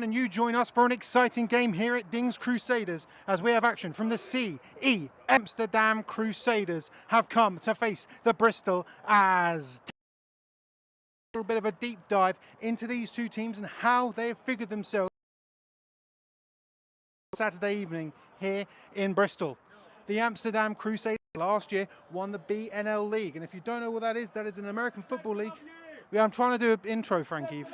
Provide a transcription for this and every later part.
And you join us for an exciting game here at Dings Crusaders as we have action from the CE. Amsterdam Crusaders have come to face the Bristol Aztecs. A little bit of a deep dive into these two teams and how they have figured themselves Saturday evening here in Bristol. The Amsterdam Crusaders last year won the BNL League, and if you don't know what that is an American football league. Yeah, I'm trying to do an intro, Frankie.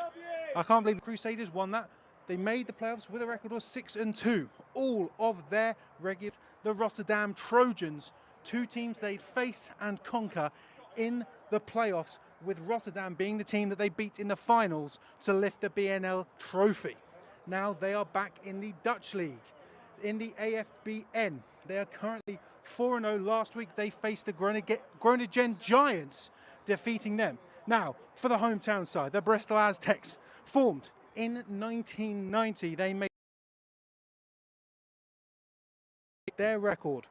I can't believe the Crusaders won that. They made the playoffs with a record of 6-2. All of their regulars, the Rotterdam Trojans, two teams they'd face and conquer in the playoffs, with Rotterdam being the team that they beat in the finals to lift the BNL trophy. Now they are back in the Dutch League, in the AFBN. They are currently 4-0. Last week they faced the Groningen Giants, defeating them. Now, for the hometown side, the Bristol Aztecs, formed in 1990, they made their record.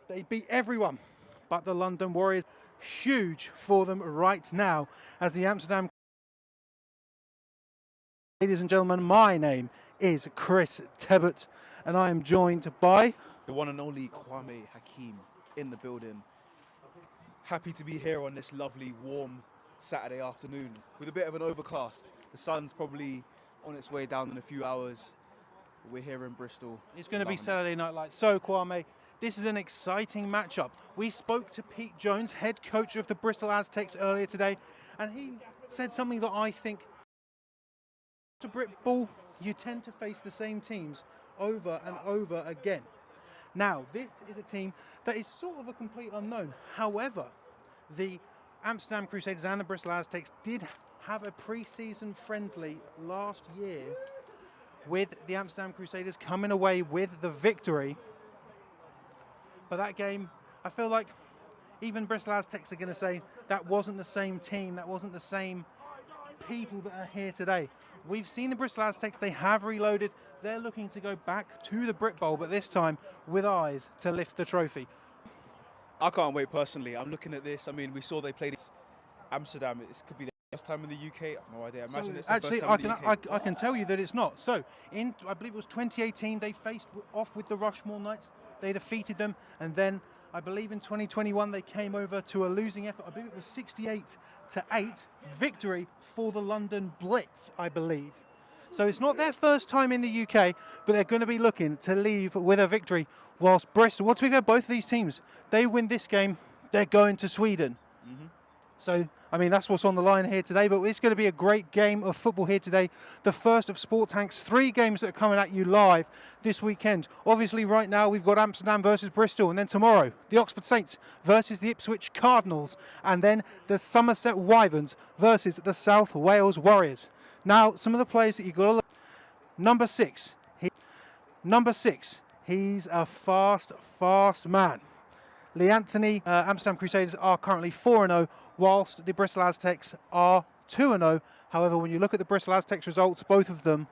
They beat everyone but the London Warriors. Huge for them right now as the Amsterdam. Ladies and gentlemen, my name is Chris Tebbett and I am joined by the one and only Kwame Hakeem in the building. Happy to be here on this lovely, warm Saturday afternoon with a bit of an overcast. The sun's probably on its way down in a few hours. But we're here in Bristol. It's going to be Saturday Night Lights. So, Kwame, this is an exciting matchup. We spoke to Pete Jones, head coach of the Bristol Aztecs, earlier today, and he said something that I think to Britball, you tend to face the same teams over and over again. Now, this is a team that is sort of a complete unknown. However, the Amsterdam Crusaders and the Bristol Aztecs did have a pre-season friendly last year, with the Amsterdam Crusaders coming away with the victory. But that game, I feel like even Bristol Aztecs are going to say that wasn't the same team, that wasn't the same people that are here today. We've seen the Bristol Aztecs, they have reloaded. They're looking to go back to the Brit Bowl, but this time with eyes to lift the trophy. I can't wait personally. I'm looking at this. I mean, we saw they played Amsterdam. This could be the first time in the UK. I have no idea. Imagine it's the first time in the UK. I can tell you that it's not. So, I believe it was 2018, they faced off with the Rushmore Knights. They defeated them, and then I believe in 2021 they came over to a losing effort. I believe it was 68-8 victory for the London Blitz, I believe. So it's not their first time in the UK, but they're going to be looking to leave with a victory. Whilst Bristol, well, to be fair, both of these teams, they win this game, they're going to Sweden. So, I mean, that's what's on the line here today, but it's going to be a great game of football here today. The first of Sport Tank's 3 games that are coming at you live this weekend. Obviously, right now, we've got Amsterdam versus Bristol, and then tomorrow, the Oxford Saints versus the Ipswich Cardinals, and then the Somerset Wyverns versus the South Wales Warriors. Now, some of the players that you've got to look. Number 6, he's a fast man. Lee Anthony, Amsterdam Crusaders are currently 4-0, whilst the Bristol Aztecs are 2-0. However, when you look at the Bristol Aztecs results, both of them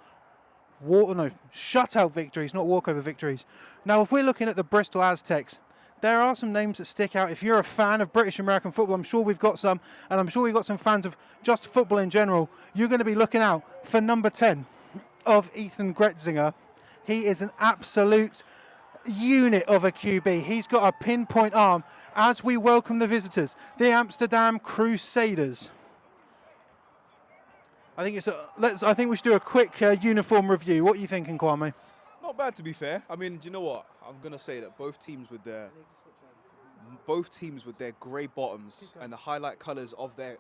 shutout victories, not walkover victories. Now, if we're looking at the Bristol Aztecs, there are some names that stick out. If you're a fan of British American football, I'm sure we've got some, and I'm sure we've got some fans of just football in general. You're going to be looking out for number 10 of Ethan Gretzinger. He is an absolute unit of a QB. He's got a pinpoint arm as we welcome the visitors, the Amsterdam Crusaders. I think we should do a quick uniform review. What are you thinking, Kwame? Not bad, to be fair. I mean, do you know what? I'm gonna say that both teams with their grey bottoms and the highlight colours of their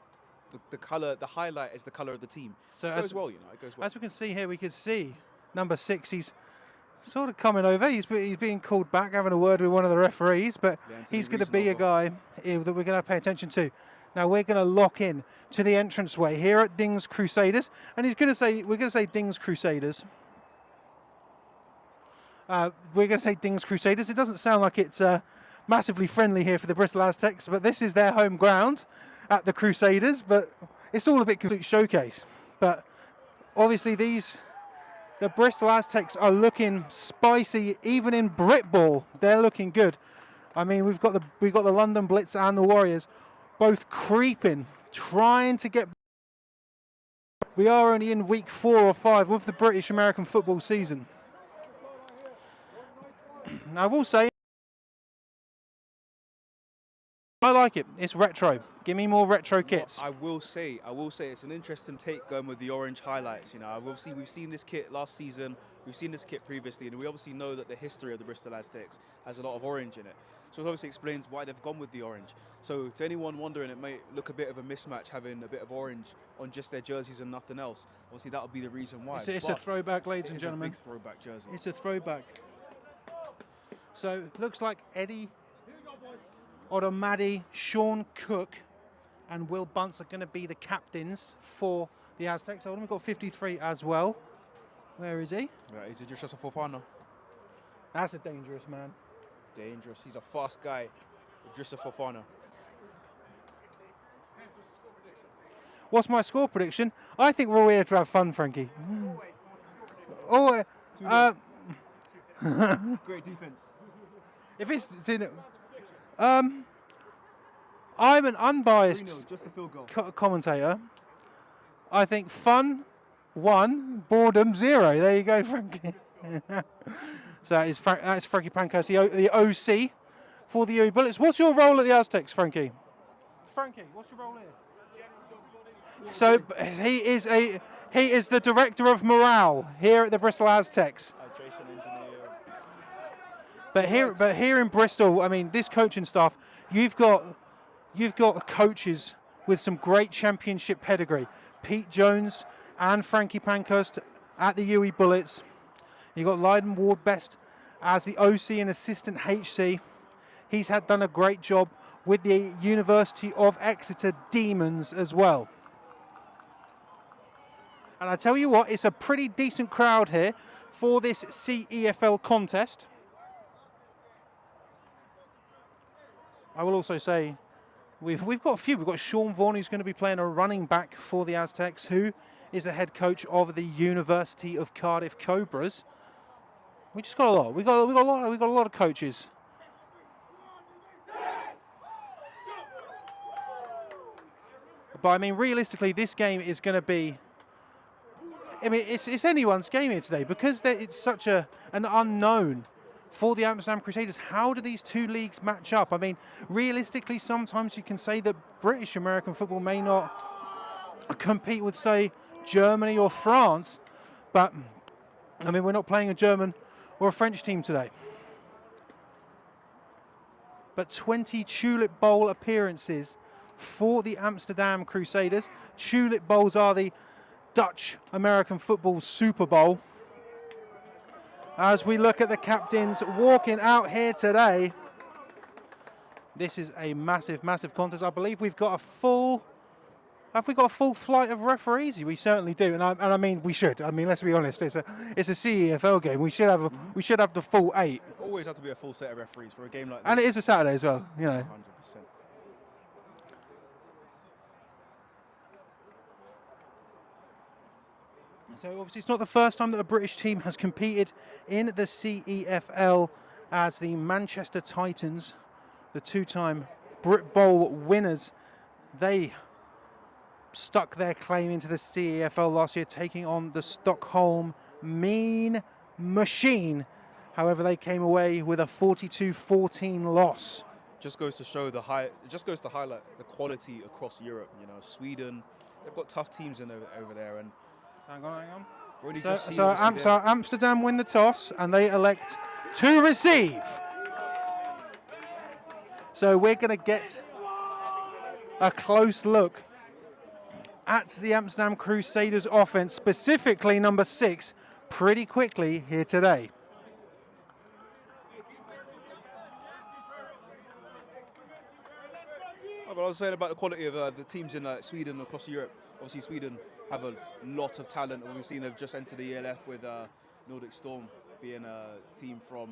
the highlight is the colour of the team. So it goes well, you know. It goes well. As we can see here, we can see number 6. He's sort of coming over. He's being called back, having a word with one of the referees, but he's going to be a guy that we're going to pay attention to. Now we're going to lock in to the entranceway here at Dings Crusaders, and we're going to say Dings Crusaders. We're going to say Dings Crusaders. It doesn't sound like it's massively friendly here for the Bristol Aztecs, but this is their home ground at the Crusaders. But it's all a bit complete showcase. But obviously the Bristol Aztecs are looking spicy, even in Britball. They're looking good. I mean, we've got the London Blitz and the Warriors both creeping, trying to get We are only in week 4 or 5 of the British American football season. I will say, I like it. It's retro. Give me more retro kits. I will say, it's an interesting take going with the orange highlights. You know, obviously we've seen this kit last season, we've seen this kit previously, and we obviously know that the history of the Bristol Aztecs has a lot of orange in it. So it obviously explains why they've gone with the orange. So to anyone wondering, it may look a bit of a mismatch having a bit of orange on just their jerseys and nothing else. Obviously that would be the reason why. It's a throwback, ladies and gentlemen. It's a big throwback jersey. It's a throwback. So looks like Eddie Odomadi, Sean Cook, and Will Bunce are going to be the captains for the Aztecs. So we've got 53 as well. Where is he? Right, he's just a Fofana. That's a dangerous man. Dangerous. He's a fast guy. Just a Fofana. What's my score prediction? I think we're all here to have fun, Frankie. Oh, Great defense. if it's in, I'm an unbiased 3-0, just a field goal. commentator. I think fun 1, boredom 0. There you go, Frankie. So that's Frankie Pankhurst, the OC for the UE Bullets. What's your role at the Aztecs, Frankie? Frankie, what's your role here? So he is the director of morale here at the Bristol Aztecs. But here in Bristol, I mean, this coaching staff, you've got coaches with some great championship pedigree. Pete Jones and Frankie Pankhurst at the UE Bullets. You've got Lydon Ward-Best as the OC and assistant HC. He's done a great job with the University of Exeter Demons as well. And I tell you what, it's a pretty decent crowd here for this CEFL contest. I will also say we've got a few. We've got Sean Vaughan, who's going to be playing a running back for the Aztecs, who is the head coach of the University of Cardiff Cobras. We just got a lot. We got a lot of coaches. But I mean, realistically, this game is going to be. I mean, it's anyone's game here today because it's such an unknown for the Amsterdam Crusaders. How do these two leagues match up? I mean, realistically, sometimes you can say that British American football may not compete with, say, Germany or France, but I mean, we're not playing a German or a French team today. But 20 Tulip Bowl appearances for the Amsterdam Crusaders. Tulip Bowls are the Dutch American football Super Bowl. As we look at the captains walking out here today, this is a massive, massive contest. I believe we've got a full. Have we got a full flight of referees? We certainly do, and I mean we should. I mean, let's be honest. It's a CEFL game. We should have the full 8. Always have to be a full set of referees for a game like this. And it is a Saturday as well. You know. 100%. So obviously it's not the first time that a British team has competed in the CEFL, as the Manchester Titans, the 2-time Brit Bowl winners, they stuck their claim into the CEFL last year, taking on the Stockholm Mean Machine. However, they came away with a 42-14 loss. Just goes to show It just goes to highlight the quality across Europe. You know, Sweden, they've got tough teams over there, and. Hang on. So Amsterdam win the toss and they elect to receive. So we're going to get a close look at the Amsterdam Crusaders offense, specifically number 6, pretty quickly here today. But I was saying about the quality of the teams in Sweden across Europe. Obviously, Sweden have a lot of talent. We've seen they've just entered the ELF with Nordic Storm being a team from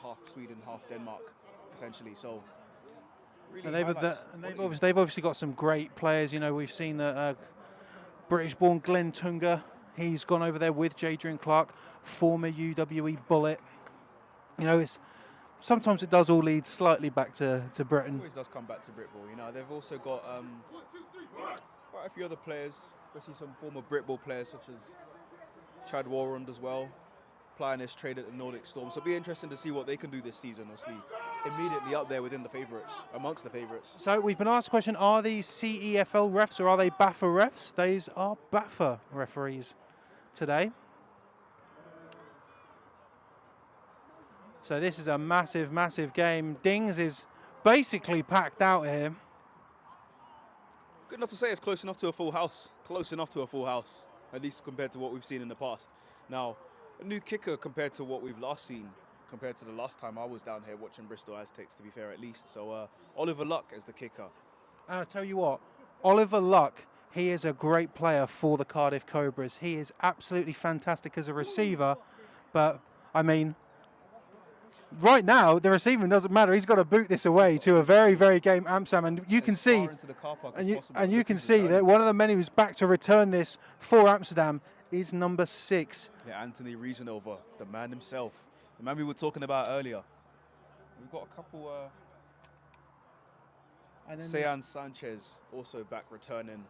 half Sweden, half Denmark, essentially. So, really, and they've obviously got some great players. You know, we've seen the British-born Glenn Tunga. He's gone over there with Jadrian Clark, former UWE Bullet. You know, sometimes it does all lead slightly back to Britain. It always does come back to Britball. You know, they've also got quite a few other players especially some former Britball players such as Chad Warrand as well, plying his trade at the Nordic Storm. So it'll be interesting to see what they can do this season, obviously. Immediately up there within the favourites, amongst the favourites. So we've been asked the question, are these CEFL refs or are they BAFA refs? These are BAFA referees today. So this is a massive, massive game. Dings is basically packed out here. Good enough to say it's close enough to a full house. Close enough to a full house, at least compared to what we've seen in the past. Now, a new kicker compared to what we've last seen, compared to the last time I was down here watching Bristol Aztecs, to be fair, at least. So Oliver Luck is the kicker. And I'll tell you what, Oliver Luck, he is a great player for the Cardiff Cobras. He is absolutely fantastic as a receiver, but I mean, right now, the receiving doesn't matter. He's got to boot this away to a very, very game Amsterdam, and you can see, and you can see that one of the men who's back to return this for Amsterdam is number 6. Yeah, Anthony Riesenhofer, the man himself, the man we were talking about earlier. We've got a couple. Sean Sanchez also back returning.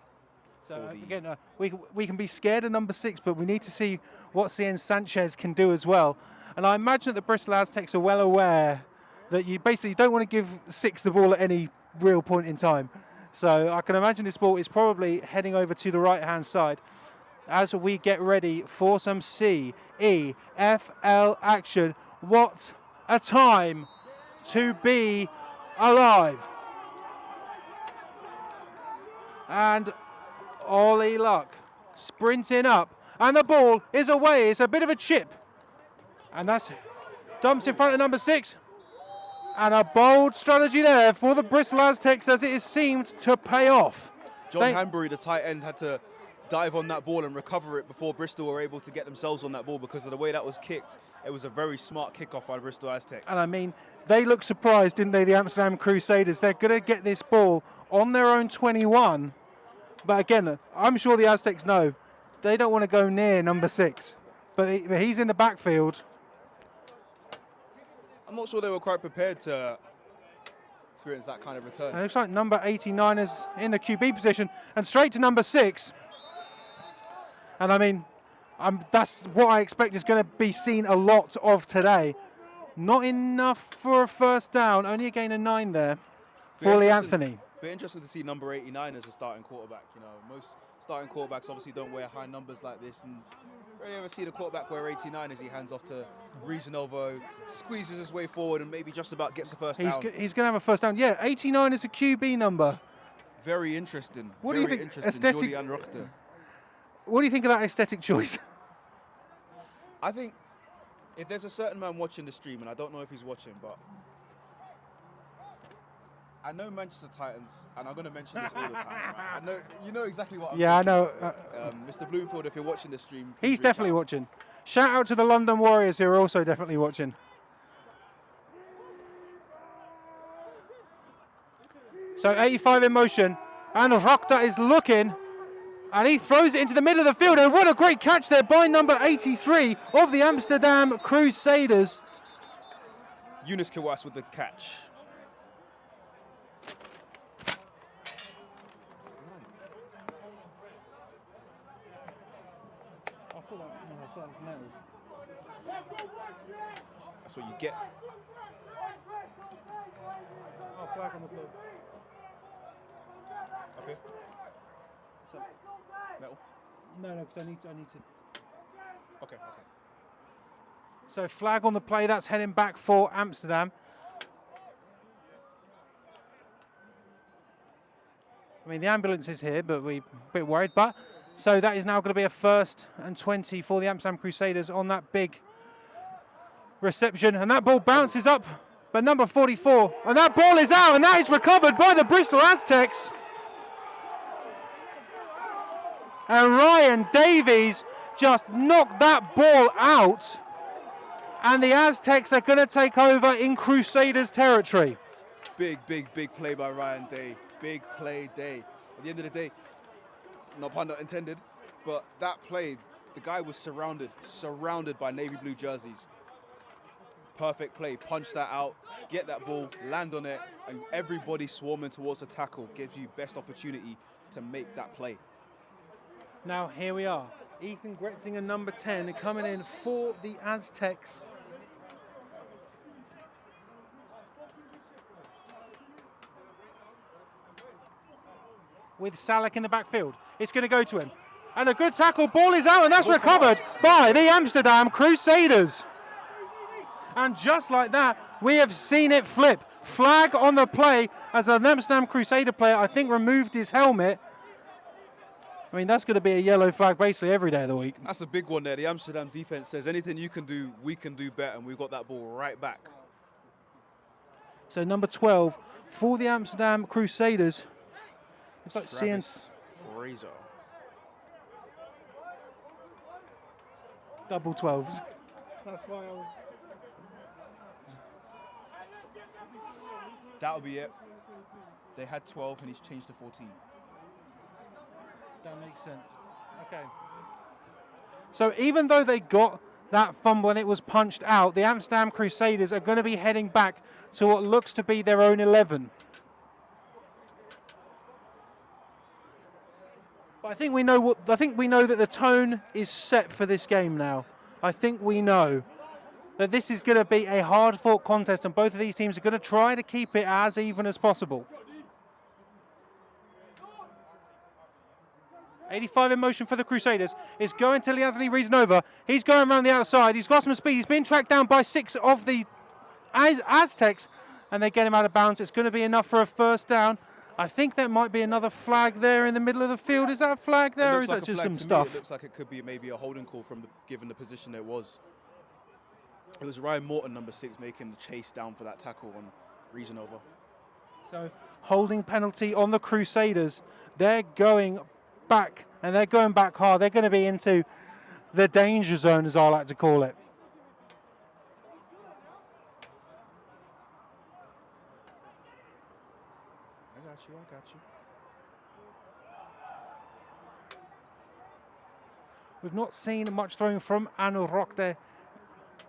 So again, we can be scared of number 6, but we need to see what Sean Sanchez can do as well. And I imagine that the Bristol Aztecs are well aware that you basically don't want to give 6 the ball at any real point in time. So I can imagine this ball is probably heading over to the right-hand side as we get ready for some CEFL action. What a time to be alive. And Ollie Luck sprinting up, and the ball is away. It's a bit of a chip. And that's dumps in front of number 6. And a bold strategy there for the Bristol Aztecs as it has seemed to pay off. John Hanbury, the tight end, had to dive on that ball and recover it before Bristol were able to get themselves on that ball because of the way that was kicked. It was a very smart kickoff by Bristol Aztecs. And I mean, they looked surprised, didn't they, the Amsterdam Crusaders? They're going to get this ball on their own 21. But again, I'm sure the Aztecs know they don't want to go near number 6. But he's in the backfield. I'm not sure they were quite prepared to experience that kind of return. And it looks like number 89 is in the QB position and straight to number 6. And I mean, that's what I expect is going to be seen a lot of today. Not enough for a first down, only a gain of 9 there for Lee Anthony. Be interested to see number 89 as a starting quarterback. You know, most starting quarterbacks obviously don't wear high numbers like this, and rarely ever see the quarterback wear 89 as he hands off to Riesenhofer, squeezes his way forward, and maybe just about gets a first down. He's going to have a first down. Yeah, 89 is a QB number. Very interesting. What do you think? Aesthetic. What do you think of that aesthetic choice? I think if there's a certain man watching the stream, and I don't know if he's watching, but I know Manchester Titans, and I'm going to mention this all the time. I know you know exactly what I'm Yeah, I know. Mr. Bloomfield, if you're watching the stream, he's definitely watching. Shout out to the London Warriors who are also definitely watching. So 85 in motion, and Rokta is looking, and he throws it into the middle of the field, and what a great catch there by number 83 of the Amsterdam Crusaders. Yunus Kiwas with the catch. I thought that was metal. That's what you get. Oh, flag on the blue. Okay. So, Metal. no, because I need to. Okay. So flag on the play. That's heading back for Amsterdam. I mean, the ambulance is here, but we're a bit worried. But so that is now going to be a 1st and 20 for the Amsterdam Crusaders on that big reception. And that ball bounces up by number 44. And that ball is out, and that is recovered by the Bristol Aztecs. And Ryan Davies just knocked that ball out. And the Aztecs are going to take over in Crusaders territory. Big play by Ryan Day. Big play day. At the end of the day, no pun not intended, but that play, the guy was surrounded by navy blue jerseys. Perfect play, punch that out, get that ball, land on it, and everybody swarming towards the tackle gives you best opportunity to make that play. Now here we are. Ethan Gretzinger, number 10, coming in for the Aztecs. With Salek in the backfield. It's going to go to him. And a good tackle. Ball is out, and that's recovered by the Amsterdam Crusaders. And just like that, we have seen it flip. Flag on the play as an Amsterdam Crusader player, I think, removed his helmet. I mean, that's going to be a yellow flag basically every day of the week. That's a big one there. The Amsterdam defense says anything you can do, we can do better, and we got that ball right back. So number 12 for the Amsterdam Crusaders. Looks like CNC. Fraser. Double 12s. That's why I was... That'll be it. They had 12 and he's changed to 14. That makes sense. Okay. So even though they got that fumble and it was punched out, the Amsterdam Crusaders are going to be heading back to what looks to be their own 11. But I think we know that the tone is set for this game now. I think we know that this is going to be a hard-fought contest, and both of these teams are going to try to keep it as even as possible. 85 in motion for the Crusaders. It's going to Anthony Reasonova. He's going around the outside. He's got some speed. He's been tracked down by 6 of the Aztecs, and they get him out of bounds. It's going to be enough for a first down. I think there might be another flag there in the middle of the field. Is that a flag there, or is that just some stuff? It looks like it could be maybe a holding call from given the position it was. It was Ryan Morton, number 6, making the chase down for that tackle on Reasonova. So holding penalty on the Crusaders. They're going back, and they're going back hard. They're going to be into the danger zone, as I like to call it. I got you. We've not seen much throwing from Anu Rokde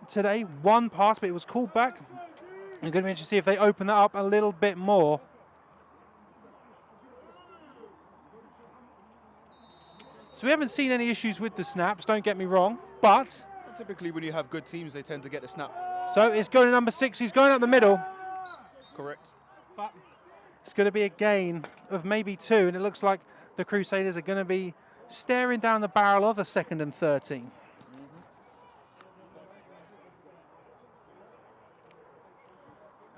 today. One pass, but it was called back. I'm going to be interested to see if they open that up a little bit more. So we haven't seen any issues with the snaps, don't get me wrong, but... Typically when you have good teams, they tend to get the snap. So it's going to number 6, he's going up the middle. Correct. But it's going to be a gain of maybe 2, and it looks like the Crusaders are going to be staring down the barrel of a 2nd and 13.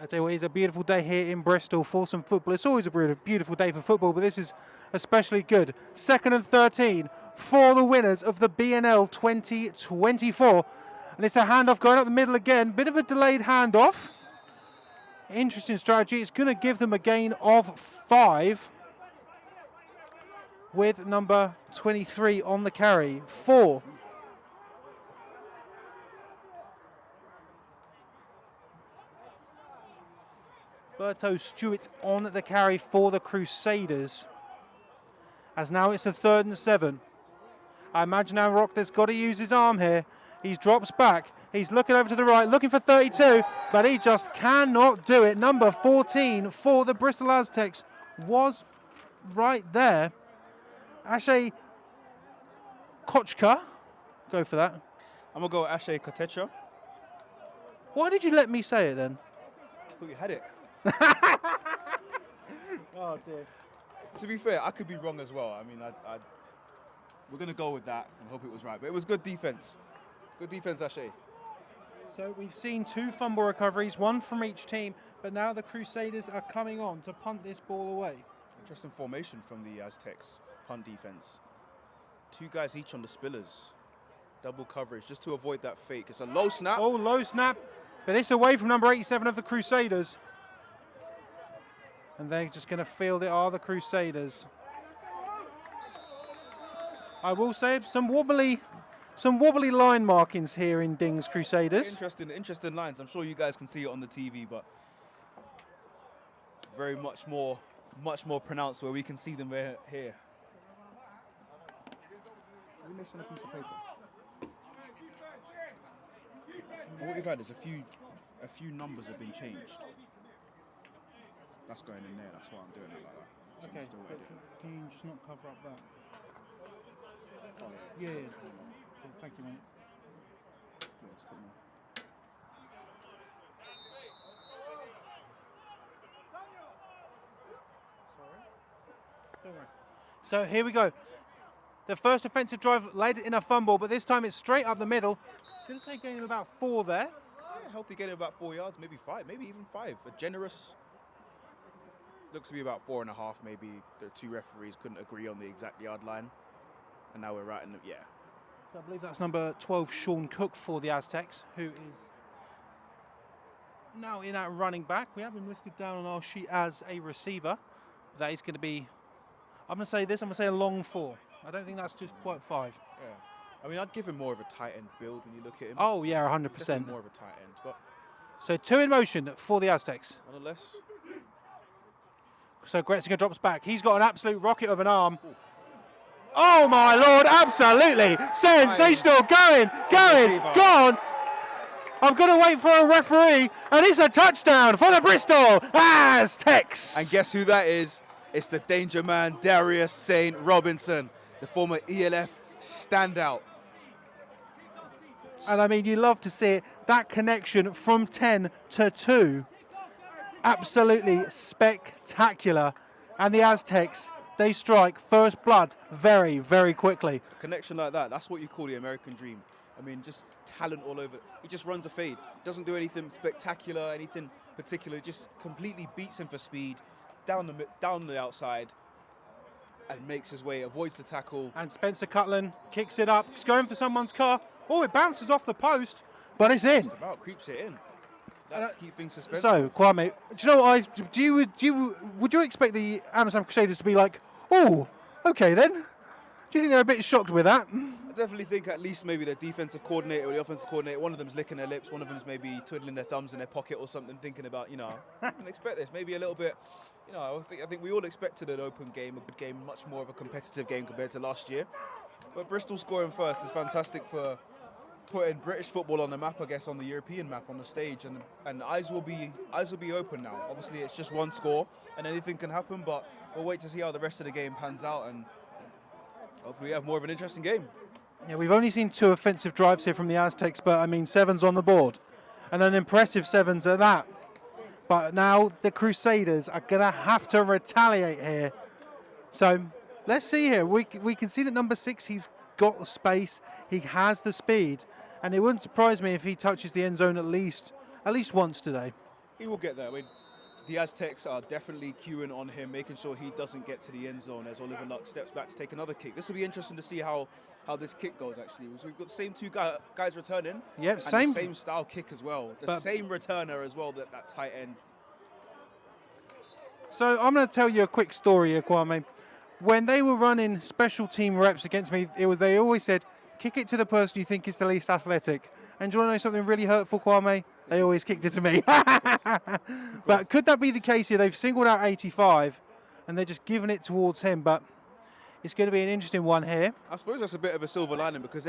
I tell you what, it's a beautiful day here in Bristol for some football. It's always a beautiful day for football, but this is especially good. 2nd and 13 for the winners of the BNL 2024. And it's a handoff going up the middle again. Bit of a delayed handoff. Interesting strategy. It's going to give them a gain of 5 with number 23 on the carry. 4. Berto Stewart on the carry for the Crusaders. As now it's a 3rd and 7. I imagine now Rockde's got to use his arm here. He drops back. He's looking over to the right, looking for 32, but he just cannot do it. Number 14 for the Bristol Aztecs was right there. Ashe Kochka. Go for that. I'm going to go Ashe Kotecha. Why did you let me say it then? I thought you had it. Oh, dear. To be fair, I could be wrong as well. I mean, we're going to go with that and hope it was right. But it was good defense. Good defense, Ashe. So we've seen 2 fumble recoveries, 1 from each team, but now the Crusaders are coming on to punt this ball away. Interesting formation from the Aztecs punt defense. 2 guys each on the spillers. Double coverage just to avoid that fake. It's a low snap. Oh, low snap, but it's away from number 87 of the Crusaders. And they're just going to field it, are the Crusaders. I will say some wobbly line markings here in Ding's Crusaders. Interesting lines. I'm sure you guys can see it on the TV, but it's very much more pronounced where we can see them here. We're missing a piece of paper. What we've had is a few numbers have been changed. That's going in there. That's why I'm doing it like that. So Okay, but can you just not cover up that? Yeah. Cool. Thank you, mate. So here we go. The first offensive drive led in a fumble, but this time it's straight up the middle. Gonna say gain of about 4 there. Yeah, healthy gain of about 4 yards, maybe 5, maybe even 5. A generous. Looks to be about 4.5, maybe. The 2 referees couldn't agree on the exact yard line. And now we're right in the, yeah. So I believe that's number 12, Sean Cook for the Aztecs, who is now in at running back. We have him listed down on our sheet as a receiver. That is going to be, I'm going to say this, I'm going to say a long 4. I don't think that's just quite 5. Yeah. I mean, I'd give him more of a tight end build when you look at him. Oh, yeah, 100%. Definitely more of a tight end. But so 2 in motion for the Aztecs. nonetheless. So Gretzinger drops back. He's got an absolute rocket of an arm. Ooh. Oh, my Lord, absolutely. Sensational. Going, gone. I'm going to wait for a referee, and it's a touchdown for the Bristol Aztecs. And guess who that is? It's the danger man, Darius St. Robinson, the former ELF standout. And I mean, you love to see it. That connection from 10 to 2. Absolutely spectacular. And the Aztecs, they strike first blood very, very quickly. A connection like that, that's what you call the American dream. I mean, just talent all over. He just runs a fade. Doesn't do anything spectacular, anything particular. Just completely beats him for speed, down the outside, and makes his way, avoids the tackle. And Spencer Cutland kicks it up. He's going for someone's car. Oh, it bounces off the post, but it's in. Just about creeps it in. That's to keep things suspenseful. So, Kwame, do you know what would you expect the Amsterdam Crusaders to be like, oh, okay then? Do you think they're a bit shocked with that? I definitely think at least maybe the defensive coordinator or the offensive coordinator, one of them's licking their lips, one of them's maybe twiddling their thumbs in their pocket or something, thinking about, I can expect this. Maybe a little bit, I think we all expected an open game, a good game, much more of a competitive game compared to last year. But Bristol scoring first is fantastic for putting British football on the map, I guess, on the European map, on the stage, and eyes will be open now. Obviously, it's just one score, and anything can happen. But we'll wait to see how the rest of the game pans out, and hopefully, we have more of an interesting game. Yeah, we've only seen 2 offensive drives here from the Aztecs, but I mean 7's on the board, and an impressive 7's at that. But now the Crusaders are going to have to retaliate here. So let's see here. We can see that number 6, he's got the space, he has the speed, and it wouldn't surprise me if he touches the end zone at least once today. He will get there. I mean, the Aztecs are definitely queuing on him, making sure he doesn't get to the end zone as Oliver Luck steps back to take another kick. This will be interesting to see how this kick goes, actually. So we've got the same 2 guys returning. Yep, and same. the same style kick as well. The same returner as well, that tight end. So I'm going to tell you a quick story here, Kwame. When they were running special team reps against me, they always said, kick it to the person you think is the least athletic. And do you want to know something really hurtful, Kwame? They always kicked it to me. But could that be the case here? They've singled out 85, and they're just giving it towards him. But it's going to be an interesting one here. I suppose that's a bit of a silver lining, because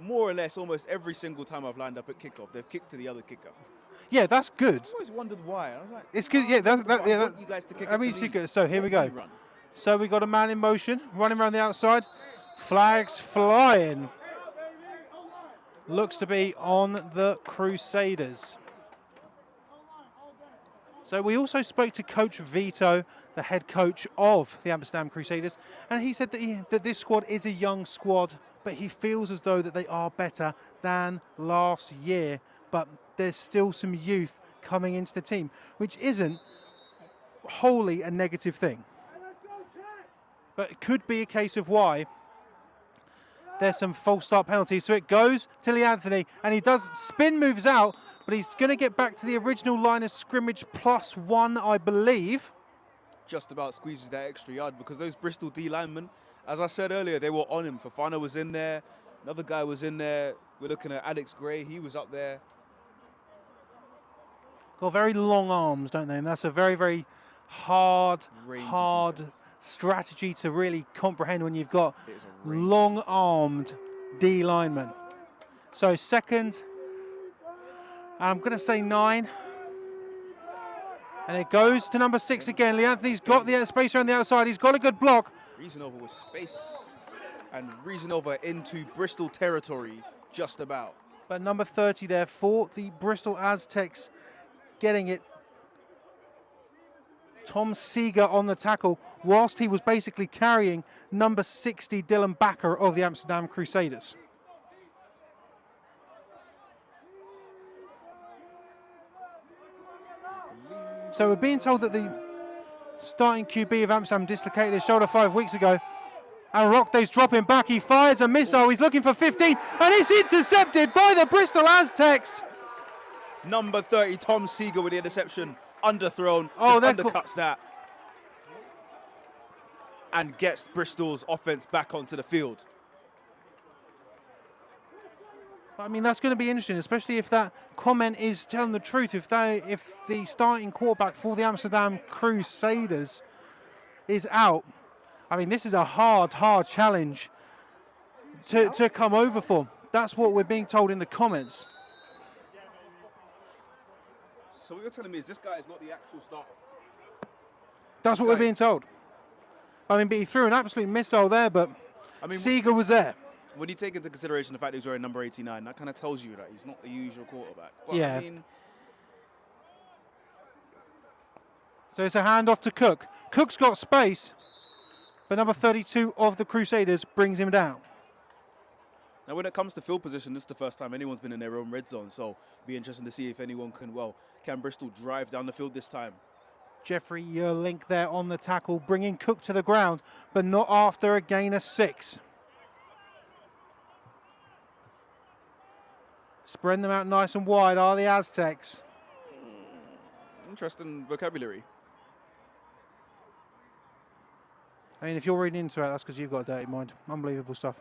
more or less, almost every single time I've lined up at kickoff, they've kicked to the other kicker. Yeah, that's good. I always wondered why. I was like, it's good. Yeah, I want you guys to kick it to me. So here we go. So we got a man in motion, running around the outside. Flags flying. Looks to be on the Crusaders. So we also spoke to Coach Vito, the head coach of the Amsterdam Crusaders, and he said that this squad is a young squad, but he feels as though that they are better than last year. But there's still some youth coming into the team, which isn't wholly a negative thing. But it could be a case of why there's some false start penalties. So it goes to Lee Anthony, and he does spin moves out, but he's going to get back to the original line of scrimmage +1, I believe. Just about squeezes that extra yard, because those Bristol D linemen, as I said earlier, they were on him. Fafana was in there. Another guy was in there. We're looking at Alex Gray. He was up there. Got very long arms, don't they? And that's a very, very hard strategy to really comprehend when you've got long-armed D linemen. So second, I'm going to say 9. And it goes to number 6 again. Lee Anthony's got the space around the outside. He's got a good block. Reason over with space. and reason over into Bristol territory just about. But number 30 there for the Bristol Aztecs getting it. Tom Seeger on the tackle, whilst he was basically carrying number 60 Dylan Backer of the Amsterdam Crusaders. So we're being told that the starting QB of Amsterdam dislocated his shoulder 5 weeks ago. And Rockday's dropping back. He fires a missile. He's looking for 15. And it's intercepted by the Bristol Aztecs. Number 30, Tom Seeger with the interception. Underthrown. Oh, that undercuts that. And gets Bristol's offense back onto the field. I mean, that's going to be interesting, especially if that comment is telling the truth. If the starting quarterback for the Amsterdam Crusaders is out, I mean, this is a hard challenge to come over for. That's what we're being told in the comments. So what you're telling me is this guy is not the actual starter? That's what we're being told. I mean, but he threw an absolute missile there, but I mean, Seeger was there. When you take into consideration the fact that he's wearing number 89, that kind of tells you that he's not the usual quarterback. But yeah. I mean, so it's a handoff to Cook. Cook's got space, but number 32 of the Crusaders brings him down. Now, when it comes to field position, this is the first time anyone's been in their own red zone. So it'll be interesting to see if anyone can Bristol drive down the field this time. Jeffrey Yerlink there on the tackle, bringing Cook to the ground, but not after a gain of 6. Spreading them out nice and wide are the Aztecs. Interesting vocabulary. I mean, if you're reading into it, that's because you've got a dirty mind. Unbelievable stuff.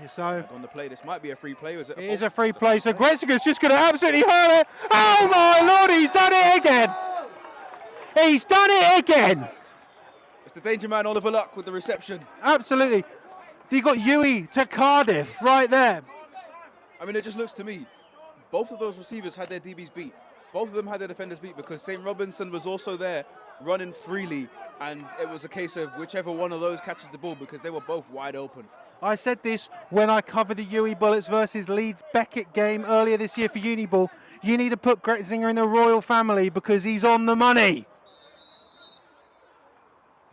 So on the play, this might be a free play. Is it? It is a free play. So Gretziger's just going to absolutely hurl it. Oh my Lord, he's done it again. He's done it again. It's the danger man, Oliver Luck, with the reception. Absolutely. You got Huey to Cardiff right there. I mean, it just looks to me, both of those receivers had their DBs beat. Both of them had their defenders beat because St. Robinson was also there running freely, and it was a case of whichever one of those catches the ball because they were both wide open. I said this when I covered the Huey Bullets versus Leeds Beckett game earlier this year for Uniball. You need to put Gretzinger in the royal family because he's on the money.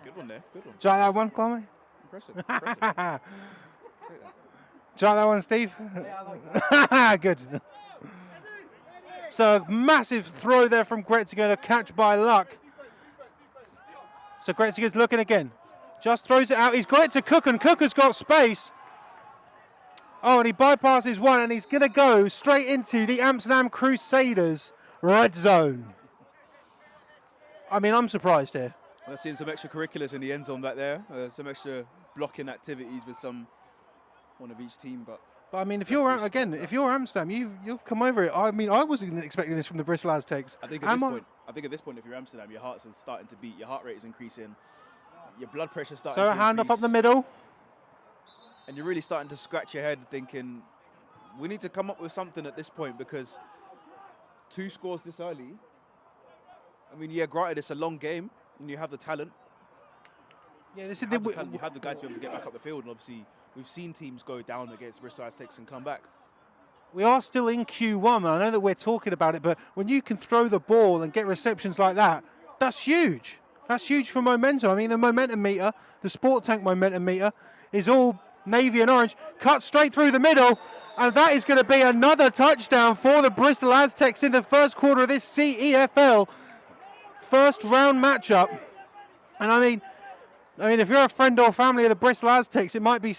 Good one there, good one. Do you like that one, Kwame? Impressive. Do you like that one, Steve? Yeah, good. So massive throw there from Gretzinger, a catch by Luck. So Gretzinger's looking again. Just throws it out. He's got it to Cook, and Cook has got space. Oh, and he bypasses one, and he's going to go straight into the Amsterdam Crusaders red zone. I mean, I'm surprised here. We're seeing some extracurriculars in the end zone back there. Some extra blocking activities with one of each team, but I mean, if you're Amsterdam, you've come over it. I mean, I wasn't expecting this from the Bristol Aztecs. I think at this point, if you're Amsterdam, your heart's starting to beat. Your heart rate is increasing. Your blood pressure starting to increase. So a handoff up the middle, and you're really starting to scratch your head, thinking we need to come up with something at this point because 2 scores this early. I mean, yeah, granted, it's a long game, and you have the talent. Yeah, this you have the guys to be able to get back up the field, and obviously we've seen teams go down against Bristol Aztecs and come back. We are still in Q1, and I know that we're talking about it, but when you can throw the ball and get receptions like that, that's huge. That's huge for momentum. I mean, the momentum meter, the Sport Tank momentum meter, is all navy and orange. Cut straight through the middle, and that is going to be another touchdown for the Bristol Aztecs in the first quarter of this CEFL first round matchup. And I mean, if you're a friend or family of the Bristol Aztecs, it might be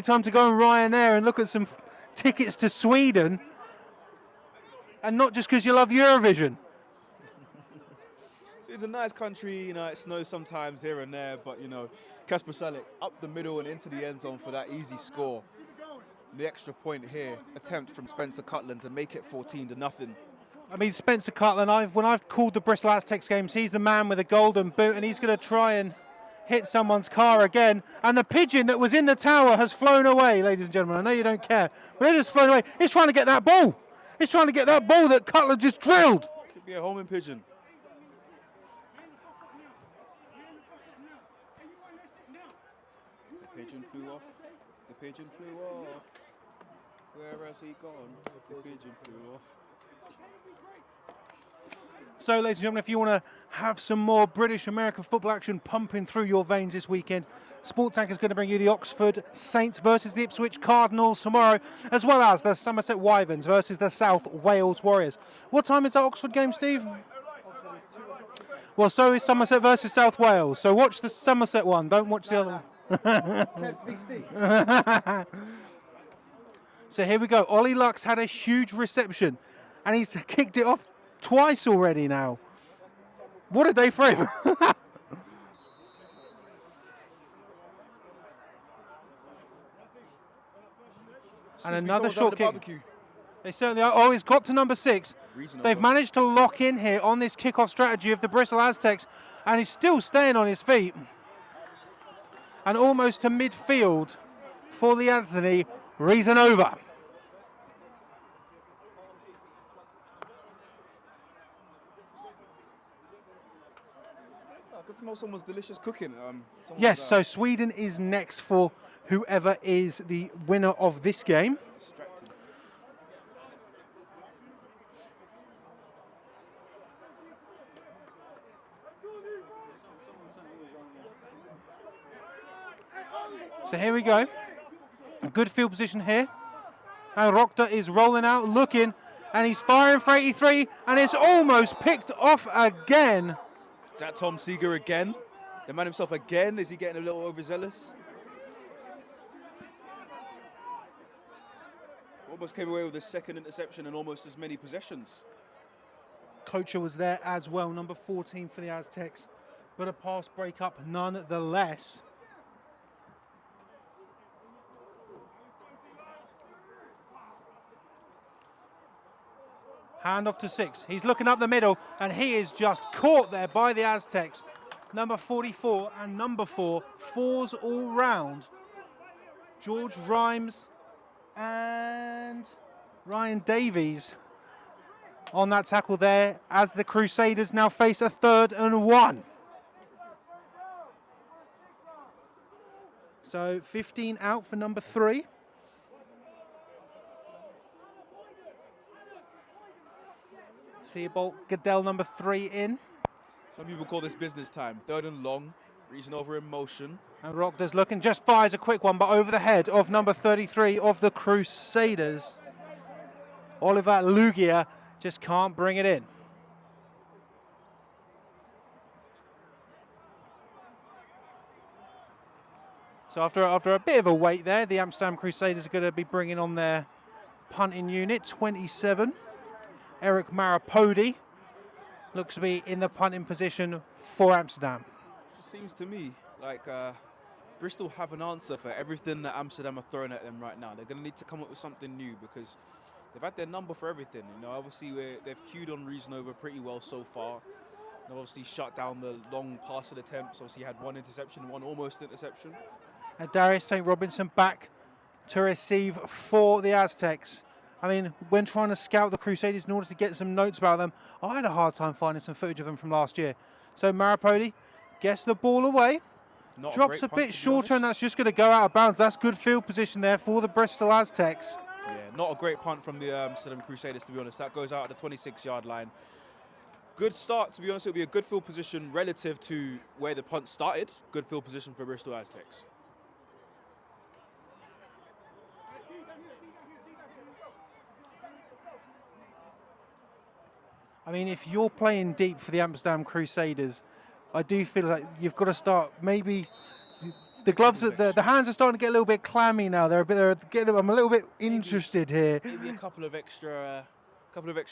time to go on Ryanair and look at some tickets to Sweden, and not just because you love Eurovision. So it's a nice country, it snows sometimes here and there, but Kasper Salik up the middle and into the end zone for that easy score. The extra point here, attempt from Spencer Cutland to make it 14-0. I mean, Spencer Cutland, when I've called the Bristol Aztecs games, he's the man with a golden boot, and he's going to try and hit someone's car again. And the pigeon that was in the tower has flown away, ladies and gentlemen. I know you don't care, but it has flown away. It's trying to get that ball. It's trying to get that ball that Cutland just drilled. Could be a homing pigeon. The pigeon flew off. pigeon flew off. Where has he gone? The pigeon flew off. So, ladies and gentlemen, if you want to have some more British American football action pumping through your veins this weekend, Sport Tank is going to bring you the Oxford Saints versus the Ipswich Cardinals tomorrow, as well as the Somerset Wyverns versus the South Wales Warriors. What time is that Oxford game, Steve? Well, so is Somerset versus South Wales. So watch the Somerset one. Don't watch the other one. So here we go. Ollie Lux had a huge reception, and he's kicked it off twice already now. What a day for him. And another short kick. They certainly are. Oh, he's got to number 6. They've managed to lock in here on this kickoff strategy of the Bristol Aztecs, and he's still staying on his feet. And almost to midfield for the Anthony Reason over. I could smell someone's delicious cooking. Yes, so Sweden is next for whoever is the winner of this game. Distracted. So here we go. A good field position here. And Rokta is rolling out, looking, and he's firing for 83, and it's almost picked off again. Is that Tom Seeger again? The man himself again? Is he getting a little overzealous? Almost came away with a second interception and almost as many possessions. Kocher was there as well, number 14 for the Aztecs, but a pass break-up nonetheless. Hand off to 6. He's looking up the middle, and he is just caught there by the Aztecs. Number 44 and number 4, fours all round. George Rhymes and Ryan Davies on that tackle there, as the Crusaders now face a 3rd and 1. So 15 out for number 3. Theobald Goodell, number 3 in. Some people call this business time. 3rd and long, Reason over in motion. And Rokta's looking, just fires a quick one, but over the head of number 33 of the Crusaders. Oliver Lugia just can't bring it in. So after a bit of a wait there, the Amsterdam Crusaders are going to be bringing on their punting unit, 27. Eric Marapodi looks to be in the punting position for Amsterdam. It seems to me like Bristol have an answer for everything that Amsterdam are throwing at them right now. They're going to need to come up with something new because they've had their number for everything. You know, obviously they've queued on Reason over pretty well so far. They've obviously shut down the long passing attempts. Obviously had one interception, one almost interception. And Darius St. Robinson back to receive for the Aztecs. I mean, when trying to scout the Crusaders in order to get some notes about them, I had a hard time finding some footage of them from last year. So Marapodi gets the ball away, drops a bit shorter, and that's just going to go out of bounds. That's good field position there for the Bristol Aztecs. Yeah, not a great punt from the Amsterdam Crusaders, to be honest. That goes out at the 26-yard line. Good start, to be honest. It'll be a good field position relative to where the punt started. Good field position for Bristol Aztecs. I mean, if you're playing deep for the Amsterdam Crusaders, I do feel like you've got to start maybe the gloves, the hands are starting to get a little bit clammy now. I'm a little bit interested here. Maybe a couple of extra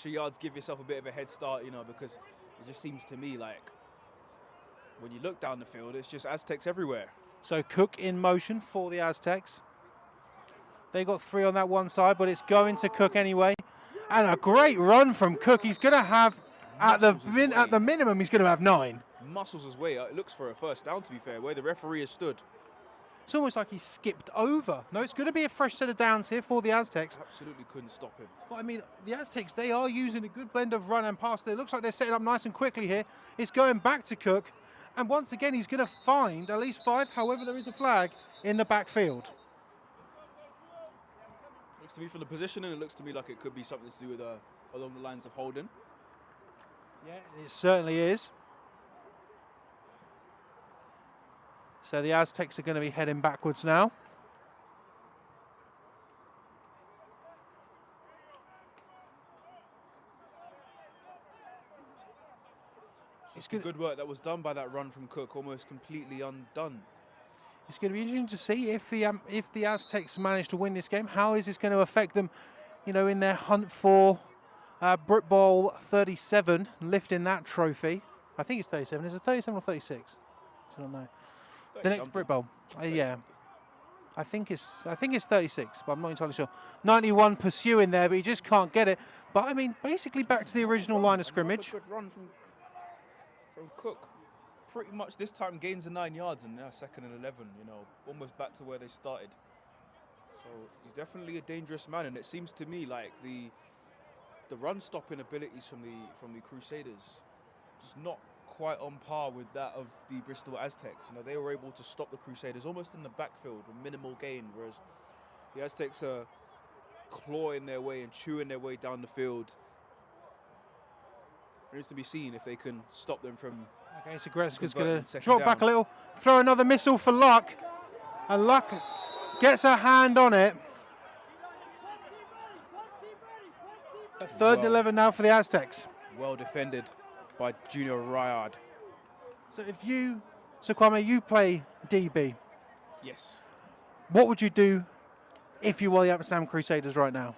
yards, give yourself a bit of a head start, you know, because it just seems to me like when you look down the field, it's just Aztecs everywhere. So Cook in motion for the Aztecs. They got 3 on that one side, but it's going to Cook anyway. And a great run from Cook. He's going to have, at the minimum, he's going to have 9. Muscles his way. It looks for a first down, to be fair, where the referee has stood. It's almost like he skipped over. No, it's going to be a fresh set of downs here for the Aztecs. Absolutely couldn't stop him. But I mean, the Aztecs, they are using a good blend of run and pass. It looks like they're setting up nice and quickly here. It's going back to Cook. And once again, he's going to find at least 5, however there is a flag, in the backfield. Looks to me from the positioning, it looks to me like it could be something to do with along the lines of holding. Yeah, it certainly is. So the Aztecs are going to be heading backwards now. It's good work that was done by that run from Cook, almost completely undone. It's going to be interesting to see if the Aztecs manage to win this game. How is this going to affect them, you know, in their hunt for Brit Bowl 37, lifting that trophy? I think it's 37. Is it 37 or 36? I don't know. The next Brit Bowl, yeah. I think it's 36, but I'm not entirely sure. 91 pursuing there, but he just can't get it. But I mean, basically back to the original line of scrimmage. Good run from Cook. Pretty much this time gains of 9 yards and now 2nd and 11. You know, almost back to where they started. So he's definitely a dangerous man, and it seems to me like the run stopping abilities from the Crusaders just not quite on par with that of the Bristol Aztecs. You know, they were able to stop the Crusaders almost in the backfield with minimal gain, whereas the Aztecs are clawing their way and chewing their way down the field. It needs to be seen if they can stop them from. Okay, so Gretzky's going to drop back a little, throw another missile for Luck, and Luck gets a hand on it. A 3rd and 11 now for the Aztecs. Well defended by Junior Ryard. So Kwame, you play DB. Yes. What would you do if you were the Amsterdam Crusaders right now?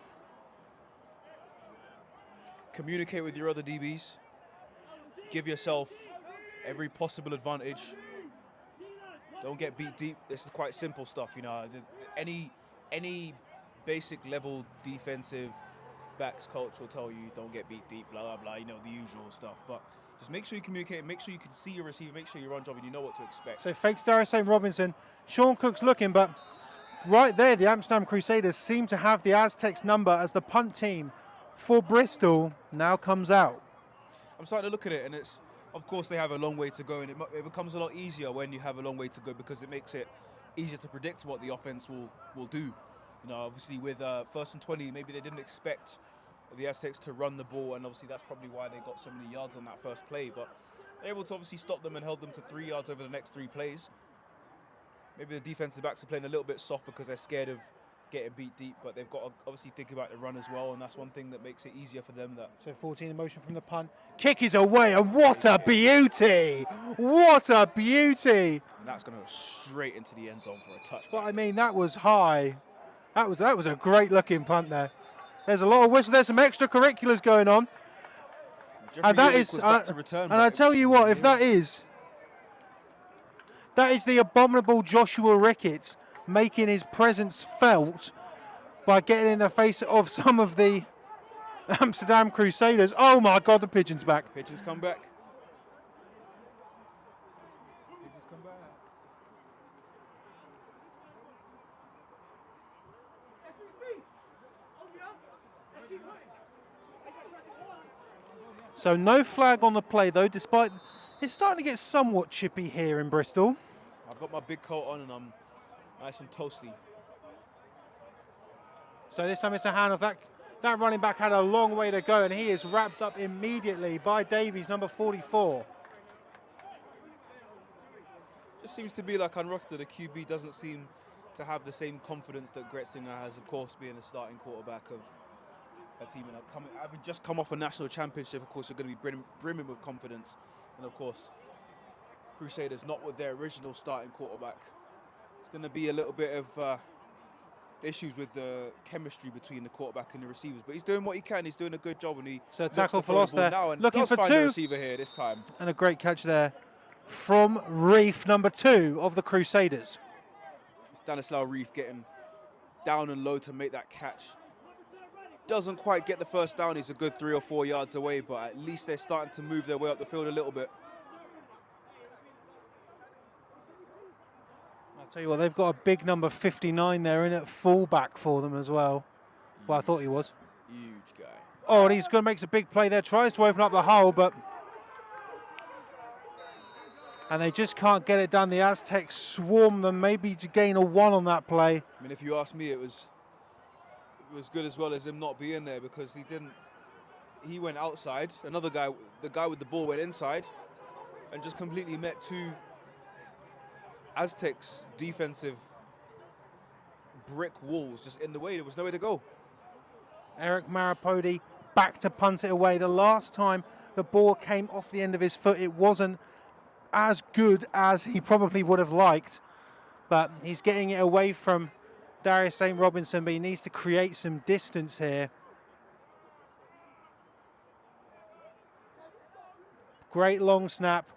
Communicate with your other DBs. Give yourself every possible advantage. Don't get beat deep. This is quite simple stuff, you know. Any basic level defensive backs coach will tell you don't get beat deep, blah, blah, blah, you know, the usual stuff. But just make sure you communicate, make sure you can see your receiver, make sure you run job and you know what to expect. So fakes Darius St. Robinson. Sean Cook's looking, but right there, the Amsterdam Crusaders seem to have the Aztecs number as the punt team for Bristol now comes out. I'm starting to look at it, and it's, of course, they have a long way to go, and it becomes a lot easier when you have a long way to go because it makes it easier to predict what the offense will do. You know, obviously with 1st and 20, maybe they didn't expect the Aztecs to run the ball, and obviously that's probably why they got so many yards on that first play. But they're able to obviously stop them and held them to 3 yards over the next 3 plays. Maybe the defensive backs are playing a little bit soft because they're scared of getting beat deep, but they've got to obviously think about the run as well, and that's one thing that makes it easier for them. So 14 in motion from the punt. Kick is away, and what a beauty! What a beauty! And that's going to go straight into the end zone for a touchback. Well, I mean, that was high. That was a great looking punt there. There's a lot of whistle. There's some extracurriculars going on. And that is, and I tell you what, if that is the abominable Joshua Ricketts making his presence felt by getting in the face of some of the Amsterdam Crusaders. Oh my God, the pigeon's back. Pigeons come back. Pigeons come back. So no flag on the play though, despite it's starting to get somewhat chippy here in Bristol. I've got my big coat on and I'm nice and toasty. So this time it's a handoff. That running back had a long way to go, and he is wrapped up immediately by Davies, number 44. Just seems to be like Unrocked, the QB doesn't seem to have the same confidence that Gretzinger has, of course, being a starting quarterback of a team. And having just come off a national championship, of course, you're going to be brimming with confidence. And of course, Crusaders not with their original starting quarterback. It's going to be a little bit of issues with the chemistry between the quarterback and the receivers, but he's doing what he can. He's doing a good job, and he so tackle for loss there. Now and looking for find 2 the receiver here this time, and a great catch there from Reef, number 2 of the Crusaders. Stanislaw Reef getting down and low to make that catch. Doesn't quite get the first down. He's a good 3 or 4 yards away, but at least they're starting to move their way up the field a little bit. I'll tell you what, they've got a big number 59 there in at fullback for them as well. Well, I thought he was. Huge guy. Oh, and he's going to make a big play there. Tries to open up the hole, but... and they just can't get it done. The Aztecs swarm them, maybe to gain a 1 on that play. I mean, if you ask me, it was was good as well as him not being there, because he went outside. Another guy, the guy with the ball, went inside and just completely met two Aztecs defensive brick walls just in the way. There was nowhere to go. Eric Maripodi back to punt it away. The last time the ball came off the end of his foot, it wasn't as good as he probably would have liked, but he's getting it away from Darius St. Robinson, but he needs to create some distance here. Great long snap.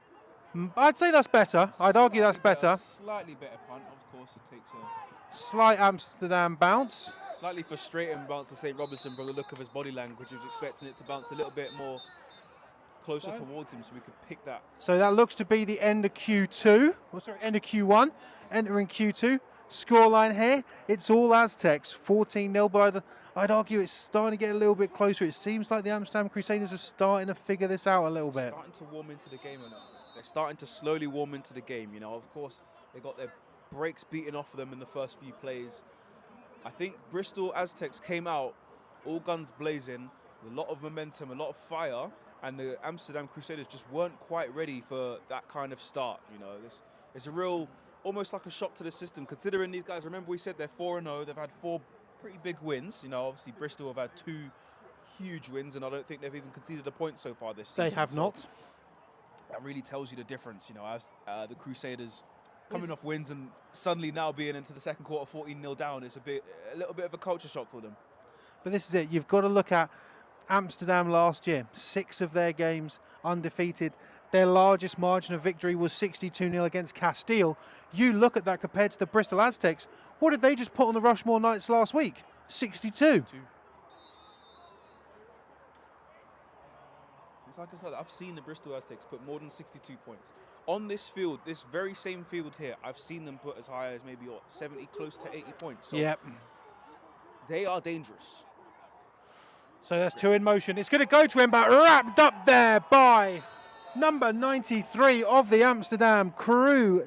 I'd say that's better. I'd argue that's better. Slightly better punt, of course. It takes a Slight Amsterdam bounce. slightly frustrating bounce for St. Robinson from the look of his body language. He was expecting it to bounce a little bit more closer towards him so we could pick that. So that looks to be the end of Q2. Oh, sorry, end of Q1. Entering Q2. Scoreline here, it's all Aztecs, 14-0, but I'd argue it's starting to get a little bit closer. It seems like the Amsterdam Crusaders are starting to figure this out a little bit. Starting to warm into the game. They're starting to slowly warm into the game. You know, of course, they got their breaks beaten off of them in the first few plays. I think Bristol Aztecs came out all guns blazing, a lot of momentum, a lot of fire, and the Amsterdam Crusaders just weren't quite ready for that kind of start. You know, it's a real, almost like a shock to the system, considering these guys, remember we said they're 4-0, they've had 4 pretty big wins. You know, obviously Bristol have had 2 huge wins, and I don't think they've even conceded a point so far this season. They have not. That really tells you the difference, you know, as the Crusaders coming off wins and suddenly now being into the second quarter 14-0 down. It's a little bit of a culture shock for them. But this is it. You've got to look at Amsterdam last year. 6 of their games undefeated. Their largest margin of victory was 62-0 against Castile. You look at that compared to the Bristol Aztecs. What did they just put on the Rushmore Knights last week? 62. It's like I've seen the Bristol Aztecs put more than 62 points. On this field, this very same field here, I've seen them put as high as maybe 70, close to 80 points. So yep. They are dangerous. So that's 2 in motion. It's going to go to him, but wrapped up there by number 93 of the Amsterdam Crusaders.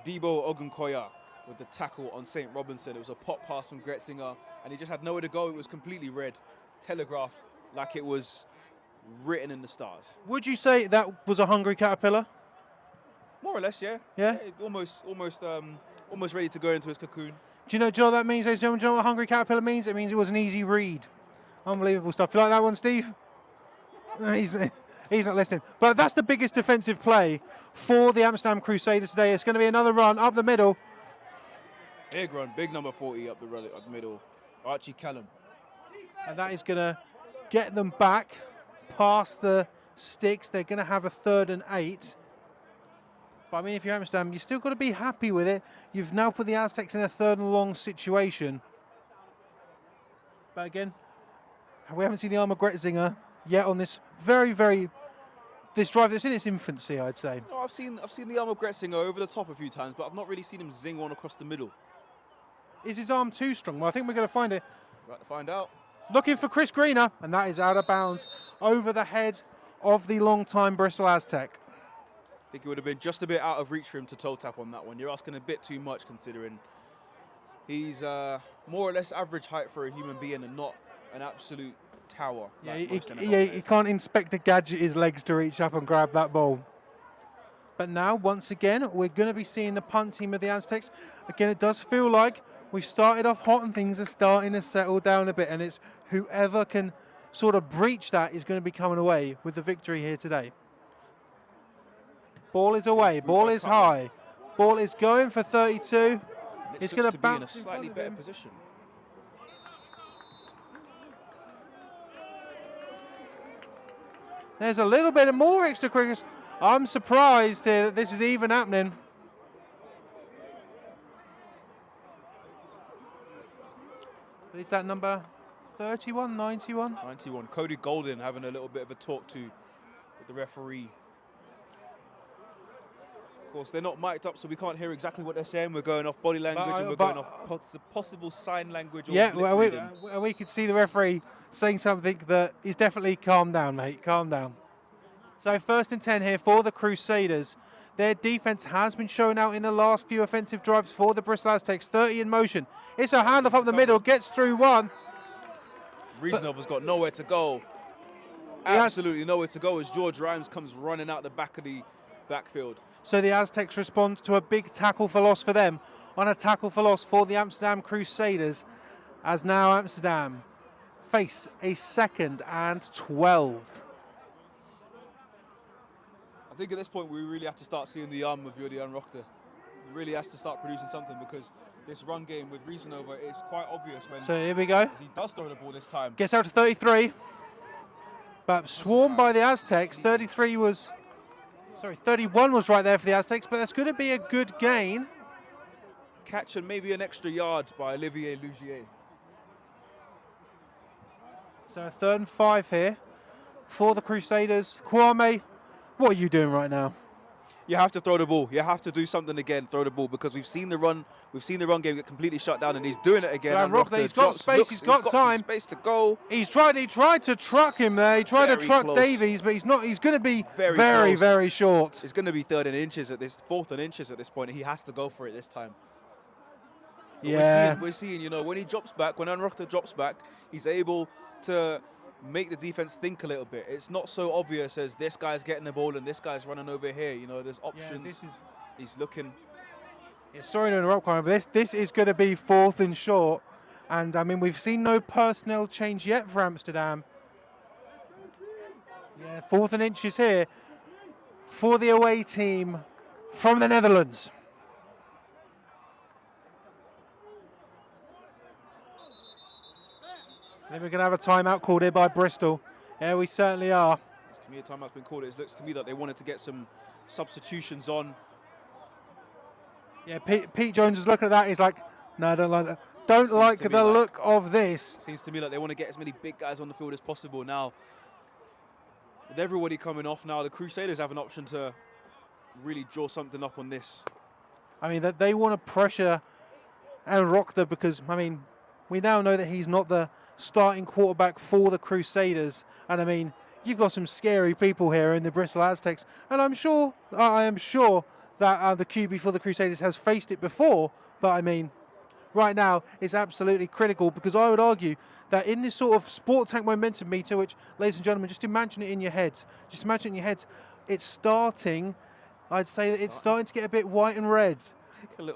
Debo Ogunkoya with the tackle on St. Robinson. It was a pop pass from Gretzinger, and he just had nowhere to go. It was completely read, telegraphed like it was written in the stars. Would you say that was a hungry caterpillar? More or less, yeah. Yeah? Almost ready to go into his cocoon. Do you know what that means, ladies and gentlemen? Do you know what a hungry caterpillar means? It means it was an easy read. Unbelievable stuff. You like that one, Steve? He's not listening. But that's the biggest defensive play for the Amsterdam Crusaders today. It's going to be another run up the middle. Big run, big number 40 up the middle. Archie Callum. And that is going to get them back past the sticks. They're going to have a 3rd and 8. But I mean, if you're Amsterdam, you've still got to be happy with it. You've now put the Aztecs in a 3rd and long situation. But again, we haven't seen the arm of Gretzinger yet on this this drive that's in its infancy, I'd say. No, I've seen the arm of Gretzinger over the top a few times, but I've not really seen him zing one across the middle. Is his arm too strong? Well, I think we're going to find it. Right to find out. Looking for Chris Greener, and that is out of bounds over the head of the long-time Bristol Aztec. I think it would have been just a bit out of reach for him to toe tap on that one. You're asking a bit too much, considering he's more or less average height for a human being and not an absolute tower. Yeah, like he can't inspect a gadget his legs to reach up and grab that ball. But now, once again, we're going to be seeing the punt team of the Aztecs. Again, it does feel like we've started off hot and things are starting to settle down a bit, and it's whoever can sort of breach that is going to be coming away with the victory here today. Ball is away, ball is high, ball is going for 32. It's going to bounce in a slightly better position. There's a little bit of more extra quickness. I'm surprised here that this is even happening. Is that number 31, 91? 91. Cody Golden having a little bit of a talk to with the referee. Of course, they're not mic'd up, so we can't hear exactly what they're saying. We're going off body language and we're going off possible sign language. Or yeah, well, we could see the referee saying something that is definitely calm down, mate, calm down. So 1st and 10 here for the Crusaders. Their defense has been shown out in the last few offensive drives for the Bristol Aztecs. 30 in motion. It's a handoff up the middle, gets through one. Reasonable's got nowhere to go. Absolutely nowhere to go as George Rhymes comes running out the back of the backfield. So the Aztecs respond to a big tackle for loss for them on a tackle for loss for the Amsterdam Crusaders, as now Amsterdam face a 2nd and 12. I think at this point we really have to start seeing the arm of Jordi Rochter. He really has to start producing something, because this run game with Reasonover is quite obvious when so here we go. He does throw the ball this time. Gets out to 33, but swarmed by the Aztecs. 31 was right there for the Aztecs, but that's going to be a good gain. Catch and maybe an extra yard by Olivier Lugier. So a 3rd and 5 here for the Crusaders. Kwame, what are you doing right now? You have to throw the ball. You have to do something again, throw the ball, because we've seen the run game get completely shut down, and he's doing it again. So he's got space, he's got time. Space to go. He tried to truck him there. He tried to truck Davies, but he's not. He's going to be very short. It's going to be 4th and inches at this point. He has to go for it this time. But we're seeing, you know, when he drops back, when Unrochter drops back, he's able to make the defense think a little bit. It's not so obvious as this guy's getting the ball and this guy's running over here. You know, there's options. He's looking. Yeah, sorry to interrupt, Conor, but this is going to be 4th and short. And, I mean, we've seen no personnel change yet for Amsterdam. Yeah, 4th and inches here for the away team from the Netherlands. Then we're going to have a timeout called here by Bristol. Yeah, we certainly are. To me, a timeout's been called. It looks to me that they wanted to get some substitutions on. Yeah, Pete Jones is looking at that. He's like, no, I don't like that. Don't like the look of this. Seems to me like they want to get as many big guys on the field as possible now. With everybody coming off now, the Crusaders have an option to really draw something up on this. I mean, that they want to pressure Aaron Rochter, because, I mean, we now know that he's not the starting quarterback for the Crusaders. And, I mean, you've got some scary people here in the Bristol Aztecs. And I am sure that the QB for the Crusaders has faced it before. But, I mean, right now it's absolutely critical, because I would argue that in this sort of sport tank momentum meter, which, ladies and gentlemen, just imagine it in your heads. Just imagine it in your heads. It's starting, I'd say that it's starting to get a bit white and red.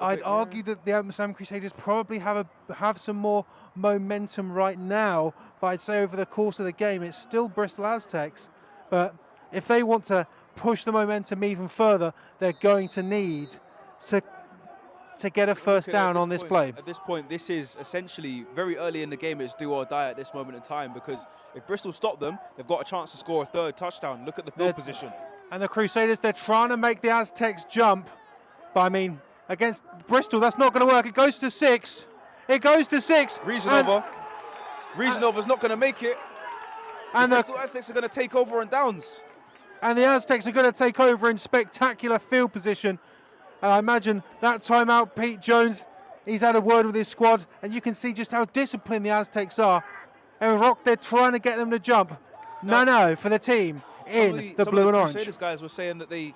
I'd argue that the Amsterdam Crusaders probably have some more momentum right now, but I'd say over the course of the game it's still Bristol Aztecs. But if they want to push the momentum even further, they're going to need to get a first down on this play. At this point, this is essentially very early in the game. It's do or die at this moment in time, because if Bristol stop them, they've got a chance to score a 3rd touchdown. Look at the field position. And the Crusaders, they're trying to make the Aztecs jump, but I mean, against Bristol, that's not going to work. It goes to 6. It goes to 6. Reasonover's not going to make it. And the Bristol Aztecs are going to take over on downs. And the Aztecs are going to take over in spectacular field position. And I imagine that timeout, Pete Jones, he's had a word with his squad, and you can see just how disciplined the Aztecs are. And they're trying to get them to jump. No, for the team in the blue and orange. Crusaders guys were saying that they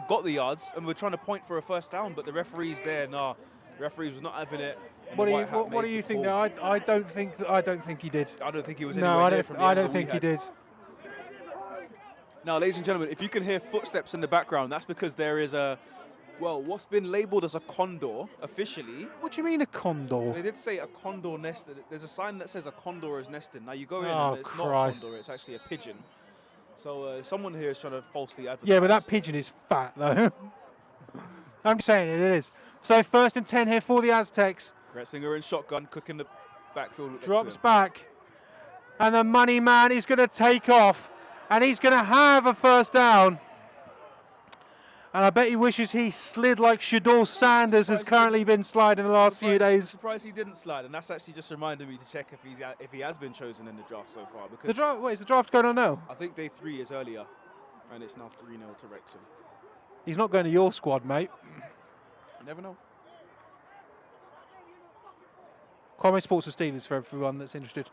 got the yards and were trying to point for a first down, but the referees there, the referees was not having it. What do you think there? I don't think he did. I don't think he was. No, I don't think he did. Now, ladies and gentlemen, if you can hear footsteps in the background, that's because there is what's been labelled as a condor officially. What do you mean a condor? They did say a condor nest. There's a sign that says a condor is nesting. Now you go in and it's not a condor, it's actually a pigeon. So someone here is trying to falsely advertise. Yeah, but that pigeon is fat though. I'm saying it is. So 1st and 10 here for the Aztecs. Gretzinger in shotgun, cooking the backfield. Drops back. And the money man is going to take off. And he's going to have a first down. And I bet he wishes he slid like Shador Sanders has currently been sliding the last few days. I'm surprised he didn't slide, and that's actually just reminded me to check if he has been chosen in the draft so far. Because is the draft going on now? I think day 3 is earlier, and it's now 3-0 to Wrexham. He's not going to your squad, mate. You never know. Kwame Sports and Steelers for everyone that's interested.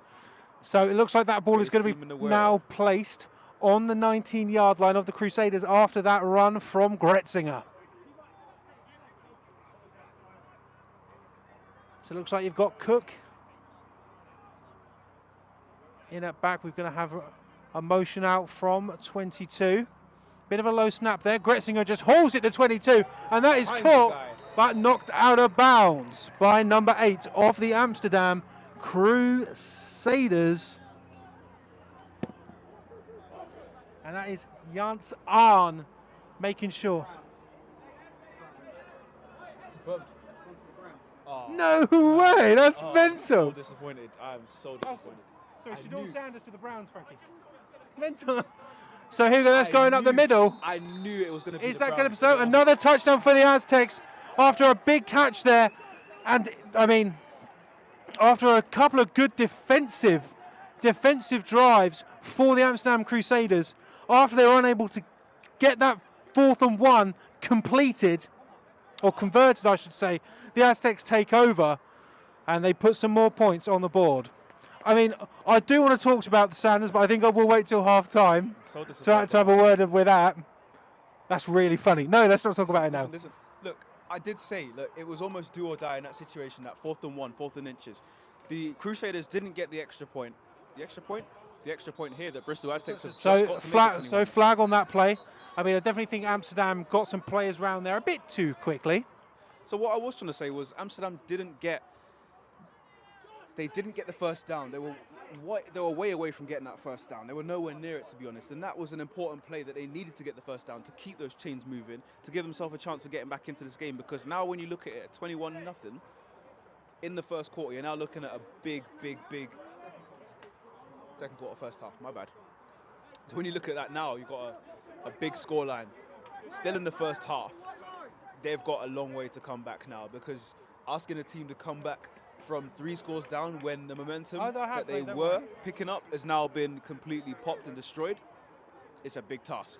So it looks like that ball is going to be now placed on the 19-yard line of the Crusaders after that run from Gretzinger. So it looks like you've got Cook in at back. We're going to have a motion out from 22. Bit of a low snap there. Gretzinger just hauls it to 22, and that is caught, but knocked out of bounds by number 8 of the Amsterdam Crusaders. And that is Jans Arn making sure. Confirmed. Oh. No way, that's mental. I'm so disappointed. I'm so disappointed. Sorry, Shador Sanders to the Browns, Frankie. Mental. So here we go, that's going up the middle. I knew it was going to be. Is that going to be so? Another touchdown for the Aztecs after a big catch there. And, I mean, after a couple of good defensive drives for the Amsterdam Crusaders, after they were unable to get that 4th and 1 completed, or converted, I should say, the Aztecs take over and they put some more points on the board. I mean, I do want to talk about the Sanders, but I think I will wait till half time to have a word with that. That's really funny. No, let's not talk about it now. Listen, look, I did say, look, it was almost do or die in that situation, that 4th and 1, 4th and inches. The Crusaders didn't get the extra point. The extra point here that Bristol Aztecs have just got to make it 21. Flag on that play. I mean, I definitely think Amsterdam got some players around there a bit too quickly. So what I was trying to say was Amsterdam didn't get the first down. They were way away from getting that first down. They were nowhere near it, to be honest. And that was an important play that they needed to get the first down to keep those chains moving, to give themselves a chance of getting back into this game. Because now when you look at it at 21-0 in the first quarter, you're now looking at a big second quarter, first half. My bad. So when you look at that now, you've got a big scoreline. Still in the first half. They've got a long way to come back now, because asking a team to come back from 3 scores down when the momentum that they were picking up has now been completely popped and destroyed, it's a big task.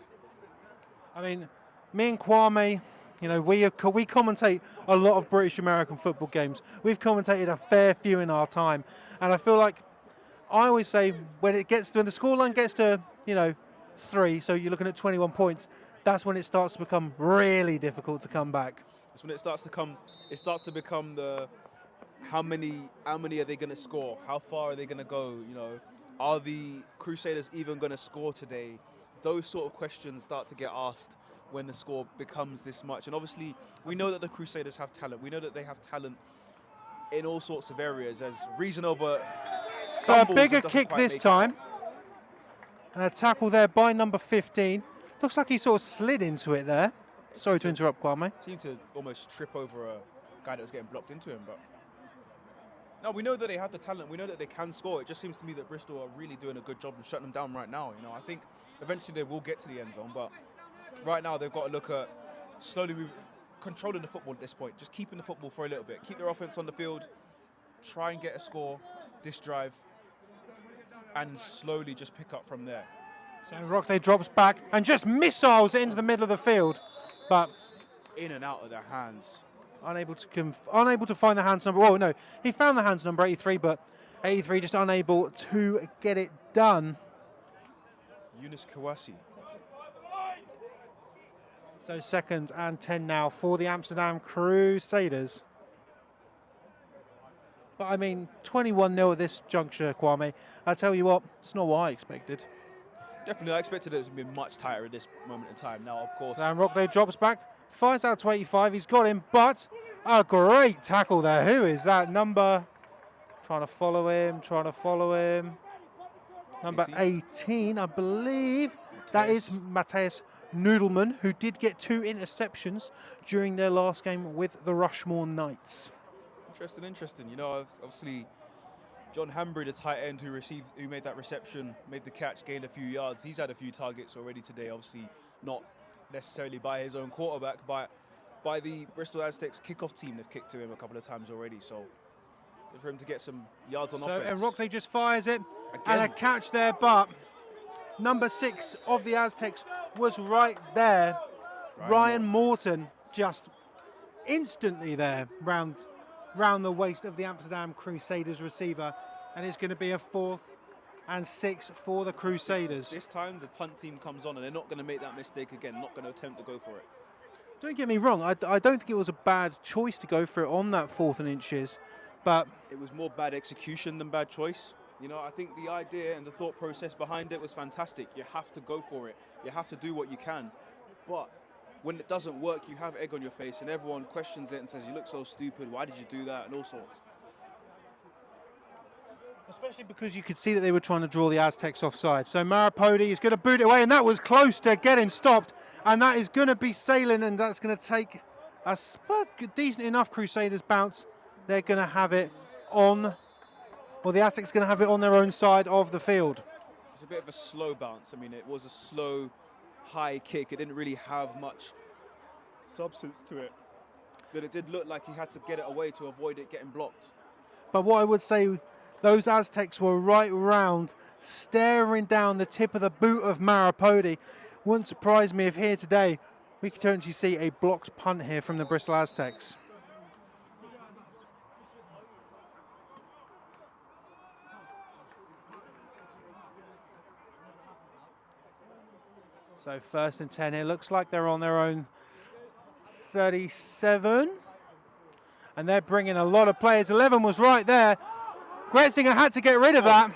I mean, me and Kwame, you know, we commentate a lot of British American football games. We've commentated a fair few in our time, and I feel like I always say when the scoreline gets to, you know, 3, so you're looking at 21 points, that's when it starts to become really difficult to come back. That's when it starts to become the how many are they going to score? How far are they going to go? You know, are the Crusaders even going to score today? Those sort of questions start to get asked when the score becomes this much. And obviously, we know that the Crusaders have talent. We know that they have talent in all sorts of areas. As reason over so a bigger kick this time. And a tackle there by number 15. Looks like he sort of slid into it there. Sorry to interrupt, Kwame. Seemed to almost trip over a guy that was getting blocked into him. But no, we know that they have the talent. We know that they can score. It just seems to me that Bristol are really doing a good job of shutting them down right now. You know, I think eventually they will get to the end zone, but right now they've got to look at slowly controlling the football at this point, just keeping the football for a little bit, keep their offense on the field, try and get a score this drive, and slowly just pick up from there. So Rockday drops back and just missiles it into the middle of the field, but in and out of their hands. Unable to find the hands number. Oh no, he found the hands number 83, but 83 just unable to get it done. Yunus Kawasi. So 2nd and 10 now for the Amsterdam Crusaders. But I mean, 21-0 at this juncture, Kwame. I tell you what, it's not what I expected. Definitely, I expected it to be much tighter at this moment in time. Now, of course. And Rockday drops back, fires out to 85. He's got him, but a great tackle there. Who is that number? Trying to follow him. Number 18, I believe. That is Matthias Noodleman, who did get 2 interceptions during their last game with the Rushmore Knights. Interesting. You know, obviously, John Hambry, the tight end who made that reception, made the catch, gained a few yards. He's had a few targets already today, obviously not necessarily by his own quarterback, but by the Bristol Aztecs kickoff team. They've kicked to him a couple of times already, so good for him to get some yards on offense. And Rockday just fires it, and a catch there, but number 6 of the Aztecs was right there. Ryan Morton just instantly there round the waist of the Amsterdam Crusaders receiver, and it's going to be a 4th and 6 for the Crusaders. This time the punt team comes on and they're not going to make that mistake again, not going to attempt to go for it. Don't get me wrong, I don't think it was a bad choice to go for it on that 4th and inches, but it was more bad execution than bad choice. You know, I think the idea and the thought process behind it was fantastic. You have to go for it. You have to do what you can. But when it doesn't work, you have egg on your face and everyone questions it and says, you look so stupid, why did you do that, and all sorts. Especially because you could see that they were trying to draw the Aztecs offside. So Maripodi is going to boot it away, and that was close to getting stopped. And that is going to be sailing, and that's going to take a decent enough Crusaders bounce. They're going to have it on, well, the Aztecs are going to have it on their own side of the field. It's a bit of a slow bounce. I mean, it was a slow, high kick. It didn't really have much substance to it. But it did look like he had to get it away to avoid it getting blocked. But what I would say, those Aztecs were right round, staring down the tip of the boot of Maripodi. Wouldn't surprise me if here today we could turn to see a blocked punt here from the Bristol Aztecs. So 1st and 10 here. Looks like they're on their own 37. And they're bringing a lot of players. 11 was right there. Gretzinger had to get rid of that.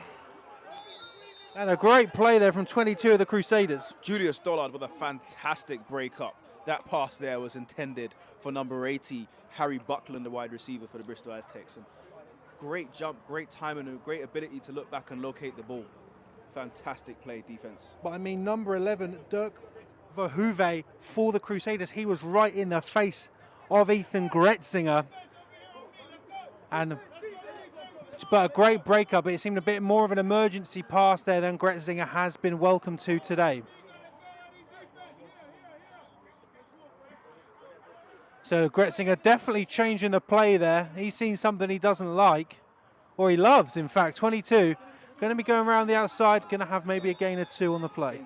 And a great play there from 22 of the Crusaders. Julius Dollard with a fantastic break-up. That pass there was intended for number 80, Harry Buckland, the wide receiver for the Bristol Aztecs. And great jump, great timing, and great ability to look back and locate the ball. Fantastic play, defense. But I mean, number 11, Dirk Verhoeven for the Crusaders. He was right in the face of Ethan Gretzinger. But a great breakup. It seemed a bit more of an emergency pass there than Gretzinger has been welcome to today. So Gretzinger definitely changing the play there. He's seen something he doesn't like, or he loves, in fact. 22, going to be going around the outside, going to have maybe a gain or 2 on the play.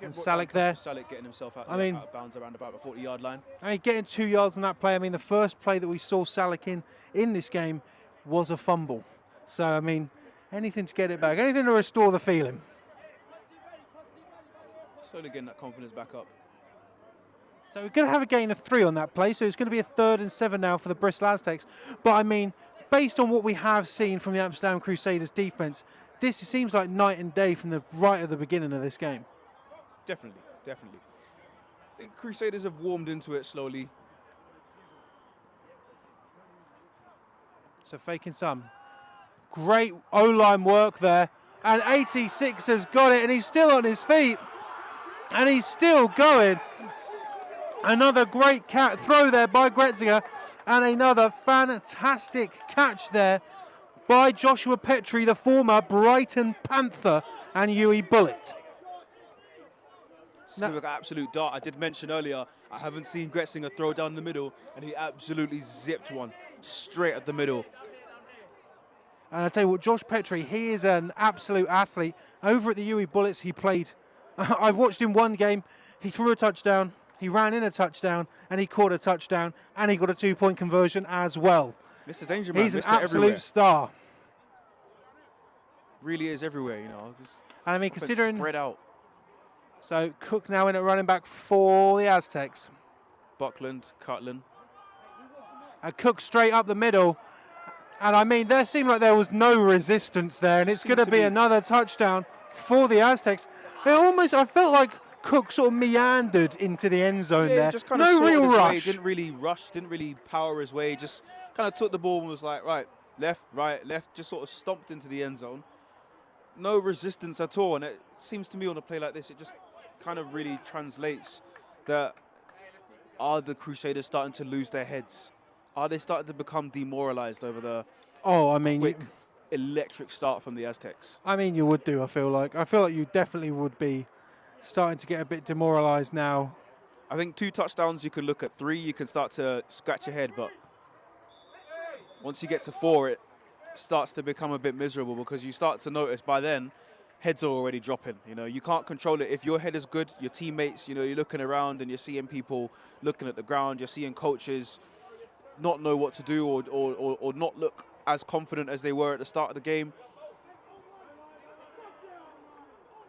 And Salick there. Salick getting himself out of bounds around about the 40-yard line. I mean, getting 2 yards on that play. I mean, the first play that we saw Salick in this game was a fumble. So, I mean, anything to get it back, anything to restore the feeling. Slowly getting that confidence back up. So we're going to have a gain of 3 on that play. So it's going to be a 3rd and 7 now for the Bristol Aztecs. But, I mean, based on what we have seen from the Amsterdam Crusaders defense, this seems like night and day from the right at the beginning of this game. Definitely, definitely. I think Crusaders have warmed into it slowly. So faking some. Great O-line work there. And 86 has got it, and he's still on his feet. And he's still going. Another great throw there by Gretzinger. And another fantastic catch there by Joshua Petrie, the former Brighton Panther and UE Bullet. It's an absolute dart. I did mention earlier, I haven't seen Gretzinger throw down the middle, and he absolutely zipped one straight at the middle. And I tell you what, Josh Petrie, he is an absolute athlete. Over at the UE Bullets, he played. I watched him one game. He threw a touchdown, he ran in a touchdown, and he caught a touchdown, and he got a 2-point conversion as well. Mr. Danger Man, he's an Mr. absolute everywhere. star. Really is everywhere, you know. Just and I mean, considering spread out. So Cook now in at running back for the Aztecs. Buckland, Cutland. And Cook straight up the middle. And I mean, there seemed like there was no resistance there. And it's going to be another touchdown for the Aztecs. I felt like Cook sort of meandered into the end zone there. Just kind no of real rush. Didn't really rush, didn't really power his way. Just kind of took the ball and was like, right, left, just sort of stomped into the end zone. No resistance at all. And it seems to me on a play like this, it just kind of really translates that are the Crusaders starting to lose their heads? Are they starting to become demoralized over the quick electric start from the Aztecs? I mean, you would do, I feel like. I feel like you definitely would be starting to get a bit demoralized now. I think 2 touchdowns, you can look at 3, you can start to scratch your head, but once you get to 4, it starts to become a bit miserable because you start to notice by then heads are already dropping. You know, you can't control it. If your head is good, your teammates, you know, you're looking around and you're seeing people looking at the ground, you're seeing coaches not know what to do or not look as confident as they were at the start of the game.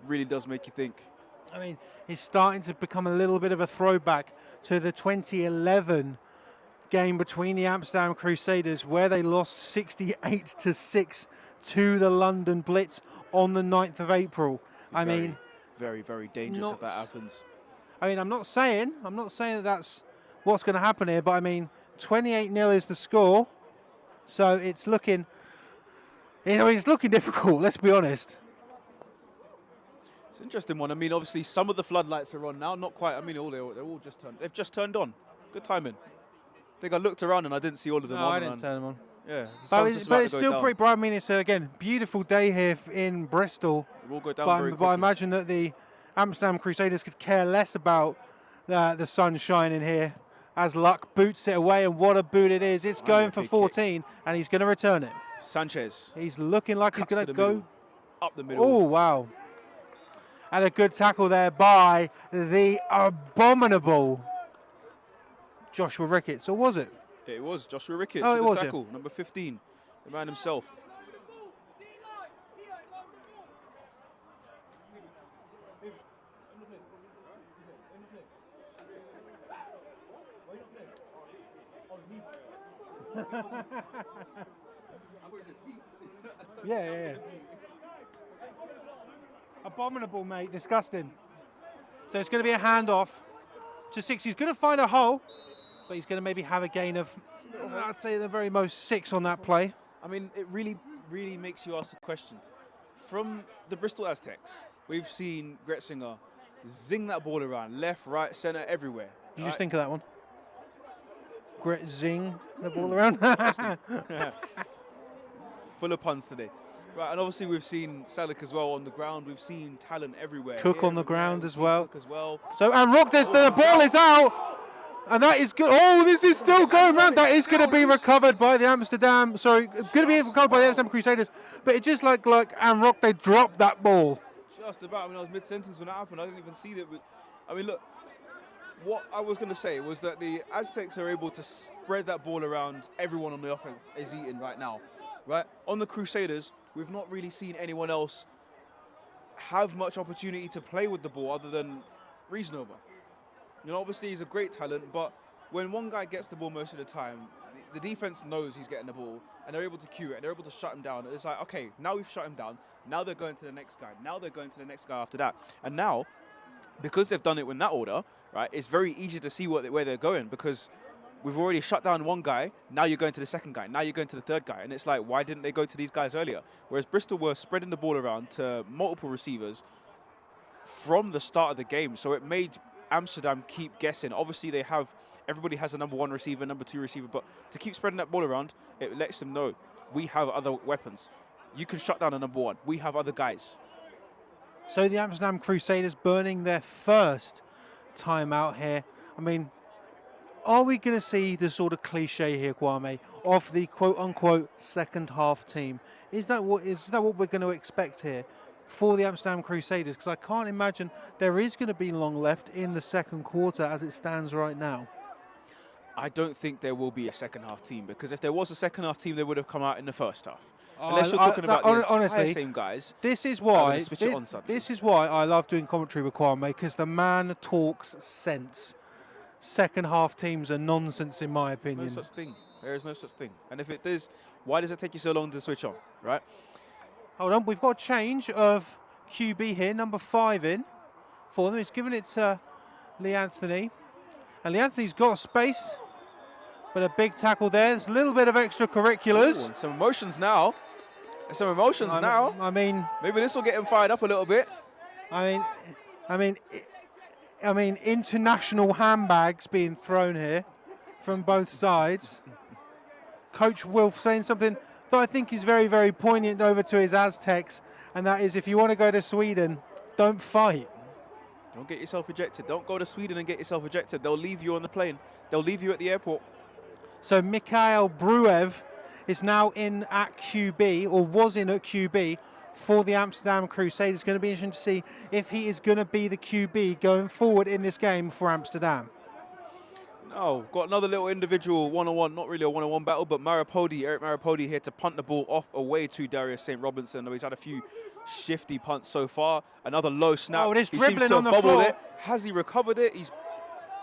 Really does make you think. I mean, he's starting to become a little bit of a throwback to the 2011 game between the Amsterdam Crusaders, where they lost 68-6 to the London Blitz on the 9th of April. Very, very dangerous if that happens. I mean, I'm not saying that that's what's going to happen here, but I mean, 28-0 is the score, so it's looking difficult. Let's be honest. It's an interesting one. I mean, obviously, some of the floodlights are on now. Not quite. I mean, they're all just turned. They've just turned on. Good timing. I think I looked around and I didn't see all of them on. No, I didn't turn them on. Yeah. But it's still pretty bright. I mean, it's again beautiful day here in Bristol. It will go down very quickly. But I imagine that the Amsterdam Crusaders could care less about the sun shining here, as Luck boots it away, and what a boot it is. It's going for 14, and he's going to return it. Sanchez. He's looking like he's going to go up the middle. Oh, wow. And a good tackle there by the abominable Joshua Ricketts, or was it? It was Joshua Ricketts. Oh, it was tackle, number 15, the man himself. Yeah. Abominable, mate. Disgusting. So it's going to be a handoff to 6. He's going to find a hole, but he's going to maybe have a gain of, I'd say, the very most 6 on that play. I mean, it really, really makes you ask the question. From the Bristol Aztecs, we've seen Gretzinger zing that ball around, left, right, centre, everywhere. Did you just think of that one? Zing the ball around. Full of puns today. Right, and obviously we've seen Salik as well on the ground. We've seen talent everywhere. Cook on the ground as well. So, and Rock, the ball is out. And that is good. Oh, this is still going around. That is going to be recovered by the Amsterdam. Sorry, going to be recovered by the Amsterdam Crusaders. But it just like and Rock, they dropped that ball. Just about. I mean, I was mid-sentence when that happened. I didn't even see that. I mean, look. What I was going to say was that the Aztecs are able to spread that ball around. Everyone on the offense is eating right now. Right? On the Crusaders, we've not really seen anyone else have much opportunity to play with the ball other than Reasonable. You know, obviously he's a great talent, but when one guy gets the ball most of the time, the defense knows he's getting the ball, and they're able to cue it, and they're able to shut him down. And it's like, okay, now we've shut him down. Now they're going to the next guy. Now they're going to the next guy after that. And now, because they've done it in that order, right, it's very easy to see where they're going, because we've already shut down one guy. Now you're going to the second guy. Now you're going to the third guy. And it's like, why didn't they go to these guys earlier? Whereas Bristol were spreading the ball around to multiple receivers from the start of the game. So it made Amsterdam keep guessing. Obviously, everybody has a number 1 receiver, number 2 receiver, but to keep spreading that ball around, it lets them know we have other weapons. You can shut down a number 1. We have other guys. So the Amsterdam Crusaders burning their first timeout here. I mean, are we going to see the sort of cliche here, Kwame, of the quote-unquote second half team? Is that what we're going to expect here for the Amsterdam Crusaders? Because I can't imagine there is going to be long left in the second quarter as it stands right now. I don't think there will be a second half team, because if there was a second half team, they would have come out in the first half. Unless you're talking about the same guys. This is why I love doing commentary with Kwame, because the man talks sense. Second half teams are nonsense, in my opinion. There's no such thing. There is no such thing. And if it is, why does it take you so long to switch on, right? Hold on, we've got a change of QB here, number 5 in for them. He's given it to Lee Anthony. And Lee Anthony's got space, but a big tackle there. There's a little bit of extracurriculars. Ooh, and some emotions now. I mean, maybe this will get him fired up a little bit. I mean, international handbags being thrown here from both sides. Coach Wilf saying something that I think is very, very poignant over to his Aztecs, and that is, if you want to go to Sweden, don't fight. Don't get yourself ejected. Don't go to Sweden and get yourself ejected. They'll leave you on the plane. They'll leave you at the airport. So Mikhail Bruev is now in at QB, or was in at QB, for the Amsterdam Crusaders. It's going to be interesting to see if he is going to be the QB going forward in this game for Amsterdam. Oh, got another little individual one-on-one, not really a one-on-one battle, but Eric Maripodi here to punt the ball off away to Darius St. Robinson. He's had a few shifty punts so far. Another low snap. Oh, it is he seems dribbling to on have the bubbled floor. it. Has he recovered it? He's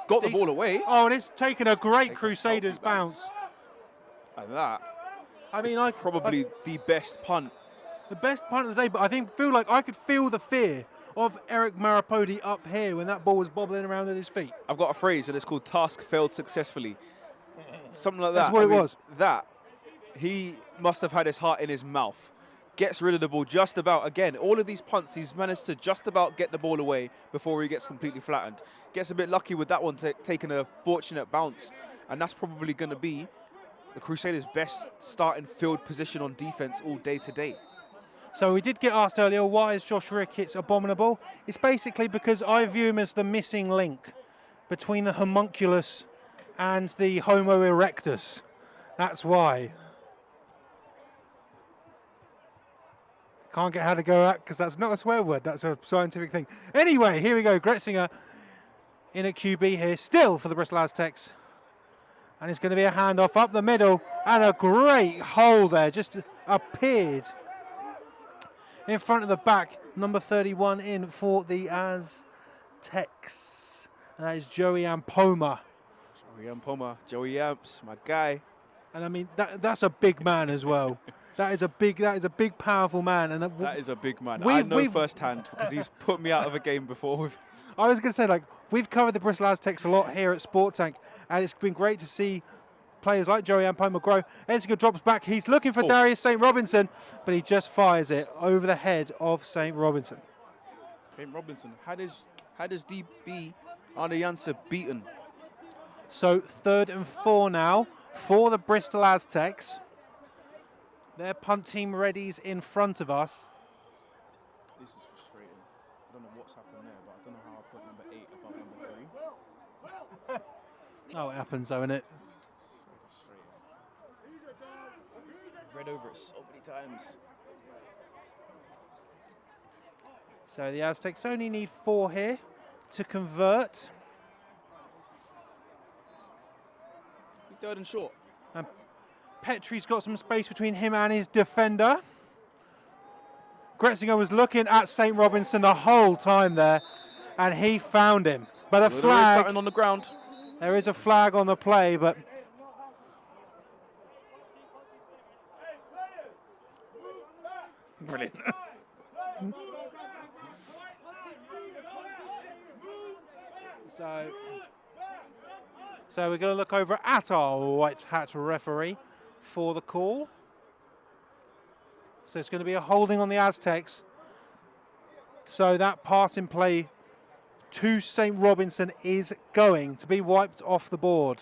got the ball away. Oh, and it's taken a great Take a Crusaders healthy bounce. bounce. And that I mean, is probably the best punt. the best punt of the day, but feel like I could feel the fear of Eric Maripodi up here when that ball was bobbling around at his feet. I've got a phrase and it's called task failed successfully. Something like that. That's what it was. That, he must have had his heart in his mouth. Gets rid of the ball just about. Again, all of these punts, he's managed to just about get the ball away before he gets completely flattened. Gets a bit lucky with that one, taking a fortunate bounce. And that's probably going to be the Crusaders' best starting field position on defense all day today. So we did get asked earlier, why is Josh Ricketts abominable? It's basically because I view him as the missing link between the homunculus and the Homo erectus. That's why. Can't get how to go at because that's not a swear word, that's a scientific thing. Anyway, here we go. Gretzinger in at QB here, still for the Bristol Aztecs. And it's going to be a handoff up the middle, and a great hole there just appeared in front of the back. Number 31 in for the Aztecs. And that is Joey Ampoma. Joey Amps, my guy. And I mean, that's a big man as well. That is a big, powerful man. And that is a big man. I know firsthand because he's put me out of a game before. I was going to say, like, we've covered the Bristol Aztecs a lot here at Sport Tank, and it's been great to see players like Joey Ampoma grow. Enziger drops back. He's looking for Darius St. Robinson, but he just fires it over the head of St. Robinson. St. Robinson, how does DB Arne Janssen beaten? So 3rd and 4 now for the Bristol Aztecs. Their punt team readies in front of us. This is frustrating. I don't know what's happened there, but I don't know how I put number 8 above number 3. Oh, it happens, though, innit? So frustrating. Read over it so many times. So the Aztecs only need 4 here to convert. 3rd and short. And Petrie's got some space between him and his defender. Gretzinger was looking at St. Robinson the whole time there, and he found him. But a There is flag. something on the ground. There is a flag on the play, but brilliant. So we're going to look over at our white hat referee for the call. So it's going to be a holding on the Aztecs. So that pass in play to St. Robinson is going to be wiped off the board.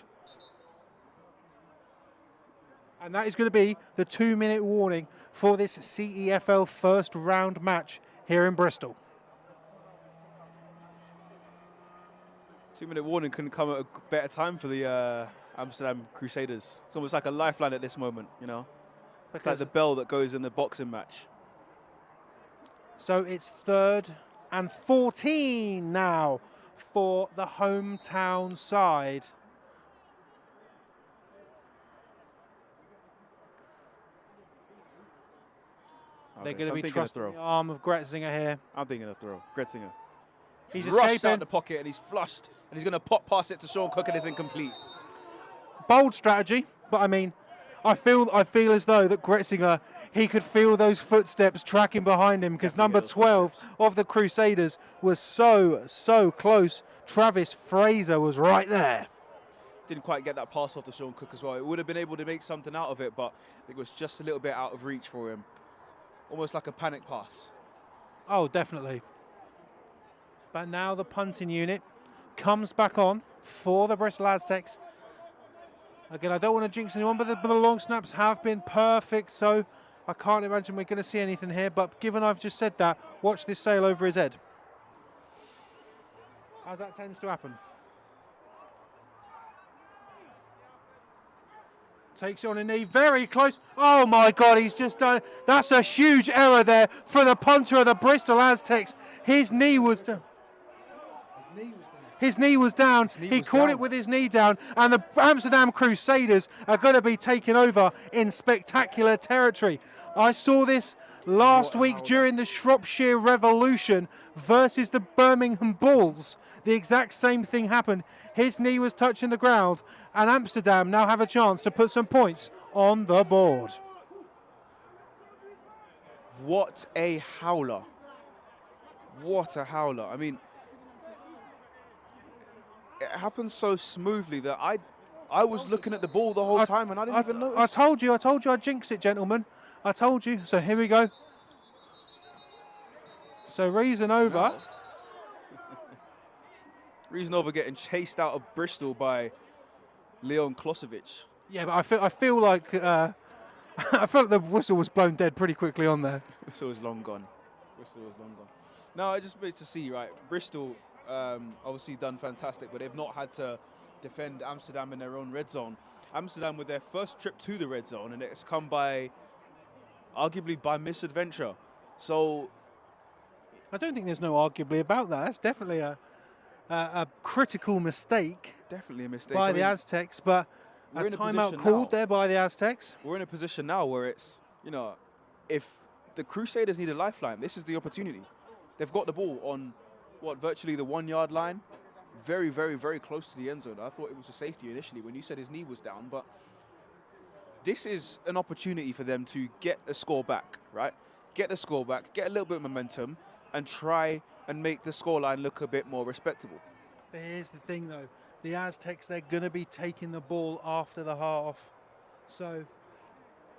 And that is going to be the 2-minute warning for this CEFL first round match here in Bristol. 2-minute warning couldn't come at a better time for the Amsterdam Crusaders. It's almost like a lifeline at this moment, you know. It's like the bell that goes in the boxing match. So it's 3rd and 14 now for the hometown side. They're going to be trusting the arm of Gretzinger here. I'm thinking a throw. Gretzinger. He's rushed escaping. out the pocket and he's flushed and he's going to pop past it to Sean Cook and it's incomplete. Bold strategy, but I mean, I feel as though that Gretzinger, he could feel those footsteps tracking behind him because number 12 of the Crusaders was so close. Travis Fraser was right there. Didn't quite get that pass off to Sean Cook as well. It would have been able to make something out of it, but it was just a little bit out of reach for him. Almost like a panic pass. Oh, definitely. But now the punting unit comes back on for the Bristol Aztecs. Again, I don't want to jinx anyone, but the long snaps have been perfect, so I can't imagine we're going to see anything here. But given I've just said that, watch this sail over his head. As that tends to happen. Takes it on a knee, very close. Oh my God, he's just done it. That's a huge error there for the punter of the Bristol Aztecs. His knee was down. His knee was down. He was caught down. it with his knee down, and the Amsterdam Crusaders are going to be taken over in spectacular territory. I saw this last What a week howler. during the Shropshire Revolution versus the Birmingham Bulls. The exact same thing happened. His knee was touching the ground, and Amsterdam now have a chance to put some points on the board. What a howler. What a howler. I mean, it happened so smoothly that I was looking at the ball the whole time and I didn't even notice. I told you I'd jinx it, gentlemen. I told you. So here we go. So reason over. Now, reason over getting chased out of Bristol by Leon Klosevic. Yeah, but I feel like I felt the whistle was blown dead pretty quickly on there. Whistle was long gone. Whistle was long gone. No, I just wanted to see, right, Bristol obviously done fantastic, but they've not had to defend Amsterdam in their own red zone. Amsterdam with their first trip to the red zone, and it's come by, arguably by misadventure. So I don't think there's no arguably about that. That's definitely a critical mistake. Definitely a mistake. By the Aztecs, but a timeout called there by the Aztecs. We're in a position now where it's, if the Crusaders need a lifeline, this is the opportunity. They've got the ball on, virtually the 1 yard line. Very, very, very close to the end zone. I thought it was a safety initially when you said his knee was down, but this is an opportunity for them to get a score back, right? Get the score back, get a little bit of momentum, and try and make the scoreline look a bit more respectable. But here's the thing, though. The Aztecs, they're going to be taking the ball after the half. So,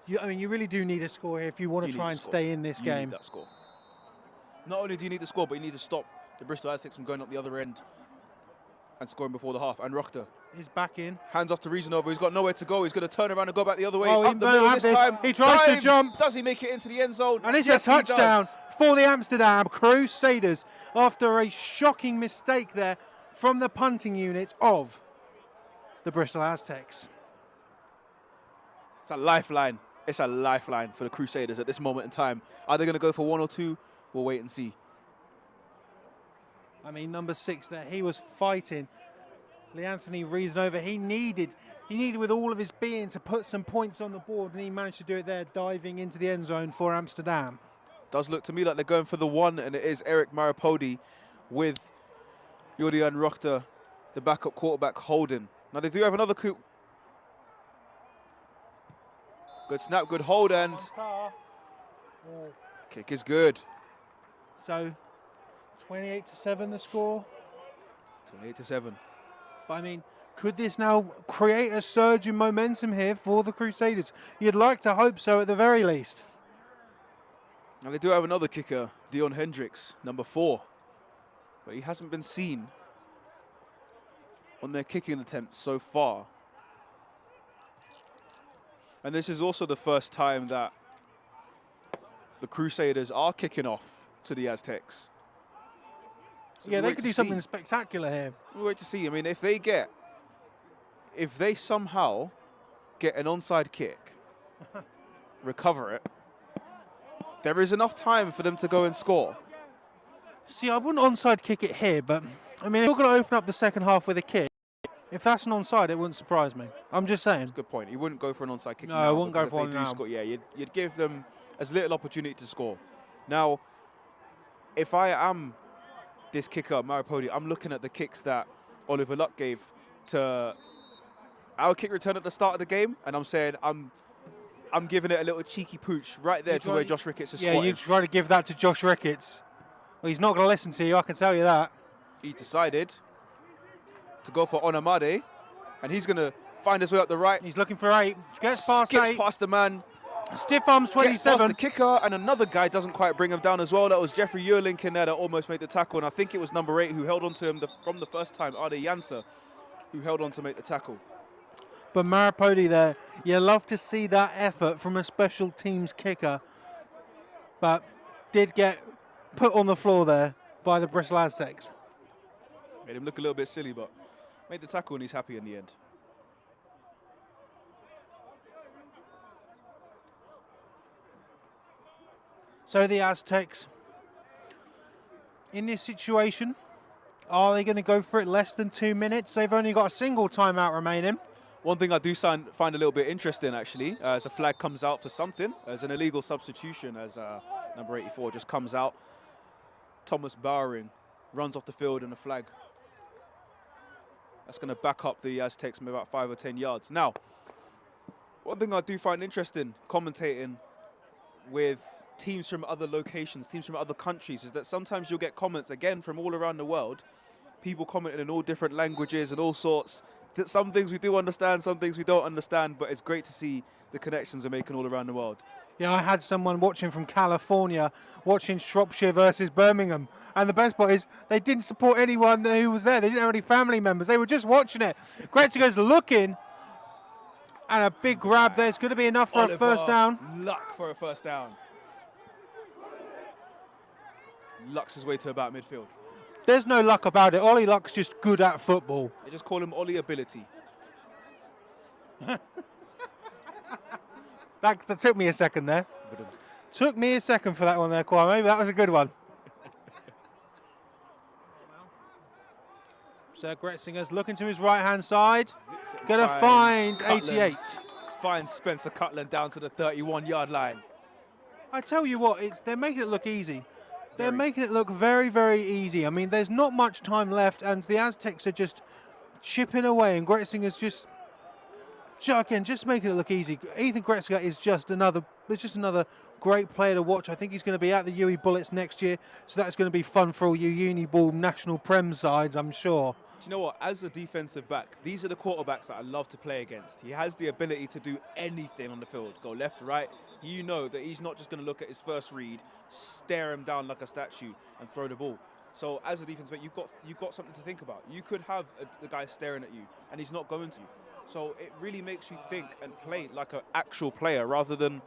you really do need a score here if you want to try and stay in this game. You need that score. Not only do you need the score, but you need to stop the Bristol Aztecs from going up the other end and scoring before the half. And Ruchter is back in. Hands off to Reasonover. He's got nowhere to go. He's going to turn around and go back the other way. Oh, up the middle this time. He tries to jump. Does he make it into the end zone? And it's a touchdown for the Amsterdam Crusaders after a shocking mistake there from the punting unit of the Bristol Aztecs. It's a lifeline. It's a lifeline for the Crusaders at this moment in time. Are they going to go for one or two? We'll wait and see. I mean, number 6 there, he was fighting. Leanthony Reasonover, he needed with all of his being to put some points on the board, and he managed to do it there, diving into the end zone for Amsterdam. Does look to me like they're going for the one, and it is Eric Maripodi with Jordian Ruchter, the backup quarterback, holding. Now they do have another coup. Good snap, good hold, and kick is good. So 28-7 the score. 28-7. But I mean, could this now create a surge in momentum here for the Crusaders? You'd like to hope so at the very least. Now they do have another kicker, Dion Hendricks, number 4. But he hasn't been seen on their kicking attempts so far. And this is also the first time that the Crusaders are kicking off to the Aztecs. So yeah, they could do something spectacular here. We'll wait to see. I mean, if they somehow get an onside kick, recover it, there is enough time for them to go and score. See, I wouldn't onside kick it here, but I mean, if you're going to open up the second half with a kick, if that's an onside, it wouldn't surprise me. I'm just saying. Good point. You wouldn't go for an onside kick. No, I wouldn't go for one now. Score, yeah, you'd give them as little opportunity to score. Now, if I am this kicker, Maripodi, I'm looking at the kicks that Oliver Luck gave to our kick return at the start of the game, and I'm saying I'm giving it a little cheeky pooch right there to where Josh Ricketts is squatting. Yeah, you try to give that to Josh Ricketts. Well, he's not going to listen to you, I can tell you that. He decided to go for Onamade, and he's going to find his way up the right. He's looking for 8. Gets past 8. Skips past the man. Stiff arms 27. Gets past the kicker, and another guy doesn't quite bring him down as well. That was Jeffrey Yearlink in there that almost made the tackle, and I think it was number 8 who held on to him from the first time, Ade Jansa, who held on to make the tackle. But Maripodi there, you love to see that effort from a special teams kicker, but did get put on the floor there by the Bristol Aztecs. Made him look a little bit silly, but made the tackle and he's happy in the end. So the Aztecs, in this situation, Are they going to go for it less than 2 minutes? They've only got a single timeout remaining. One thing I do find a little bit interesting, actually, as a flag comes out for something, as an illegal substitution, as number 84 just comes out. Thomas Bowering runs off the field and a flag. That's going to back up the Aztecs by about 5 or 10 yards. Now, one thing I do find interesting commentating with teams from other locations, teams from other countries, is that sometimes you'll get comments, again, from all around the world, people commenting in all different languages and all sorts. Some things we do understand, some things we don't understand, but it's great to see the connections they're making all around the world. You know, I had someone watching from California, watching Shropshire versus Birmingham, and the best part is they didn't support anyone who was there. They didn't have any family members. They were just watching it. Gretzinger's looking, and a big grab there. It's going to be enough for Oliver, a first down. Luck for a first down. Luck's his way to about midfield. There's no luck about it. Ollie Luck's just good at football. They just call him Ollie Ability. That took me a second there. Took me a second for that one there, Kwame. That was a good one. So Gretzinger's looking to his right-hand side. Going to find 88. Finds Spencer Cutland down to the 31-yard line. I tell you what, they're making it look easy. They're making it look very, very easy. I mean, there's not much time left, and the Aztecs are just chipping away, and Gretzinger's just making it look easy. Ethan Gretzinger is just another great player to watch. I think he's going to be at the UE Bullets next year, so that's going to be fun for all you Uni Ball national prem sides, I'm sure. Do you know what? As a defensive back, these are the quarterbacks that I love to play against. He has the ability to do anything on the field, go left, right. You know that he's not just going to look at his first read, stare him down like a statue, and throw the ball. So as a defensive back, you've got something to think about. You could have the guy staring at you, and he's not going to. So it really makes you think and play like an actual player, rather than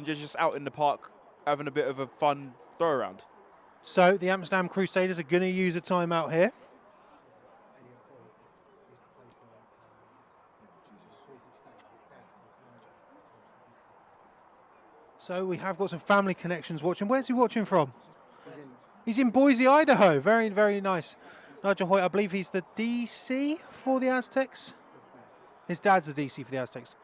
just out in the park having a bit of a fun throw around. So the Amsterdam Crusaders are going to use a timeout here. So we have got some family connections watching. Where's he watching from? He's in Boise, Idaho. Very, very nice. Nigel Hoyt, I believe he's the DC for the Aztecs. His dad's the DC for the Aztecs.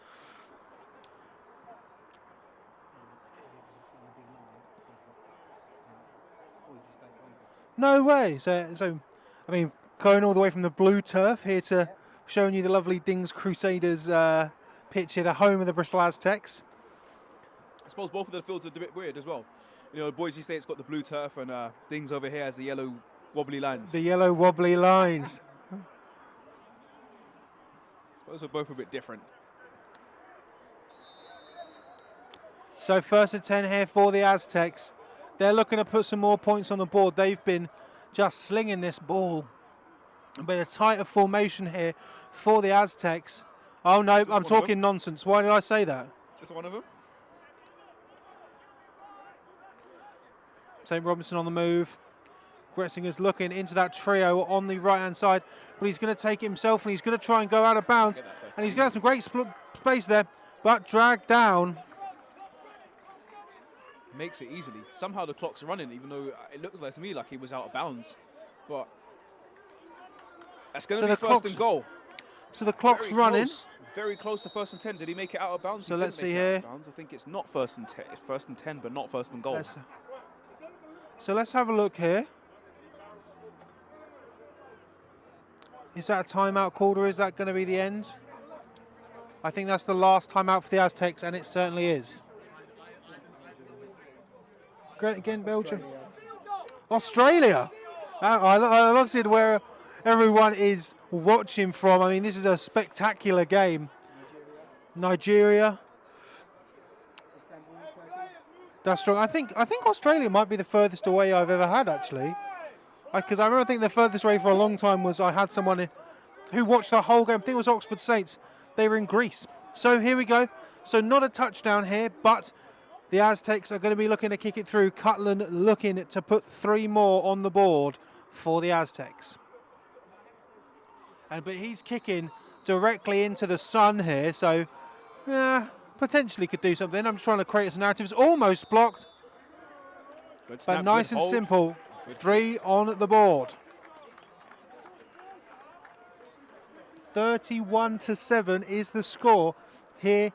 No way. So I mean, going all the way from the blue turf here to showing you the lovely Dings Crusaders pitch here, the home of the Bristol Aztecs. I suppose both of the fields are a bit weird as well. You know, Boise State's got the blue turf, and Dings over here has the yellow wobbly lines. The yellow wobbly lines. I suppose we're both a bit different. So 1st and 10 here for the Aztecs. They're looking to put some more points on the board. They've been just slinging this ball. A bit of tighter formation here for the Aztecs. Oh no, I'm talking nonsense. Why did I say that? Just one of them? St. Robinson on the move. Gretzinger's looking into that trio on the right-hand side, but he's going to take it himself, and he's going to try and go out of bounds, and he's going to have some great space there, but dragged down. Makes it easily. Somehow the clock's running, even though it looks like to me like he was out of bounds. But that's going to be first and goal. So the clock's running. Very close to 1st and 10. Did he make it out of bounds? So let's see here. I think it's not 1st and 10. It's 1st and 10, but not 1st and goal. So let's have a look here. Is that a timeout called, or is that going to be the end? I think that's the last timeout for the Aztecs, and it certainly is. Great again, Belgium. Australia. I love seeing where everyone is watching from. I mean, this is a spectacular game. Nigeria. That's strong. I think Australia might be the furthest away I've ever had, actually. Because I remember, I think the furthest away for a long time was I had someone who watched the whole game. I think it was Oxford Saints. They were in Greece. So here we go. So not a touchdown here, but the Aztecs are going to be looking to kick it through. Cutland looking to put 3 more on the board for the Aztecs. But he's kicking directly into the sun here, so yeah, potentially could do something. I'm just trying to create some narratives. Almost blocked, but nice and simple. 3 on the board. 31-7 is the score here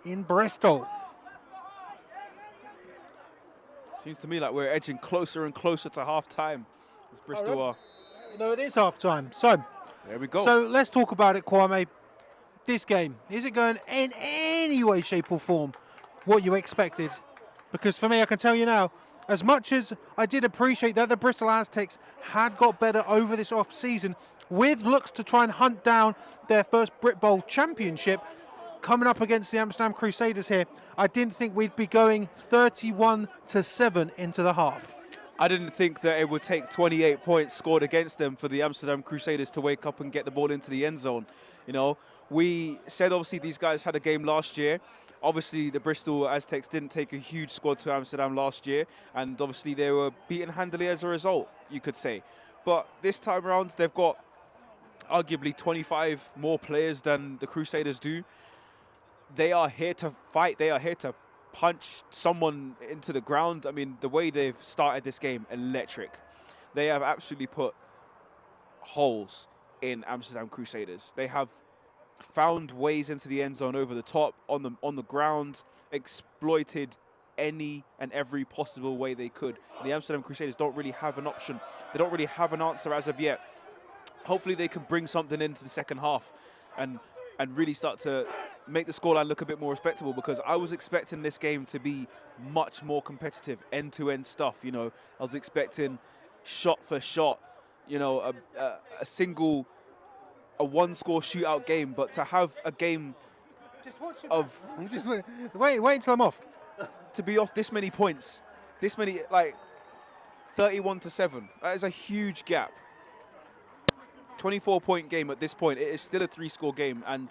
in Bristol. Seems to me like we're edging closer and closer to half-time as Bristol are. No, it is half-time. So, there we go. So let's talk about it, Kwame. This game, is it going in any way, shape or form what you expected? Because for me, I can tell you now, as much as I did appreciate that the Bristol Aztecs had got better over this off-season, with looks to try and hunt down their first Brit Bowl championship, coming up against the Amsterdam Crusaders here, I didn't think we'd be going 31-7 into the half. I didn't think that it would take 28 points scored against them for the Amsterdam Crusaders to wake up and get the ball into the end zone. You know, we said obviously these guys had a game last year. Obviously, the Bristol Aztecs didn't take a huge squad to Amsterdam last year, and obviously they were beaten handily as a result, you could say. But this time around, they've got arguably 25 more players than the Crusaders do. They are here to fight. They are here to punch someone into the ground. I mean, the way they've started this game, electric. They have absolutely put holes in Amsterdam Crusaders. They have found ways into the end zone over the top, on the ground, exploited any and every possible way they could. And the Amsterdam Crusaders don't really have an option. They don't really have an answer as of yet. Hopefully they can bring something into the second half and really start to make the scoreline look a bit more respectable, because I was expecting this game to be much more competitive, end-to-end stuff. You know, I was expecting shot for shot, you know, a one-score shootout game, but to have a game wait until I'm off. To be off this many points, this many, like 31-7, that is a huge gap. 24-point game at this point. It is still a 3-score game, and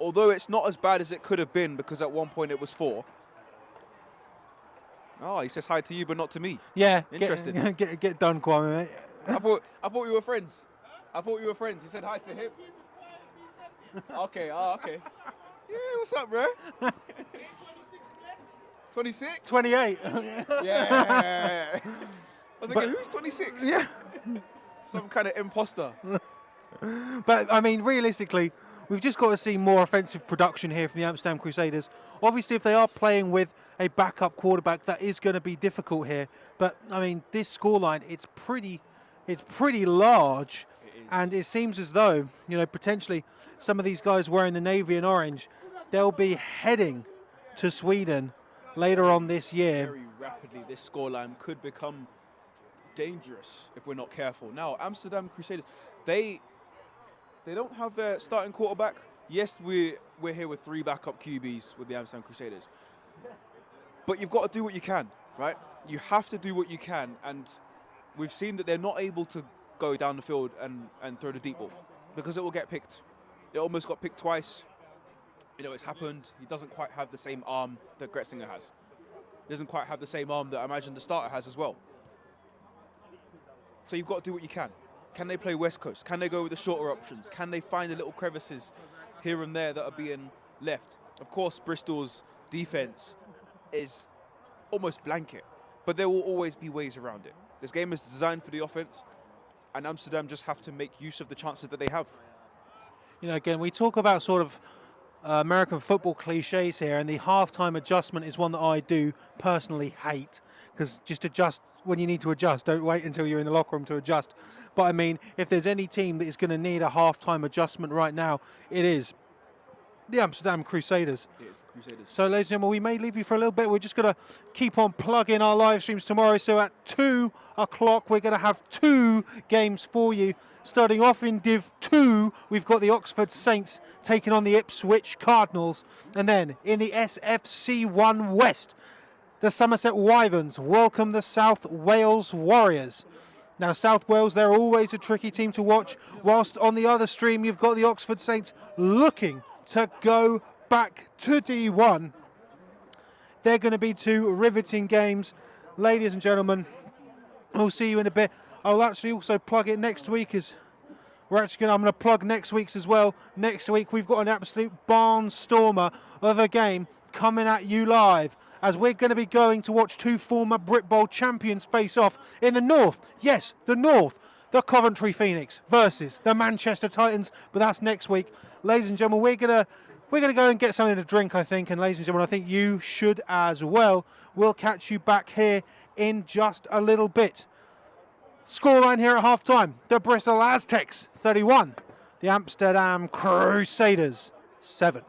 although it's not as bad as it could have been, because at one point it was 4. Oh, he says hi to you, but not to me. Yeah, interesting. Get done, Kwame, mate. I thought we were friends. He said hi to him. Okay, okay. Yeah, what's up, bro? 26? 28. Yeah. I'm thinking, who's 26? Yeah. Some kind of imposter. But, I mean, realistically, we've just got to see more offensive production here from the Amsterdam Crusaders. Obviously, if they are playing with a backup quarterback, that is going to be difficult here. But, I mean, this scoreline, it's pretty large. And it seems as though, you know, potentially some of these guys wearing the navy and orange, they'll be heading to Sweden later on this year. Very rapidly, this scoreline could become dangerous if we're not careful. Now, Amsterdam Crusaders, they don't have their starting quarterback. Yes, we're here with 3 backup QBs with the Amsterdam Crusaders. But you've got to do what you can, right? You have to do what you can, and we've seen that they're not able to go down the field and throw the deep ball because it will get picked. It almost got picked twice. You know, it's happened. He doesn't quite have the same arm that Gretzinger has. He doesn't quite have the same arm that I imagine the starter has as well. So you've got to do what you can. Can they play West Coast? Can they go with the shorter options? Can they find the little crevices here and there that are being left? Of course, Bristol's defense is almost blanket, but there will always be ways around it. This game is designed for the offense, and Amsterdam just have to make use of the chances that they have. You know, again, we talk about sort of American football cliches here, and the halftime adjustment is one that I do personally hate, because just adjust when you need to adjust. Don't wait until you're in the locker room to adjust. But I mean, if there's any team that is going to need a halftime adjustment right now, it is the Amsterdam Crusaders. It is the Crusaders. So, ladies and gentlemen, we may leave you for a little bit. We're just going to keep on plugging our live streams tomorrow. So at 2 o'clock, we're going to have 2 games for you. Starting off in Div 2, we've got the Oxford Saints taking on the Ipswich Cardinals. And then in the SFC 1 West, the Somerset Wyverns welcome the South Wales Warriors. Now, South Wales, they're always a tricky team to watch, whilst on the other stream, you've got the Oxford Saints looking to go back to D1. They're going to be 2 riveting games. Ladies and gentlemen, we'll see you in a bit. I'll actually also plug it next week. I'm going to plug next week's as well. Next week, we've got an absolute barnstormer of a game coming at you live, as we're going to be going to watch 2 former Brit Bowl champions face off in the north. Yes, the north. the Coventry Phoenix versus the Manchester Titans, but that's next week. Ladies and gentlemen, we're gonna go and get something to drink, I think, and ladies and gentlemen, I think you should as well. We'll catch you back here in just a little bit. Scoreline here at half time: the Bristol Aztecs 31, the Amsterdam Crusaders 7.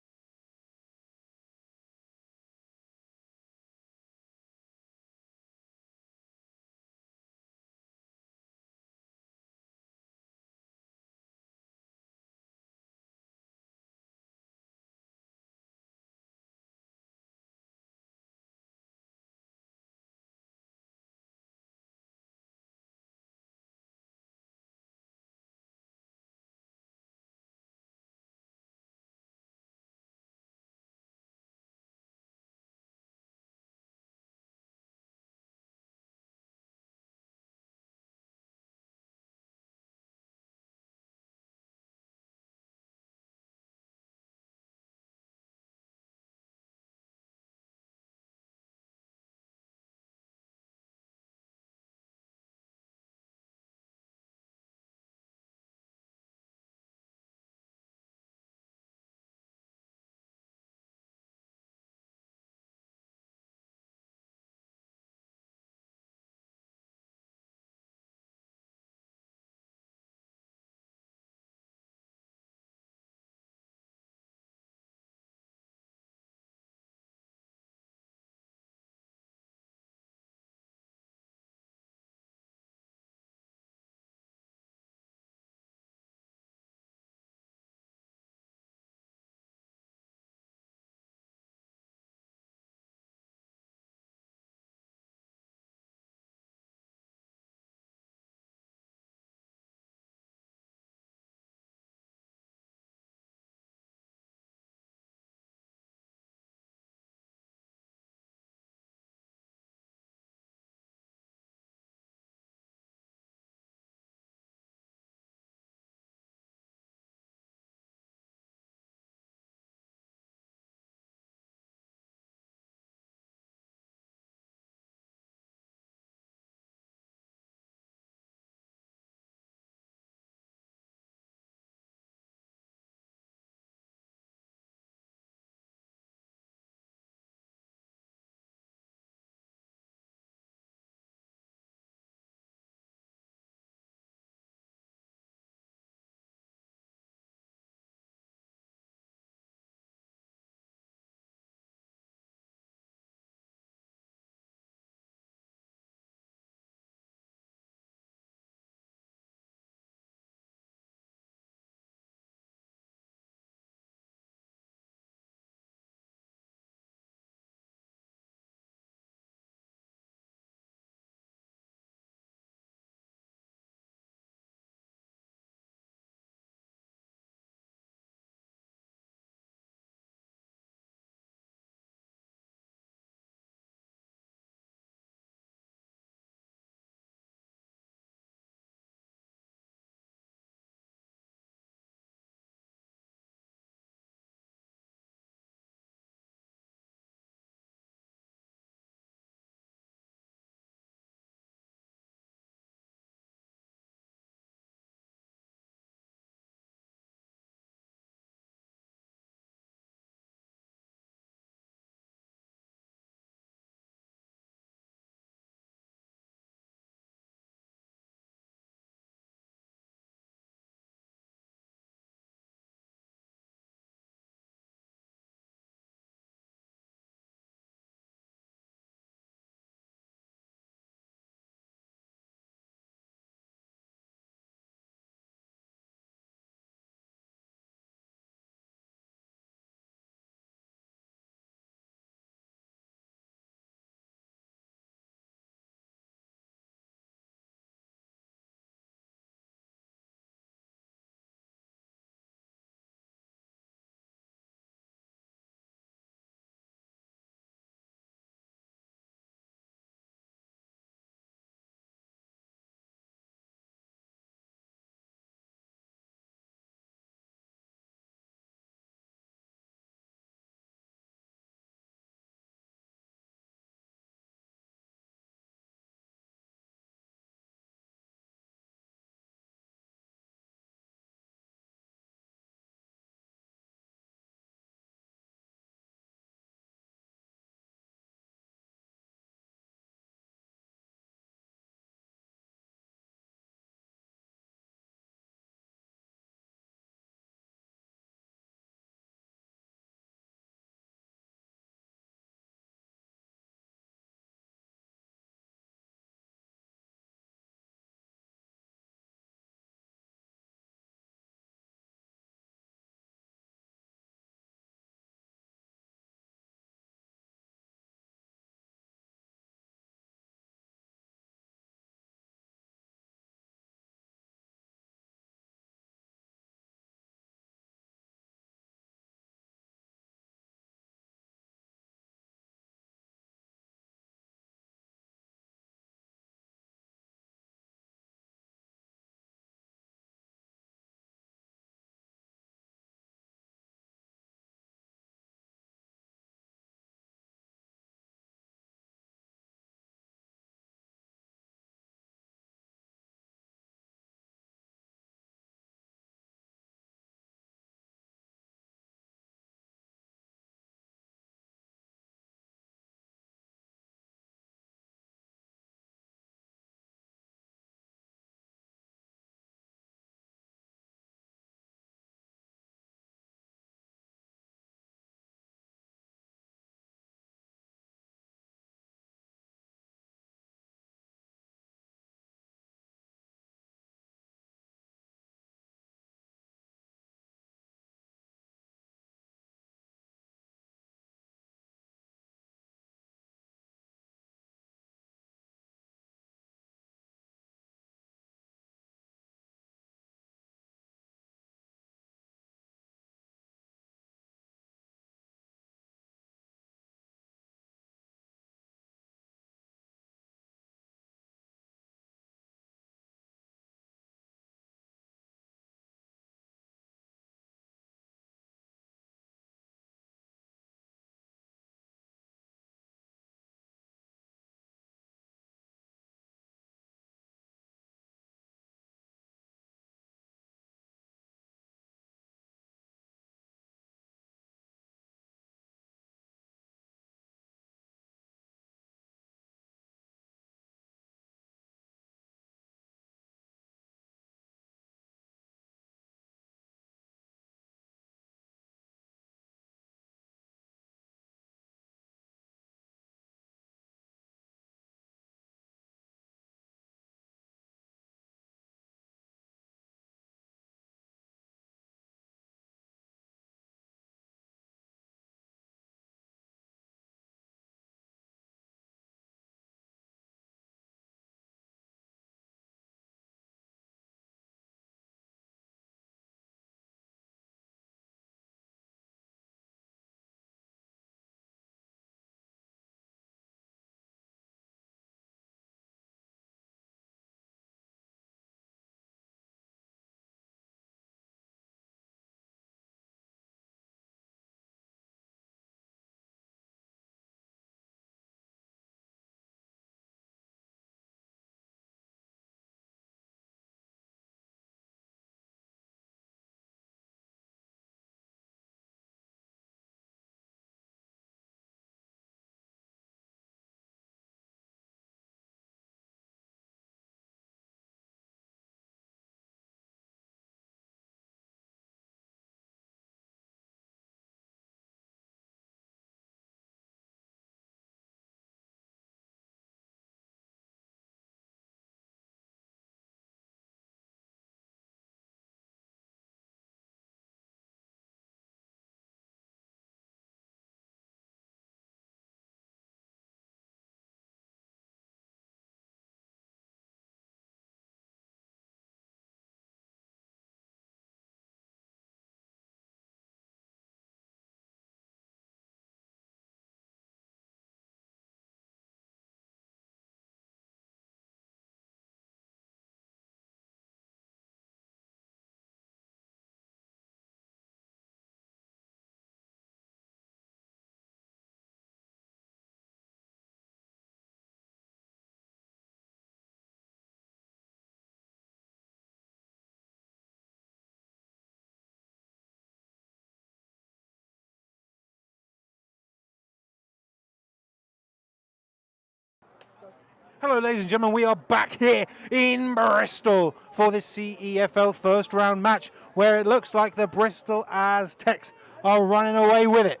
Hello, ladies and gentlemen. We are back here in Bristol for this CEFL first round match where it looks like the Bristol Aztecs are running away with it.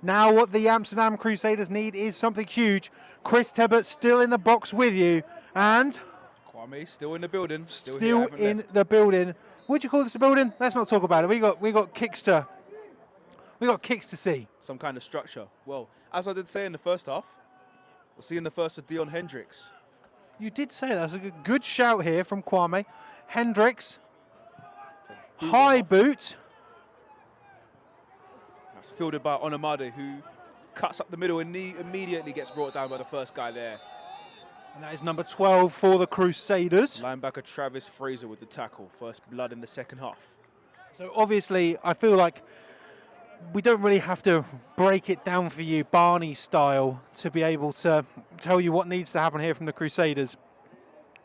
Now what the Amsterdam Crusaders need is something huge. Chris Tebbert still in the box with you, and Kwame still in the building. Still in the building. Would you call this a building? Let's not talk about it. We got kicks to see. Some kind of structure. Well, as I did say in the first half, we'll see in the first of Dion Hendricks. You did say that. That's a good shout here from Kwame. Hendricks, high boot. That's fielded by Onamade, who cuts up the middle and immediately gets brought down by the first guy there. And that is number 12 for the Crusaders. Linebacker Travis Fraser with the tackle. First blood in the second half. So obviously, I feel like we don't really have to break it down for you Barney style to be able to tell you what needs to happen here from the Crusaders.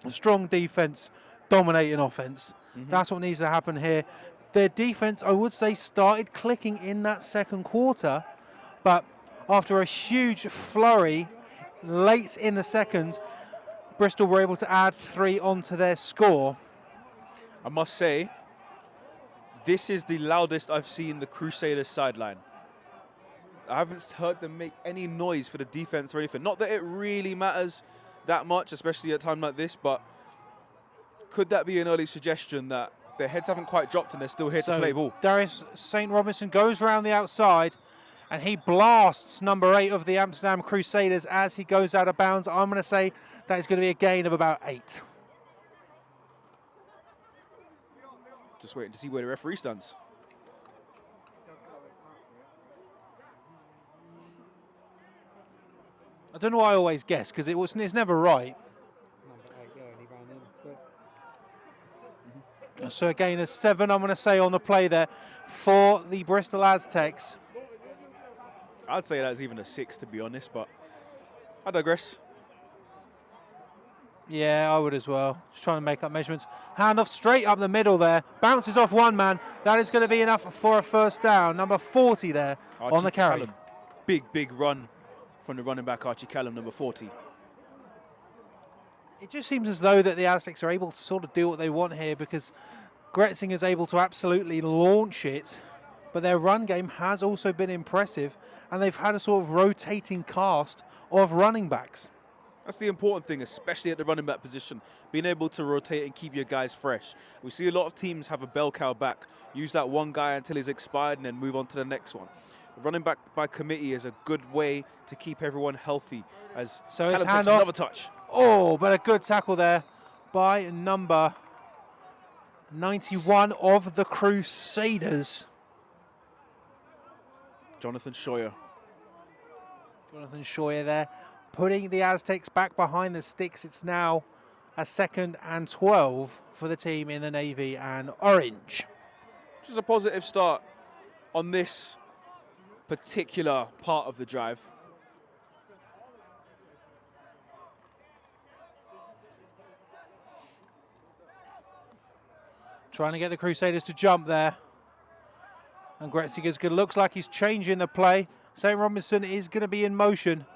A strong defense, dominating offense. That's what needs to happen here. Their defense, I would say, started clicking in that second quarter, but after a huge flurry late in the second, Bristol were able to add 3 onto their score. I must say, this is the loudest I've seen the Crusaders sideline. I haven't heard them make any noise for the defense or anything. Not that it really matters that much, especially at a time like this, but could that be an early suggestion that their heads haven't quite dropped and they're still here to play ball? Darius St. Robinson goes around the outside and he blasts number 8 of the Amsterdam Crusaders as he goes out of bounds. I'm going to say that is going to be a gain of about 8. Just waiting to see where the referee stands. I don't know why I always guess, because it's never right. So a gain of 7, I'm going to say, on the play there for the Bristol Aztecs. I'd say that's even a 6, to be honest, but I digress. Yeah, I would as well. Just trying to make up measurements. Hand off straight up the middle there. Bounces off one man. That is going to be enough for a first down. Number 40 there Archie on the carry. Callum. Big run from the running back, Archie Callum, number 40. It just seems as though that the Aztecs are able to sort of do what they want here, because Gretzing is able to absolutely launch it, but their run game has also been impressive, and they've had a sort of rotating cast of running backs. That's the important thing, especially at the running back position, being able to rotate and keep your guys fresh. We see a lot of teams have a bell cow back, use that one guy until he's expired and then move on to the next one. Running back by committee is a good way to keep everyone healthy. As So Callum his hand takes off. another touch. Oh, but a good tackle there by number 91 of the Crusaders. Jonathan Scheuer. Jonathan Scheuer there, putting the Aztecs back behind the sticks. It's now a 2nd and 12 for the team in the navy and orange. Which is a positive start on this particular part of the drive. Trying to get the Crusaders to jump there. And Gretzinger looks like he's changing the play. St. Robinson is going to be in motion.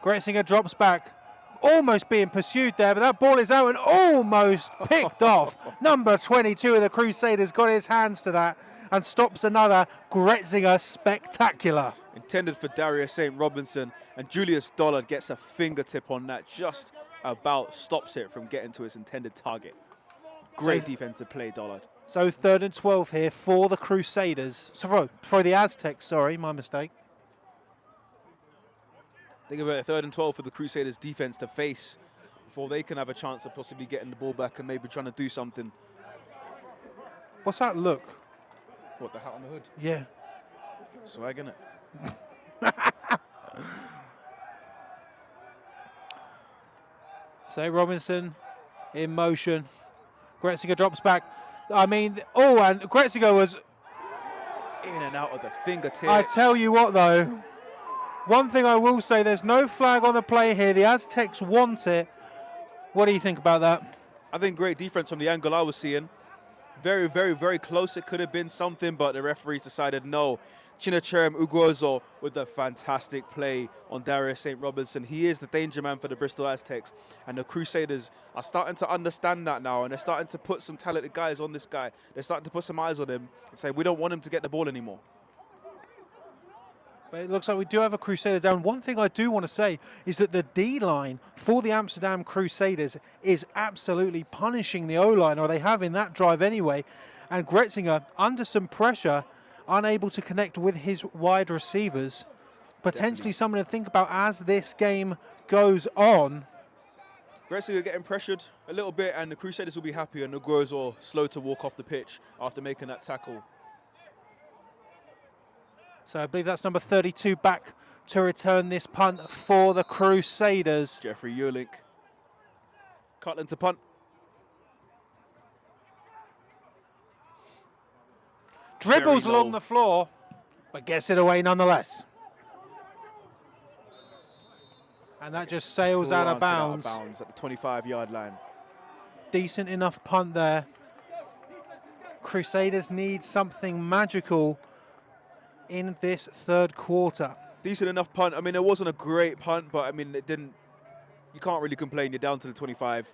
Gretzinger drops back. Almost being pursued there, but that ball is out and almost picked off. Number 22 of the Crusaders got his hands to that and stops another Gretzinger spectacular. Intended for Darius St. Robinson, and Julius Dollard gets a fingertip on that, just about stops it from getting to its intended target. Great defensive play, Dollard. So 3rd and 12 here for the Crusaders. For the Aztecs, sorry, my mistake. Think about it, 3rd and 12 for the Crusaders defense to face before they can have a chance of possibly getting the ball back and maybe trying to do something. What's that look? What, the hat on the hood? Yeah. Swag, innit? St. Robinson in motion. Gretzinger drops back. I mean, oh, and Gretzinger was... In and out of the fingertip. I tell you what, though. One thing I will say, there's no flag on the play here. The Aztecs want it. What do you think about that? I think great defense from the angle I was seeing. Very, very, very close. It could have been something, but the referees decided no. Chinacherem Ugozo with a fantastic play on Darius St. Robinson. He is the danger man for the Bristol Aztecs, and the Crusaders are starting to understand that now, and they're starting to put some talented guys on this guy. They're starting to put some eyes on him and say, we don't want him to get the ball anymore. But it looks like we do have a Crusader down. One thing I do want to say is that the D-line for the Amsterdam Crusaders is absolutely punishing the O-line, or they have in that drive anyway. And Gretzinger, under some pressure, unable to connect with his wide receivers. Potentially something to think about as this game goes on. Gretzinger getting pressured a little bit, and the Crusaders will be happy, and the Grows are slow to walk off the pitch after making that tackle. So I believe that's number 32 back to return this punt for the Crusaders. Jeffrey Eurlink. Cutland to punt. Dribbles along the floor, but gets it away nonetheless. And that just sails out of bounds. At the 25-yard line. Decent enough punt there. Crusaders need something magical in this third quarter. Decent enough punt. I mean, it wasn't a great punt, but I mean, it didn't. You can't really complain. You're down to the 25.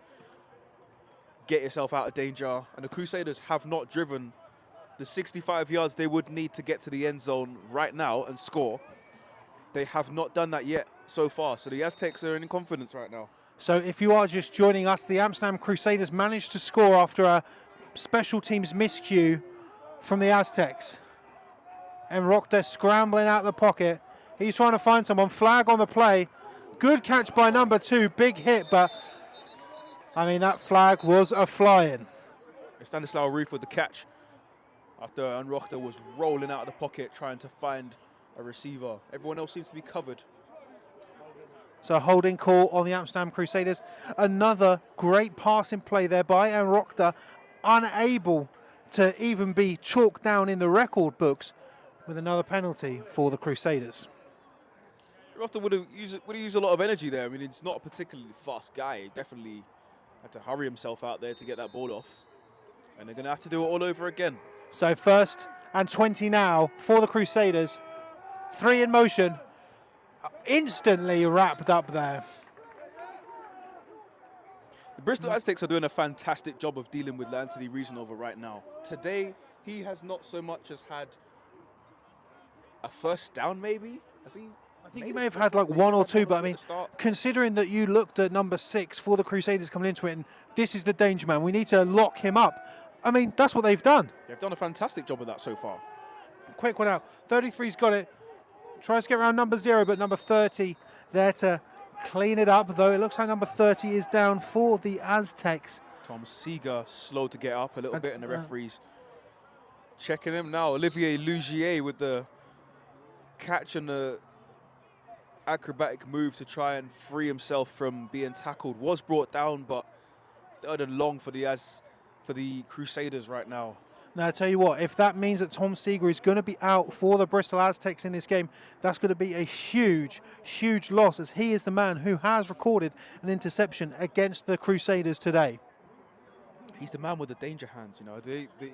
Get yourself out of danger. And the Crusaders have not driven the 65 yards they would need to get to the end zone right now and score. They have not done that yet so far. So the Aztecs are in confidence right now. So if you are just joining us, the Amsterdam Crusaders managed to score after a special teams miscue from the Aztecs. And Rockder scrambling out the pocket. He's trying to find someone. Flag on the play. Good catch by number 2. Big hit, but I mean, that flag was a flying. Stanislaw Reef with the catch after Rockder was rolling out of the pocket trying to find a receiver. Everyone else seems to be covered. So a holding call on the Amsterdam Crusaders. Another great passing play there by Rockder, unable to even be chalked down in the record books, with another penalty for the Crusaders. Rockder would have used a lot of energy there. I mean, he's not a particularly fast guy. He definitely had to hurry himself out there to get that ball off. And they're going to have to do it all over again. So 1st and 20 now for the Crusaders. 3 in motion. Instantly wrapped up there. The Bristol Aztecs are doing a fantastic job of dealing with Anthony Reasonova right now. Today, he has not so much as had a first down, maybe? Has he? I think he may have had like 1 or 2, but I mean, considering that you looked at number 6 for the Crusaders coming into it, and this is the danger man, we need to lock him up. I mean, that's what they've done. They've done a fantastic job of that so far. Quick one out. 33's got it. Tries to get around number 0, but number 30 there to clean it up, though. It looks like number 30 is down for the Aztecs. Tom Seeger slow to get up a little bit, and the referee's checking him now. Olivier Lugier with the catch and the acrobatic move to try and free himself from being tackled. Was brought down, but 3rd and long for the Crusaders right now. Now, I tell you what, if that means that Tom Seeger is going to be out for the Bristol Aztecs in this game, that's going to be a huge, huge loss, as he is the man who has recorded an interception against the Crusaders today. He's the man with the danger hands, you know.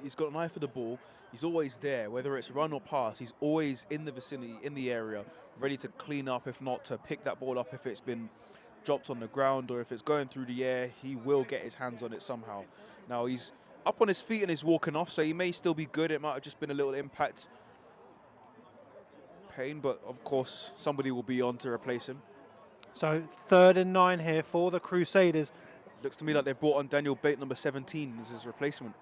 He's got an eye for the ball. He's always there, whether it's run or pass. He's always in the vicinity, in the area, ready to clean up, if not to pick that ball up if it's been dropped on the ground or if it's going through the air. He will get his hands on it somehow. Now, he's up on his feet and he's walking off, so he may still be good. It might have just been a little impact pain, but of course, somebody will be on to replace him. So 3rd and 9 here for the Crusaders. Looks to me like they've brought on Daniel Bate, number 17, as his replacement.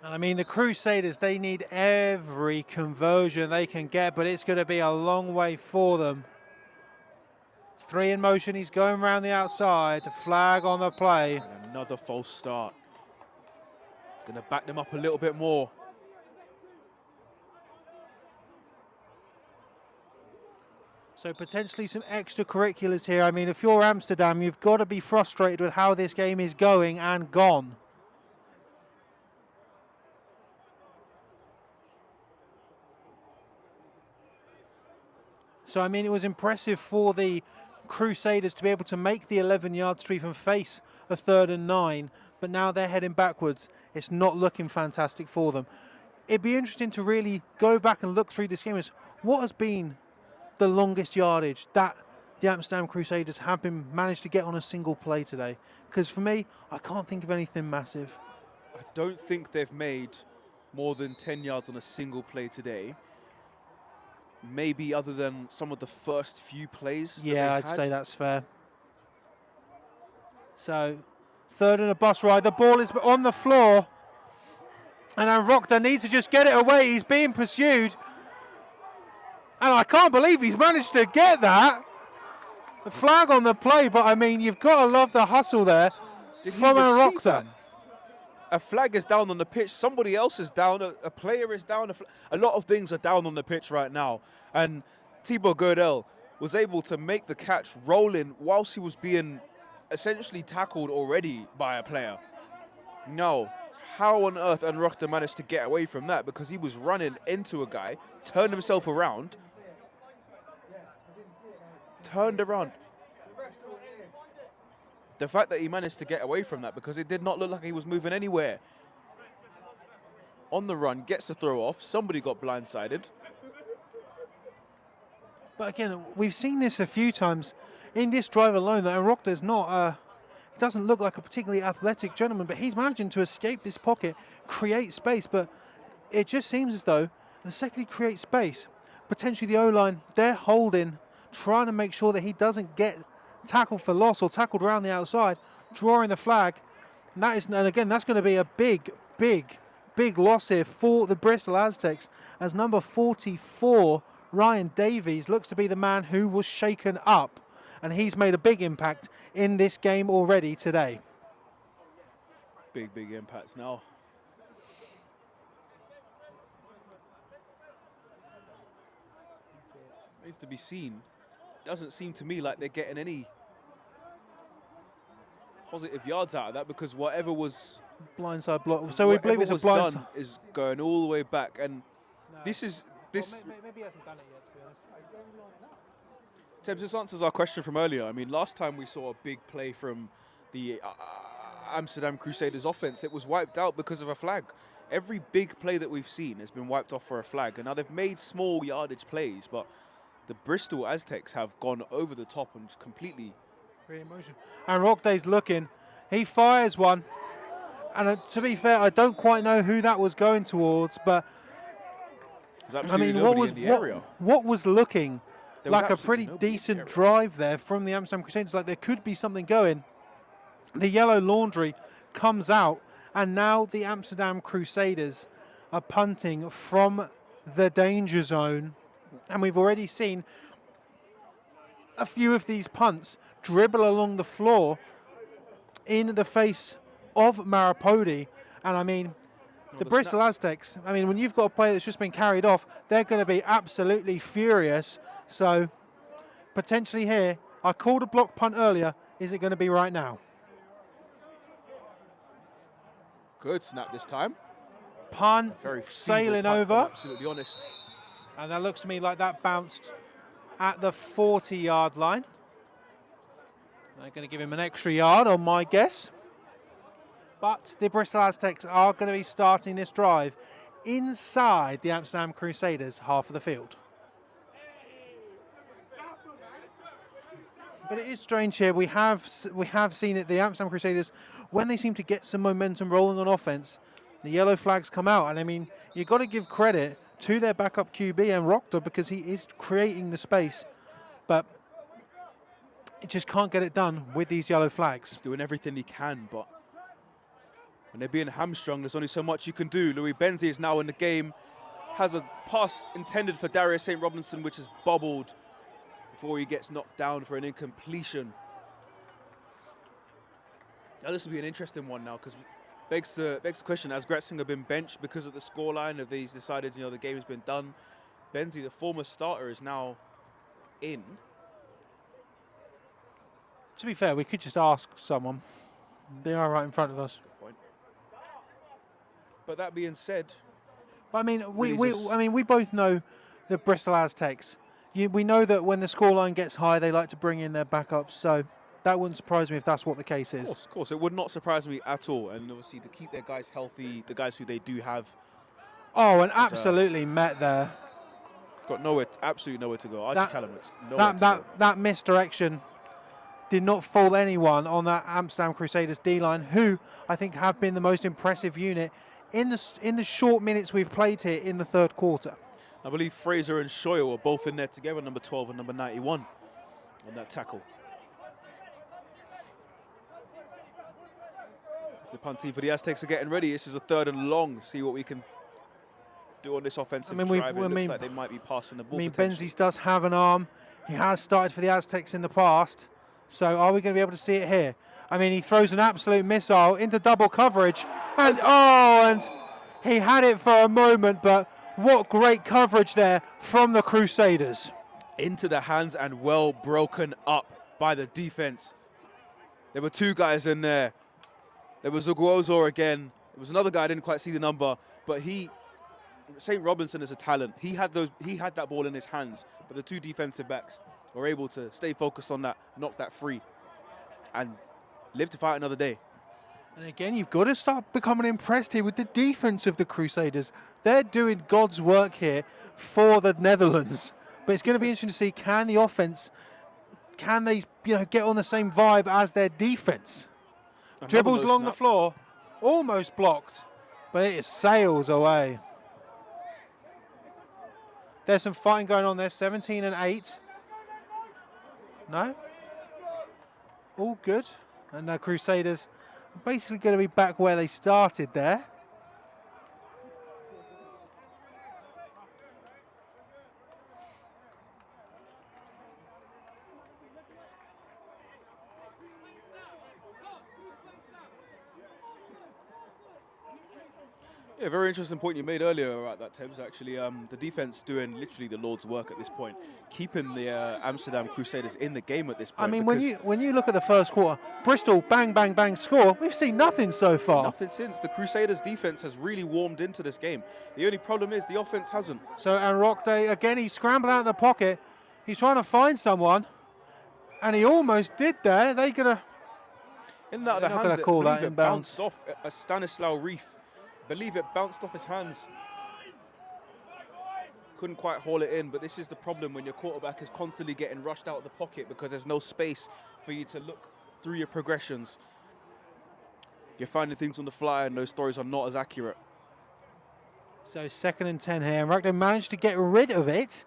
And I mean, the Crusaders, they need every conversion they can get, but it's going to be a long way for them. 3 in motion, he's going around the outside, flag on the play. And another false start. It's going to back them up a little bit more. So potentially some extracurriculars here. I mean, if you're Amsterdam, you've got to be frustrated with how this game is going and gone. So, I mean, it was impressive for the Crusaders to be able to make the 11 yards to even face a 3rd and 9. but now they're heading backwards. It's not looking fantastic for them. It'd be interesting to really go back and look through this game. What has been the longest yardage that the Amsterdam Crusaders have been managed to get on a single play today? Because for me, I can't think of anything massive. I don't think they've made more than 10 yards on a single play today. Maybe other than some of the first few plays. Yeah, I'd say that's fair. So, third and a bus ride. The ball is on the floor. And Rokta needs to just get it away. He's being pursued. And I can't believe he's managed to get that. The flag on the play, but I mean, you've got to love the hustle there from Rokta. A flag is down on the pitch. Somebody else is down. A player is down. A lot of things are down on the pitch right now. And Thibaut Godel was able to make the catch rolling whilst he was being essentially tackled already by a player. No. How on earth Rokta managed to get away from that? Because he was running into a guy, turned himself around, turned around. The fact that he managed to get away from that, because it did not look like he was moving anywhere. On the run, gets the throw off. Somebody got blindsided. But again, we've seen this a few times in this drive alone, that Rokta's not, he doesn't look like a particularly athletic gentleman, but he's managing to escape this pocket, create space. But it just seems as though the second he creates space, potentially the O-line, they're holding, trying to make sure that he doesn't get tackled for loss or tackled around the outside, drawing the flag. And again, that's going to be a big loss here for the Bristol Aztecs, as number 44, Ryan Davies, looks to be the man who was shaken up, and he's made a big impact in this game already today. Big impacts now. Needs to be seen. Doesn't seem to me like they're getting any positive yards out of that, because whatever was blindside block. So we believe it's a blindside. Done is going all the way back, and no. This. Well, maybe he hasn't done it yet, to be honest. Tebs, this answers our question from earlier. I mean, last time we saw a big play from the Amsterdam Crusaders offense, it was wiped out because of a flag. Every big play that we've seen has been wiped off for a flag, and now they've made small yardage plays, but the Bristol Aztecs have gone over the top and completely. Great emotion. And Rokta's looking. He fires one. And to be fair, I don't quite know who that was going towards, but I mean, what was looking like a pretty decent drive there from the Amsterdam Crusaders? Like there could be something going. The yellow laundry comes out, and now the Amsterdam Crusaders are punting from the danger zone. And we've already seen a few of these punts dribble along the floor in the face of Maripodi. And I mean, the Bristol Aztecs, I mean, when you've got a player that's just been carried off, they're going to be absolutely furious. So potentially here, I called a block punt earlier. Is it going to be right now? Good snap this time. Punt, sailing over. Absolutely honest. And that looks to me like that bounced at the 40-yard line. They're going to give him an extra yard on my guess. But the Bristol Aztecs are going to be starting this drive inside the Amsterdam Crusaders' half of the field. But it is strange here. We have seen it. The Amsterdam Crusaders, when they seem to get some momentum rolling on offense, the yellow flags come out. And I mean, you've got to give credit to their backup QB and Rokta, because he is creating the space. But it just can't get it done with these yellow flags. He's doing everything he can, but when they're being hamstrung, there's only so much you can do. Louis Benzi is now in the game. Has a pass intended for Darius St. Robinson, which is bobbled before he gets knocked down for an incompletion. Now this will be an interesting one now, because begs the question, has Gretzinger been benched because of the scoreline? Have they decided, the game has been done? Benzi, the former starter, is now in. To be fair, we could just ask someone. They are right in front of us. Good point. But that being said, I mean, we both know the Bristol Aztecs. We know that when the scoreline gets high, they like to bring in their backups. So That wouldn't surprise me if that's what the case is. Of course, it would not surprise me at all. And obviously to keep their guys healthy, the guys who they do have. Oh, and absolutely met there. Got absolutely nowhere to go. Archie Calamus, that misdirection did not fool anyone on that Amsterdam Crusaders D-line, who I think have been the most impressive unit in the short minutes we've played here in the third quarter. I believe Fraser and Shoyer were both in there together, number 12 and number 91 on that tackle. As the punt team for the Aztecs are getting ready, this is a 3rd and long. See what we can do on this offensive drive. It looks like they might be passing the ball. Benzies does have an arm. He has started for the Aztecs in the past. So are we going to be able to see it here? I mean, he throws an absolute missile into double coverage. And he had it for a moment, but what great coverage there from the Crusaders. Into the hands and well broken up by the defense. There were 2 guys in there. There was Uguozo again. There was another guy, I didn't quite see the number, but St. Robinson is a talent. He had that ball in his hands, but the 2 defensive backs were able to stay focused on that, knock that free, and live to fight another day. And again, you've got to start becoming impressed here with the defense of the Crusaders. They're doing God's work here for the Netherlands. But it's going to be interesting to see, can the offense, can they get on the same vibe as their defense? Dribbles along the floor, almost blocked, but it sails away. There's some fighting going on there, 17 and 8. No? All good. And the Crusaders are basically going to be back where they started there. Yeah, very interesting point you made earlier about that, Tebs. Actually, the defense doing literally the Lord's work at this point, keeping the Amsterdam Crusaders in the game at this point. I mean, when you look at the first quarter, Bristol bang, bang, bang score. We've seen nothing so far. Nothing since. The Crusaders' defense has really warmed into this game. The only problem is the offense hasn't. So, and Rockday again, he's scrambled out of the pocket. He's trying to find someone, and he almost did there. They're not going to call that inbounds. Bounced off a Stanislaw Reef. Believe it bounced off his hands. Couldn't quite haul it in, but this is the problem when your quarterback is constantly getting rushed out of the pocket because there's no space for you to look through your progressions. You're finding things on the fly and those stories are not as accurate. So 2nd and 10 here, and Rugden managed to get rid of it,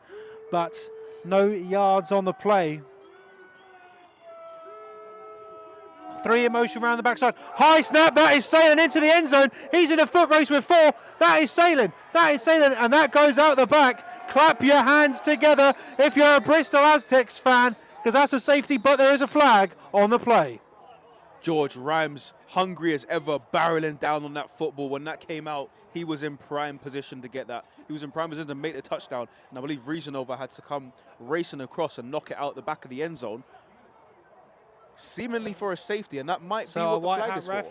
but no yards on the play. 3 in motion around the backside. High snap, that is sailing into the end zone. He's in a foot race with 4. That is sailing, and that goes out the back. Clap your hands together if you're a Bristol Aztecs fan, because that's a safety, but there is a flag on the play. George Rhymes, hungry as ever, barreling down on that football. When that came out, he was in prime position to get that. He was in prime position to make the touchdown, and I believe Rezanova had to come racing across and knock it out the back of the end zone, seemingly for a safety, and that might be what the flag is for.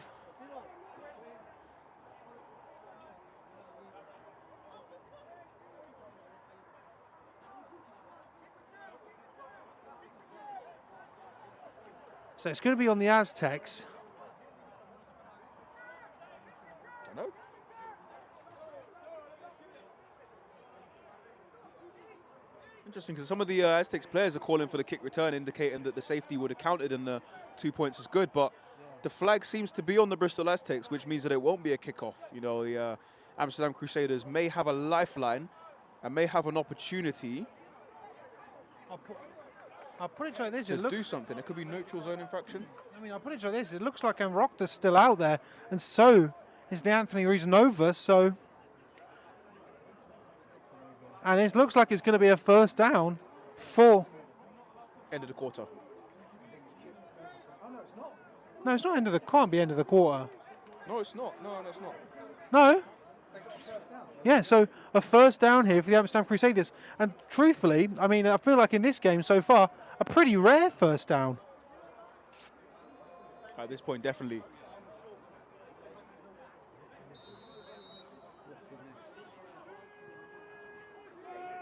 So it's going to be on the Aztecs. Don't know. Interesting, because some of the Aztecs players are calling for the kick return, indicating that the safety would have counted and the 2 points is good. But the flag seems to be on the Bristol Aztecs, which means that it won't be a kickoff. The Amsterdam Crusaders may have a lifeline and may have an opportunity. I'll put it like this. To do something. It could be neutral zone infraction. I mean, I'll put it like this. It looks like Enrockter's still out there, and so is the Anthony Rezanova. So. And it looks like it's going to be a first down for... End of the quarter. No, it's not end of the... Can't be end of the quarter. No, it's not. No, it's not. No? Yeah, so a first down here for the Amsterdam Crusaders. And truthfully, I mean, I feel like in this game so far, a pretty rare first down. At this point, definitely.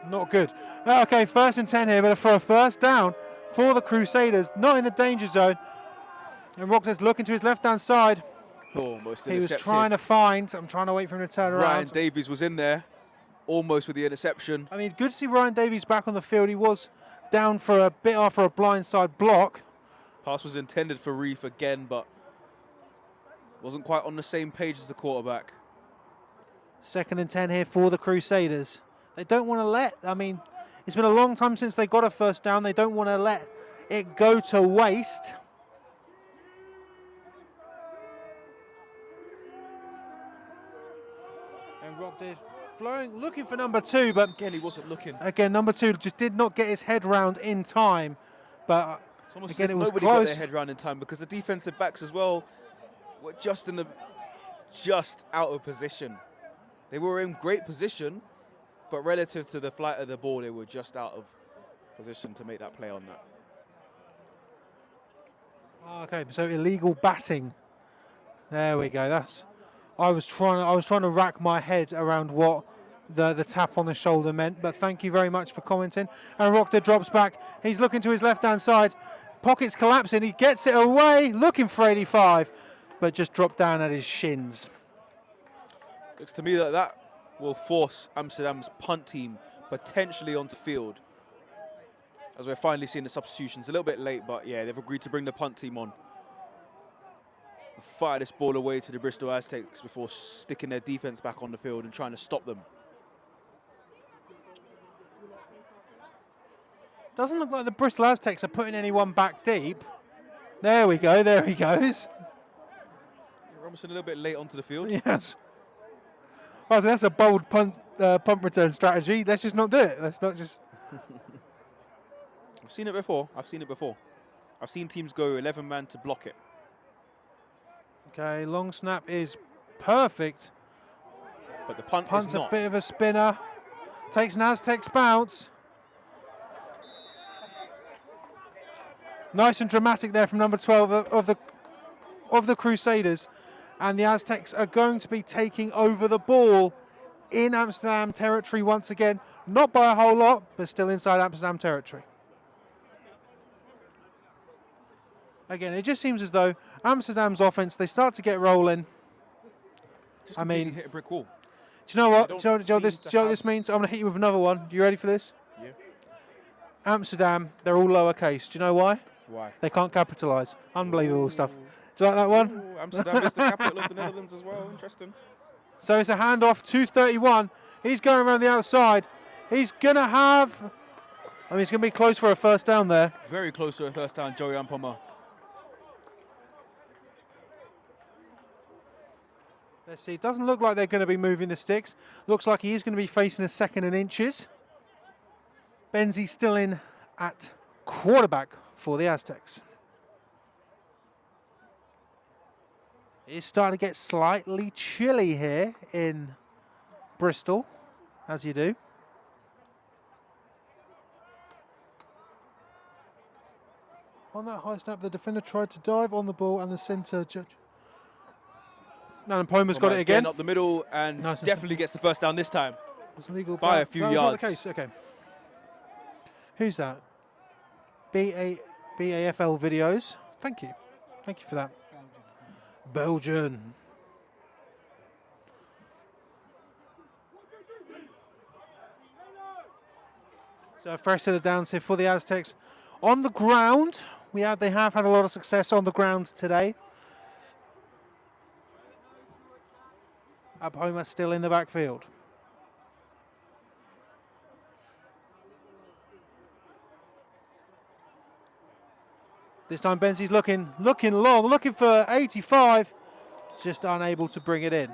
Not good. Okay, 1st and 10 here, but for a first down, for the Crusaders, not in the danger zone. And Rockde's looking to his left-hand side. Almost He was intercepted. trying to find, I'm trying to wait for him to turn Ryan around. Davies was in there, almost with the interception. I mean, good to see Ryan Davies back on the field. He was down for a bit after a blindside block. Pass was intended for Reef again, but wasn't quite on the same page as the quarterback. 2nd and 10 here for the Crusaders. They don't want to let, I mean, it's been a long time since they got a first down. They don't want to let it go to waste. And Rockdead flowing, looking for number 2, but Again, he wasn't looking. again, number 2 just did not get his head round in time. But It's almost again, as if it was nobody got close. their head round in time because the defensive backs as well were just out of position. They were in great position, but relative to the flight of the ball, they were just out of position to make that play on that. Okay, so illegal batting. There we go. I was trying to rack my head around what the tap on the shoulder meant, but thank you very much for commenting. And Rockder drops back. He's looking to his left-hand side. Pockets collapsing. He gets it away, looking for 85, but just dropped down at his shins. Looks to me that that will force Amsterdam's punt team potentially onto field. As we're finally seeing the substitutions. A little bit late, but yeah, they've agreed to bring the punt team on. Fire this ball away to the Bristol Aztecs before sticking their defense back on the field and trying to stop them. Doesn't look like the Bristol Aztecs are putting anyone back deep. There we go. There he goes. Robinson a little bit late onto the field. Yes. Well, so that's a bold punt return strategy. Let's just not do it. Let's not just. I've seen it before. I've seen teams go 11-man to block it. Okay, long snap is perfect. But the punt's Punt's not. a bit of a spinner. Takes an Aztecs bounce. Nice and dramatic there from number 12 of the Crusaders. And the Aztecs are going to be taking over the ball in Amsterdam territory once again. Not by a whole lot, but still inside Amsterdam territory. Again, it just seems as though Amsterdam's offense, they start to get rolling. Just I mean, completely hit a brick wall. Do you know what? They Do you know don't what seem to this means? I'm going to hit you with another one. You ready for this? Yeah. Amsterdam, they're all lowercase. Do you know why? Why? They can't capitalise. Unbelievable stuff. Do you like that one? Ooh, Amsterdam is the capital of the Netherlands as well. Interesting. So it's a handoff, 231. He's going around the outside. He's going to have... I mean, it's going to be close for a first down there. Very close to a first down, Joey Ampoma. Let's see. It doesn't look like they're going to be moving the sticks. Looks like he is going to be facing a 2nd and inches. Benzie still in at quarterback for the Aztecs. It's starting to get slightly chilly here in Bristol, as you do. On that high snap, the defender tried to dive on the ball and the centre judge. And Poma's got it again. Up the middle and Nice and definitely gets the first down this time. It's legal By a few that was not yards. the case. Okay. Who's that? BAFL videos. Thank you. Thank you for that. Belgian. So a fresh set of downs here for the Aztecs. On the ground, they have had a lot of success on the ground today. Abhoma still in the backfield. This time Benzie's looking long, looking for 85. Just unable to bring it in.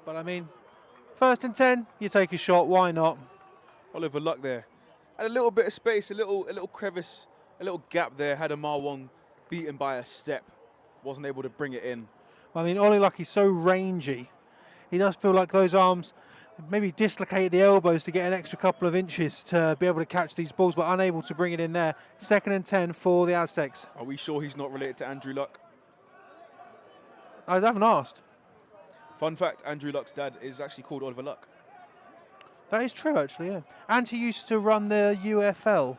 But I mean, 1st and 10, you take a shot, why not? Oliver Luck there. Had a little bit of space, a little crevice, a little gap there. Had a Marwan beaten by a step. Wasn't able to bring it in. I mean, Ollie Luck is so rangy. He does feel like those arms maybe dislocate the elbows to get an extra couple of inches to be able to catch these balls, but unable to bring it in there. 2nd and 10 for the Aztecs. Are we sure he's not related to Andrew Luck? I haven't asked. Fun fact, Andrew Luck's dad is actually called Oliver Luck. That is true, actually, yeah. And he used to run the UFL.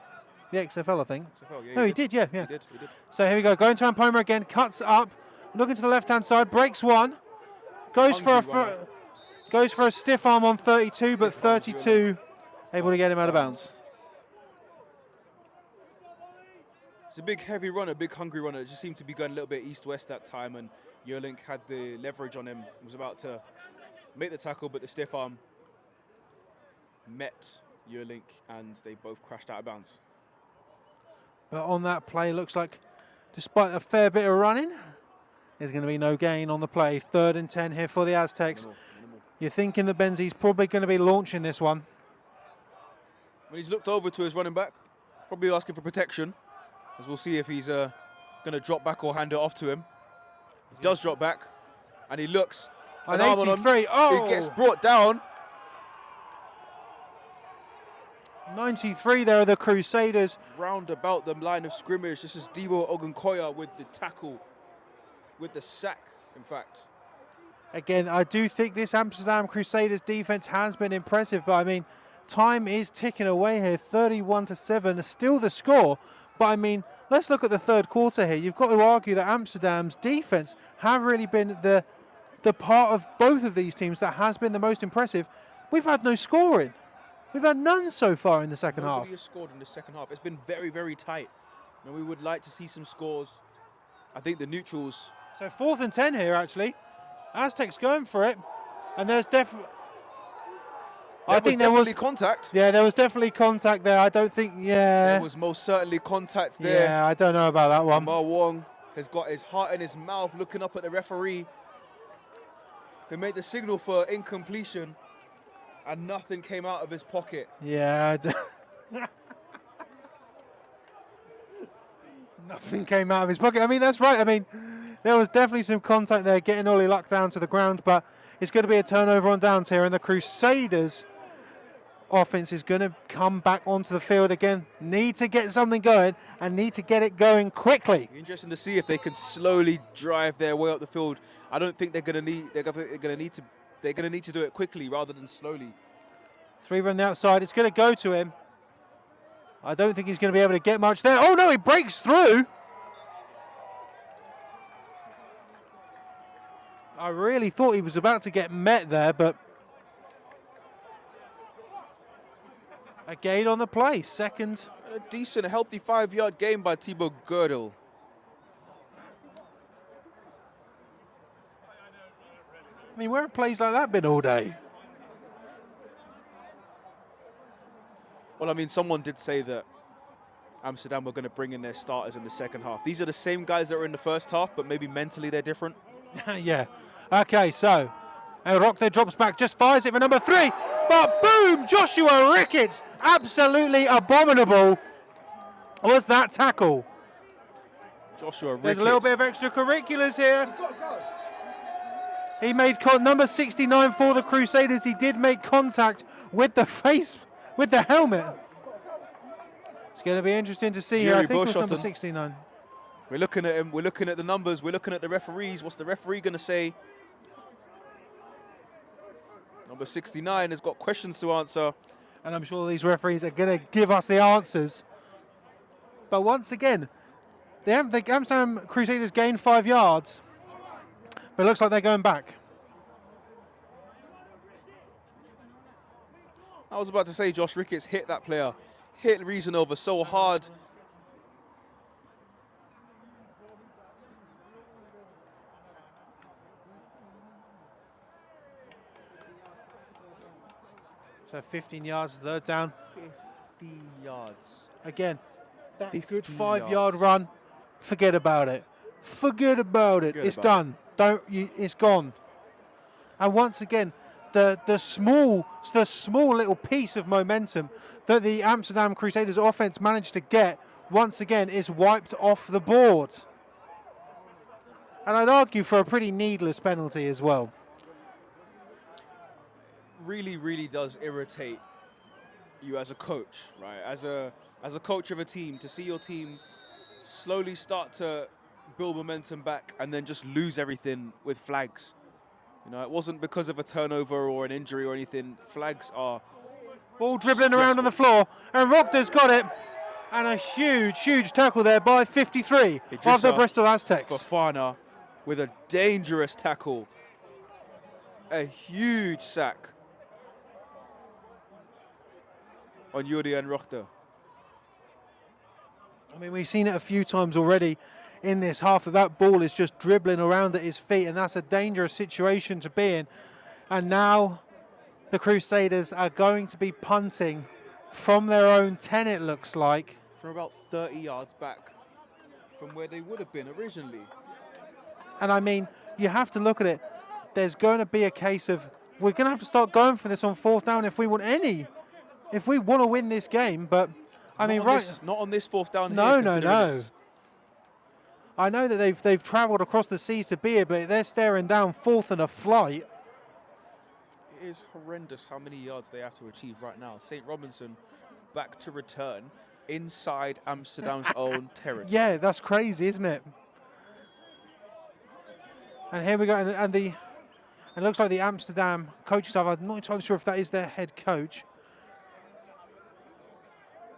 the XFL, I think. CEFL, yeah, No, he did, yeah. He did. So here we go, going to Ampoma again, cuts up, looking to the left-hand side, breaks one, goes for a stiff arm on 32, but 32 able to get him out of bounds. It's a big heavy runner, big hungry runner. It just seemed to be going a little bit east-west that time, and Yerlink had the leverage on him. Was about to make the tackle, but the stiff arm met Yerlink, and they both crashed out of bounds. But on that play, looks like, despite a fair bit of running, there's going to be no gain on the play. 3rd and 10 here for the Aztecs. Minimal. You're thinking that Benzi's probably going to be launching this one. When he's looked over to his running back, probably asking for protection, as we'll see if he's going to drop back or hand it off to him. He does drop back, and he looks. An 83. Oh! He gets brought down. 93 there are the Crusaders. Round about the line of scrimmage. This is Debo Ogunkoya with the tackle, with the sack, in fact. Again, I do think this Amsterdam Crusaders defense has been impressive, but I mean, time is ticking away here. 31-7, still the score. But I mean, let's look at the third quarter here. You've got to argue that Amsterdam's defense have really been the part of both of these teams that has been the most impressive. We've had no scoring. We've had none so far in the second half. Nobody has scored in the second half. It's been very, very tight. And we would like to see some scores. I think the neutrals. So 4th and 10 here, actually. Aztecs going for it. And there's definitely... I think there was contact. Yeah, there was definitely contact there. I don't think, There was most certainly contact there. Yeah, I don't know about that one. Amar Wong has got his heart in his mouth looking up at the referee who made the signal for incompletion, and nothing came out of his pocket. Yeah. Nothing came out of his pocket. I mean, that's right. I mean, there was definitely some contact there, getting Ollie Luck down to the ground, but it's going to be a turnover on downs here, and the Crusaders offense is going to come back onto the field again. Need to get something going and need to get it going quickly. Interesting to see if they can slowly drive their way up the field. I don't think they're going to need. They're going to need to do it quickly rather than slowly. 3 on the outside. It's going to go to him. I don't think he's going to be able to get much there. Oh no, he breaks through. I really thought he was about to get met there, but a gain on the play. Second. And a decent, healthy 5-yard gain by Thibaut Girdle. I mean, where have plays like that been all day? Well, I mean, someone did say that Amsterdam were going to bring in their starters in the second half. These are the same guys that were in the first half, but maybe mentally they're different. Yeah. Okay, so Rock there drops back, just fires it for number 3. But boom, Joshua Ricketts, absolutely abominable was that tackle. Joshua Ricketts. There's a little bit of extracurriculars here. He made number 69 for the Crusaders. He did make contact with the face, with the helmet. It's going to be interesting to see here. I think it was number 69. We're looking at him. We're looking at the numbers. We're looking at the referees. What's the referee going to say? Number 69 has got questions to answer. And I'm sure these referees are going to give us the answers. But once again, the Amsterdam Crusaders gained 5 yards. But it looks like they're going back. I was about to say Josh Ricketts hit that player. Hit Riesenhofer so hard. So 15 yards, third down. 50 yards. Again, that good 50 5-yard run. Forget about it. Forget about it. It's done. It's gone. And once again, the small little piece of momentum that the Amsterdam Crusaders offense managed to get once again is wiped off the board. And I'd argue for a pretty needless penalty as well. Really, really does irritate you as a coach, right? As a coach of a team, to see your team slowly start to build momentum back and then just lose everything with flags. You know, it wasn't because of a turnover or an injury or anything. Flags are ball dribbling around on the floor, and Rogda's got it. And a huge tackle there by 53 of the Idrissa Bristol Aztecs. Fofana with a dangerous tackle. A huge sack on Julian Rochter. I mean, we've seen it a few times already in this half, that ball is just dribbling around at his feet, and that's a dangerous situation to be in. And now the Crusaders are going to be punting from their own 10, it looks like. From about 30 yards back from where they would have been originally. And I mean, you have to look at it. There's going to be a case of we're going to have to start going for this on 4th down if we want to win this game. But I mean, not on this 4th down. No. I know that they've travelled across the seas to be here, but they're staring down 4th and a flight. It is horrendous how many yards they have to achieve right now. St. Robinson back to return inside Amsterdam's own territory. Yeah, that's crazy, isn't it? And here we go, and it looks like the Amsterdam coaching staff, I'm not entirely sure if that is their head coach.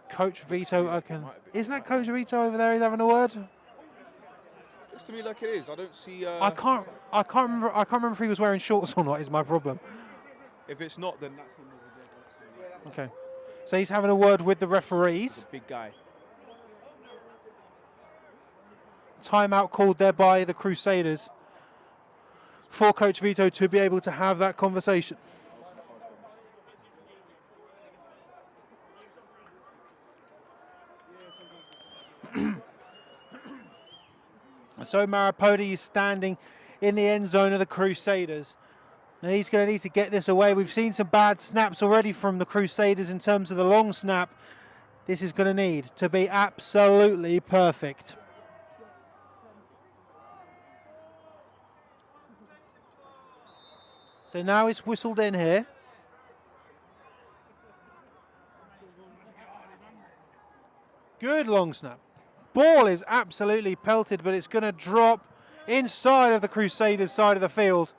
Coach Vito, okay. Isn't that Coach Vito over there? He's having a word? Looks to me like it is. I don't see. I can't remember if he was wearing shorts or not. Is my problem. If it's not, then that's him. Okay. So he's having a word with the referees. Big guy. Timeout called there by the Crusaders for Coach Vito to be able to have that conversation. So Maripodi is standing in the end zone of the Crusaders. And he's going to need to get this away. We've seen some bad snaps already from the Crusaders in terms of the long snap. This is going to need to be absolutely perfect. So now it's whistled in here. Good long snap. Ball is absolutely pelted, but it's going to drop inside of the Crusaders' side of the field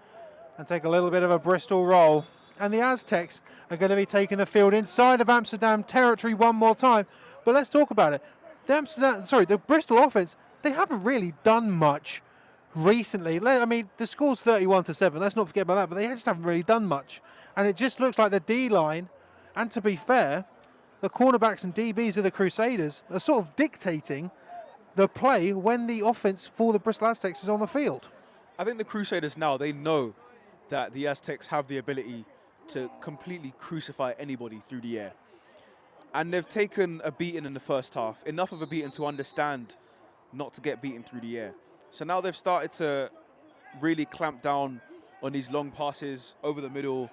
and take a little bit of a Bristol roll. And the Aztecs are going to be taking the field inside of Amsterdam territory one more time. But let's talk about it. The Bristol offense, they haven't really done much recently. I mean, the score's 31-7. Let's not forget about that, but they just haven't really done much. And it just looks like the D-line, and to be fair, the cornerbacks and DBs of the Crusaders are sort of dictating the play when the offense for the Bristol Aztecs is on the field. I think the Crusaders now, they know that the Aztecs have the ability to completely crucify anybody through the air. And they've taken a beating in the first half, enough of a beating to understand not to get beaten through the air. So now they've started to really clamp down on these long passes over the middle.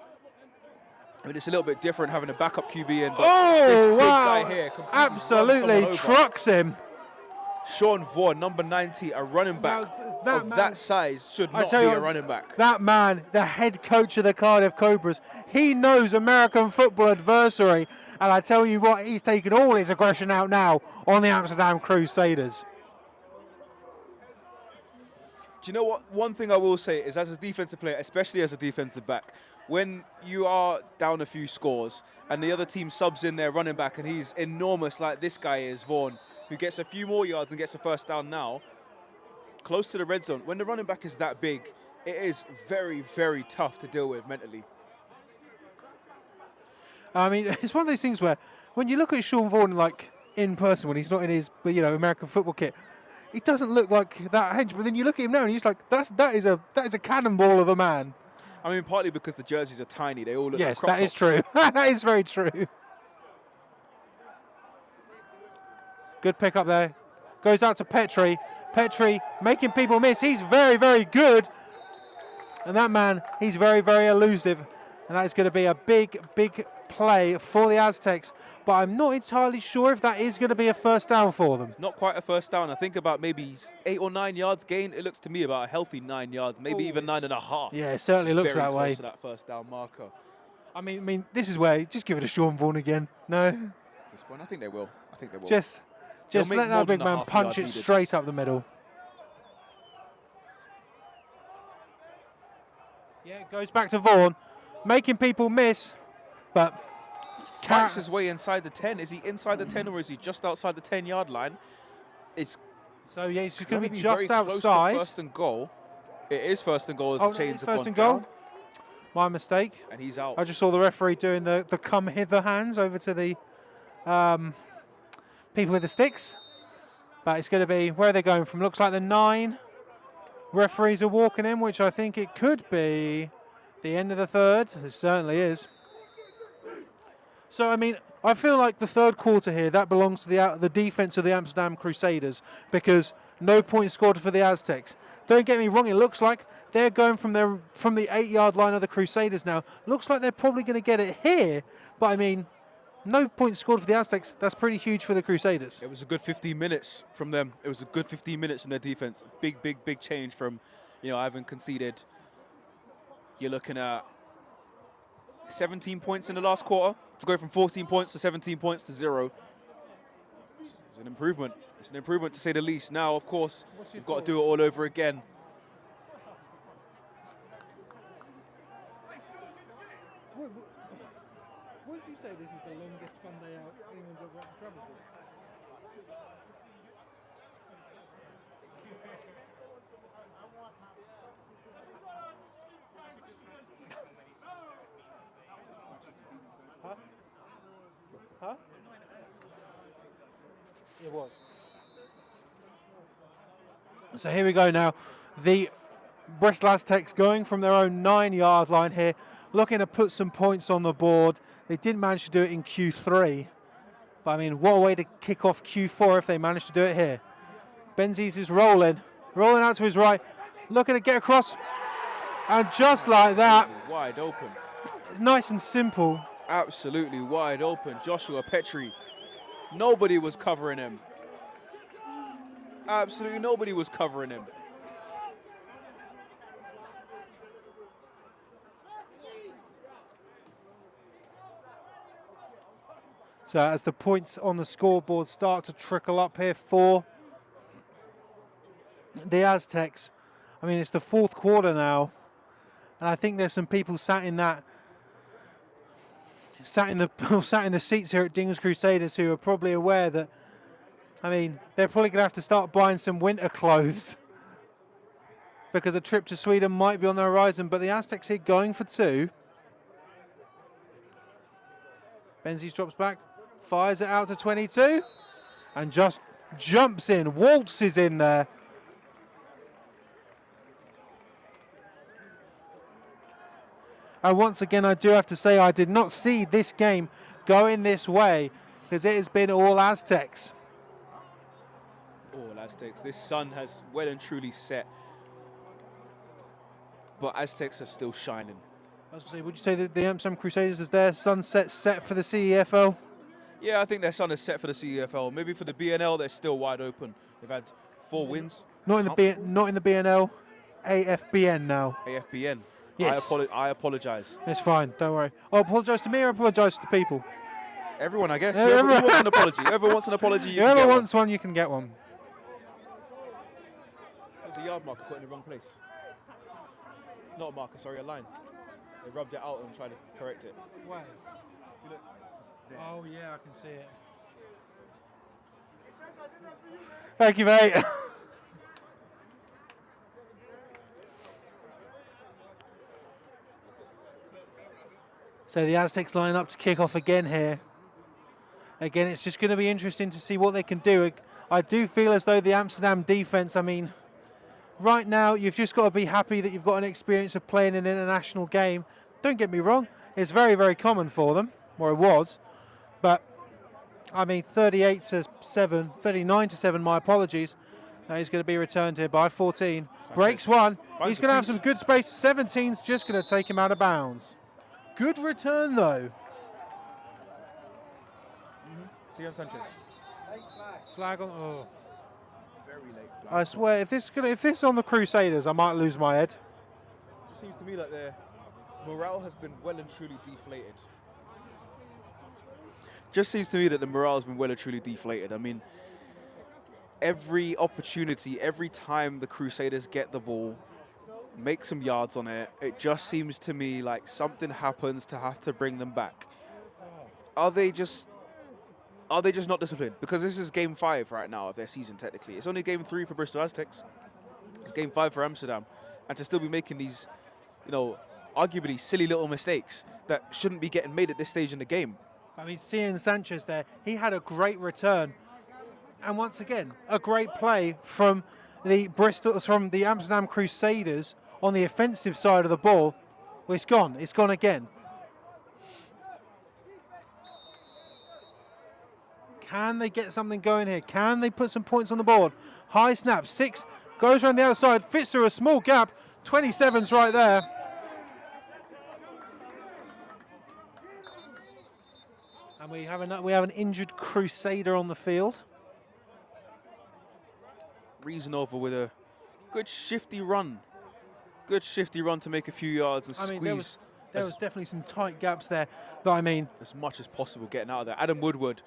I mean, it's a little bit different having a backup QB in, but this big guy here absolutely trucks him. Sean Vaughan, number 90, a running back of that size should not be a running back. That man, the head coach of the Cardiff Cobras, he knows American football adversary, and I tell you what, he's taken all his aggression out now on the Amsterdam Crusaders. Do you know what? One thing I will say is, as a defensive player, especially as a defensive back, when you are down a few scores and the other team subs in their running back and he's enormous like this guy is, Vaughan, who gets a few more yards and gets a first down now, close to the red zone, when the running back is that big, it is very, very tough to deal with mentally. I mean, it's one of those things where when you look at Sean Vaughan, like, in person, when he's not in his, American football kit, he doesn't look like that hench, but then you look at him now and he's like, that is a cannonball of a man. I mean, partly because the jerseys are tiny, they all look like crop tops. That is true. That is very true. Good pick up there. Goes out to Petrie. Petrie making people miss. He's very, very good. And that man, he's very, very elusive. And that is going to be a big, big play for the Aztecs. But I'm not entirely sure if that is going to be a first down for them. Not quite a first down. I think about maybe 8 or 9 yards gain. It looks to me about a healthy 9 yards, maybe even 9.5. Yeah, it certainly looks that way. Very close to that first down marker. I mean, this is where, just give it to Sean Vaughan again. No? This one, I think they will. Just let that big man punch it straight up the middle. Yeah, it goes back to Vaughan, making people miss, but Fights his way inside the 10. Is he inside the 10 or is he just outside the 10-yard line? It's So yeah, he's going to be very just close to outside. first and goal. It is first and goal as Oh, the chains have first gone and goal. down. My mistake. And he's out. I just saw the referee doing the come hither hands over to the people with the sticks. But it's going to be, where are they going from? Looks like the 9 referees are walking in, which I think it could be the end of the third. It certainly is. So, I mean, I feel like the third quarter here, that belongs to the defense of the Amsterdam Crusaders, because no points scored for the Aztecs. Don't get me wrong, it looks like they're going from the 8-yard line of the Crusaders now. Looks like they're probably going to get it here, but I mean, no points scored for the Aztecs. That's pretty huge for the Crusaders. It was a good 15 minutes from them. It was a good 15 minutes from their defense. Big change from, having conceded. You're looking at 17 points in the last quarter to go from 14 points to 17 points to 0. It's an improvement. It's an improvement to say the least. Now, of course, you've got to do it all over again. Would you say this is the longest fun day out anyone's ever had to travel for? Huh? It was. So here we go now. The Bristol Aztecs going from their own 9-yard line here, looking to put some points on the board. They didn't manage to do it in Q3. But I mean, what a way to kick off Q4 if they manage to do it here. Benzies is rolling out to his right, looking to get across. And just like that, wide open. Nice and simple. Absolutely wide open. Joshua Petrie. Nobody was covering him. Absolutely nobody was covering him. So as the points on the scoreboard start to trickle up here for the Aztecs, I mean, it's the fourth quarter now, and I think there's some people sat in the seats here at Dings Crusaders who are probably aware that, I mean, they're probably going to have to start buying some winter clothes because a trip to Sweden might be on the horizon. But the Aztecs here going for 2. Benzies drops back, fires it out to 22, and just jumps in, waltzes in there. And once again, I do have to say I did not see this game going this way, because it has been all Aztecs. All Aztecs. This sun has well and truly set, but Aztecs are still shining. I was going to say, would you say that the Amsterdam Crusaders is their sunset set for the CEFL? Yeah, I think their sun is set for the CEFL. Maybe for the BNL, they're still wide open. They've had 4 wins. Not in the BNL, AFBN now. AFBN. Yes. I apologise. It's fine, don't worry. Oh, apologise to me or apologise to the people? Everyone, I guess. Whoever wants an apology. Whoever wants an apology, you can get one. Whoever wants one, you can get one. There's a yard marker put in the wrong place. Not a marker, sorry, a line. They rubbed it out and tried to correct it. Where? Oh, yeah, I can see it. Thank you, mate. So the Aztecs line up to kick off again here. Again, it's just going to be interesting to see what they can do. I do feel as though the Amsterdam defense, I mean, right now you've just got to be happy that you've got an experience of playing an international game. Don't get me wrong, it's very, very common for them, or it was. But, I mean, 39 to 7, my apologies. Now he's going to be returned here by 14. Breaks one. He's going to have some good space. 17's just going to take him out of bounds. Good return, though. Sian Sanchez. Late flag on. Oh. Very late flag. I swear, if this is on the Crusaders, I might lose my head. It just seems to me like their morale has been well and truly deflated. Just seems to me that the morale has been well and truly deflated. I mean, every opportunity, every time the Crusaders get the ball, make some yards on it, it just seems to me like something happens to have to bring them back. are they just not disciplined? Because this is game 5 right now of their season, technically. It's only game 3 for Bristol Aztecs. It's game 5 for Amsterdam. And to still be making these, arguably silly little mistakes that shouldn't be getting made at this stage in the game. I mean, seeing Sanchez there, he had a great return. And once again, a great play from the Amsterdam Crusaders on the offensive side of the ball. Well, it's gone. It's gone again. Can they get something going here? Can they put some points on the board? High snap, 6, goes around the outside, fits through a small gap. 27's right there. And we have an injured Crusader on the field. Riesenhofer with a good shifty run. Good shifty run to make a few yards and squeeze. There was definitely some tight gaps there. As much as possible getting out of there. Adam Woodward,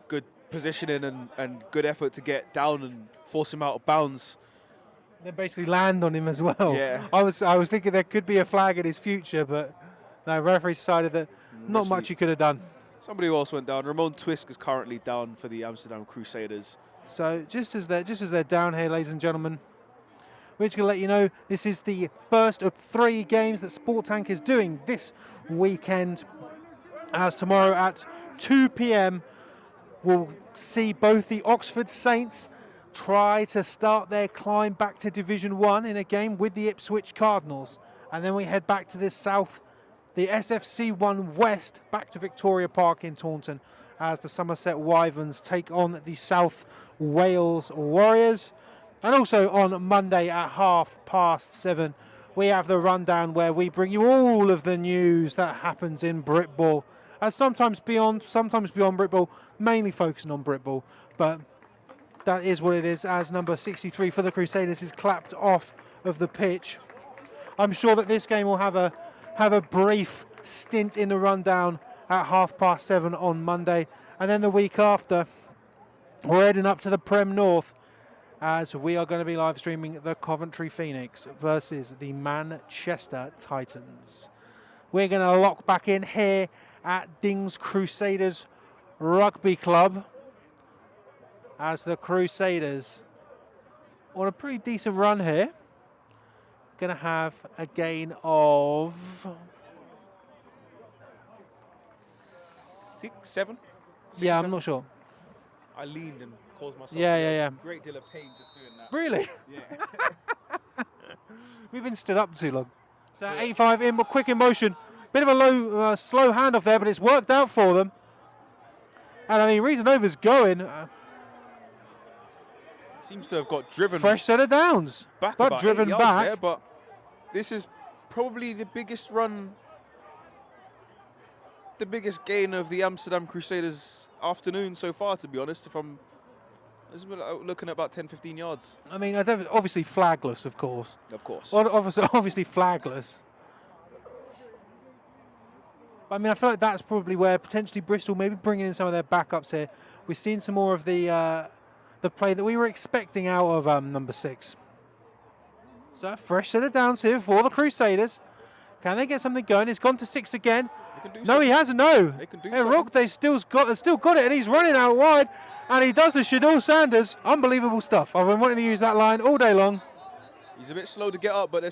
good positioning and good effort to get down and force him out of bounds. Then basically land on him as well. Yeah. I was thinking there could be a flag in his future, but no, referee decided that not much he could have done. Somebody else went down. Ramon Twisk is currently down for the Amsterdam Crusaders. So just as they're down here, ladies and gentlemen, we're just going to let you know this is the first of 3 games that Sport Tank is doing this weekend. As tomorrow at 2 p.m. we'll see both the Oxford Saints try to start their climb back to Division 1 in a game with the Ipswich Cardinals. And then we head back to the south, the SFC 1 West, back to Victoria Park in Taunton as the Somerset Wyverns take on the South Wales Warriors. And also on Monday at 7:30, we have the rundown where we bring you all of the news that happens in Britball. And sometimes beyond Britball, mainly focusing on Britball. But that is what it is, as number 63 for the Crusaders is clapped off of the pitch. I'm sure that this game will have a brief stint in the rundown at 7:30 on Monday. And then the week after, we're heading up to the Prem North as we are going to be live streaming the Coventry Phoenix versus the Manchester Titans. We're going to lock back in here at Dings Crusaders Rugby Club as the Crusaders, on a pretty decent run here, going to have a gain of 6, 7? Yeah, I'm not sure. I leaned and caused myself a great deal of pain just doing that. Really? Yeah. We've been stood up too long. So 85 in, but quick in motion. Bit of a slow handoff there, but it's worked out for them. And I mean, Riesenhofer's going. Seems to have got driven. Fresh set of downs. Back got about driven 8 yards back. there, but this is probably the biggest run, the biggest gain of the Amsterdam Crusaders afternoon so far, to be honest. If I'm looking at about 10-15 yards. I mean, obviously flagless, of course. Of course. Obviously flagless. I mean, I feel like that's probably where potentially Bristol maybe bringing in some of their backups here. We've seen some more of the play that we were expecting out of number 6. So fresh set of downs here for the Crusaders. Can they get something going? He's gone to 6 again. No, he hasn't. No. They can do Rockday still got it, and he's running out wide, and he does the Shadul Sanders. Unbelievable stuff. I've been wanting to use that line all day long. He's a bit slow to get up, but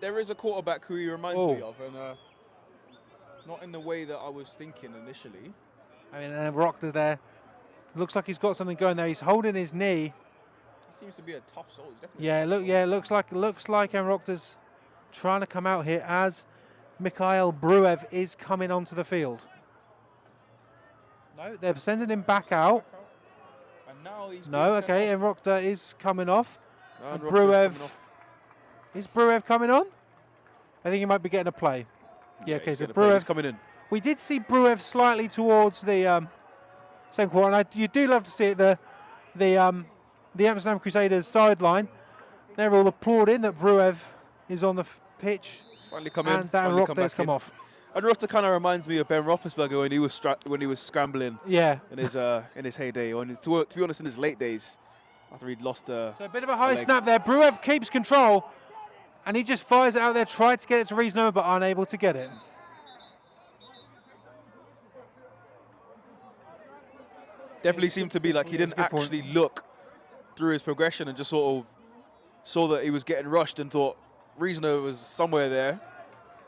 there is a quarterback who he reminds me of, and not in the way that I was thinking initially. I mean, Rockday there. Looks like he's got something going there. He's holding his knee. He seems to be a tough soul. Looks like Rockday's trying to come out here as Mikhail Bruev is coming onto the field. No, they're sending him back out. And now he's and Rockday is coming off. And Bruev, is Bruev coming on? I think he might be getting a play. Yeah, okay, so Bruev he's coming in. We did see Bruev slightly towards the second quarter, and you do love to see it, the Amsterdam Crusaders sideline. They're all applauding that Bruev is on the pitch. He's finally come in. And Dan Rockday's come off. And Rockday kind of reminds me of Ben Roethlisberger when he was scrambling. Yeah. In his heyday, or to be honest, in his late days, after he'd lost. So a bit of a high snap there. Bruev keeps control, and he just fires it out there, tried to get it to Riesenhofer, but unable to get it. Definitely seemed to be like he didn't actually look through his progression and just sort of saw that he was getting rushed and thought Reasoner was somewhere there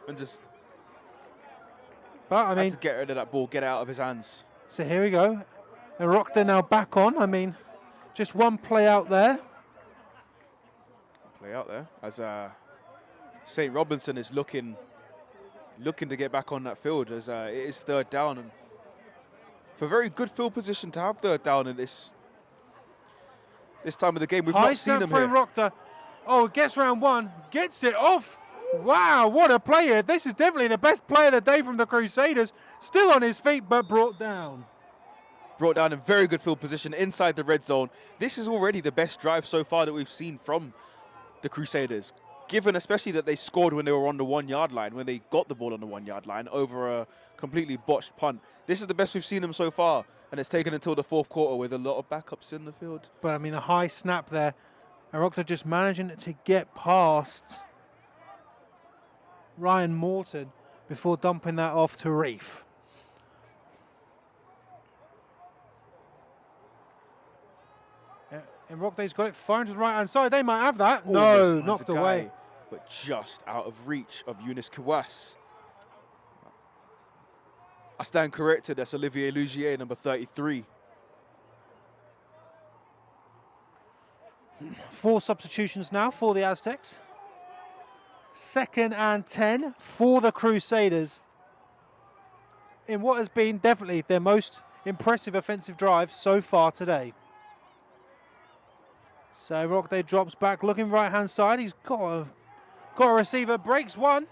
and just had to get rid of that ball, get it out of his hands. So here we go. And Rockton now back on. I mean, just one play out there. Play out there as St. Robinson is looking to get back on that field as it is third down. And for a very good field position to have third down in this time of the game. We've not seen him here. Rockton. Oh, gets round one, gets it off. Wow, what a player. This is definitely the best player of the day from the Crusaders. Still on his feet, but brought down. Brought down in very good field position inside the red zone. This is already the best drive so far that we've seen from the Crusaders, given especially that they scored when they were on the 1 yard line, when they got the ball on the 1 yard line over a completely botched punt. This is the best we've seen them so far, and it's taken until the fourth quarter with a lot of backups in the field. But I mean, a high snap there. And Rockton just managing to get past Ryan Morton before dumping that off to Reef. And Rockday's got it, firing to the right-hand side. They might have that. No, knocked away. But just out of reach of Eunice Kawas. I stand corrected, that's Olivier Lugier, number 33. 4 substitutions now for the Aztecs. 2nd and 10 for the Crusaders. In what has been definitely their most impressive offensive drive so far today. So Rockday drops back, looking right-hand side. He's got a receiver, breaks one.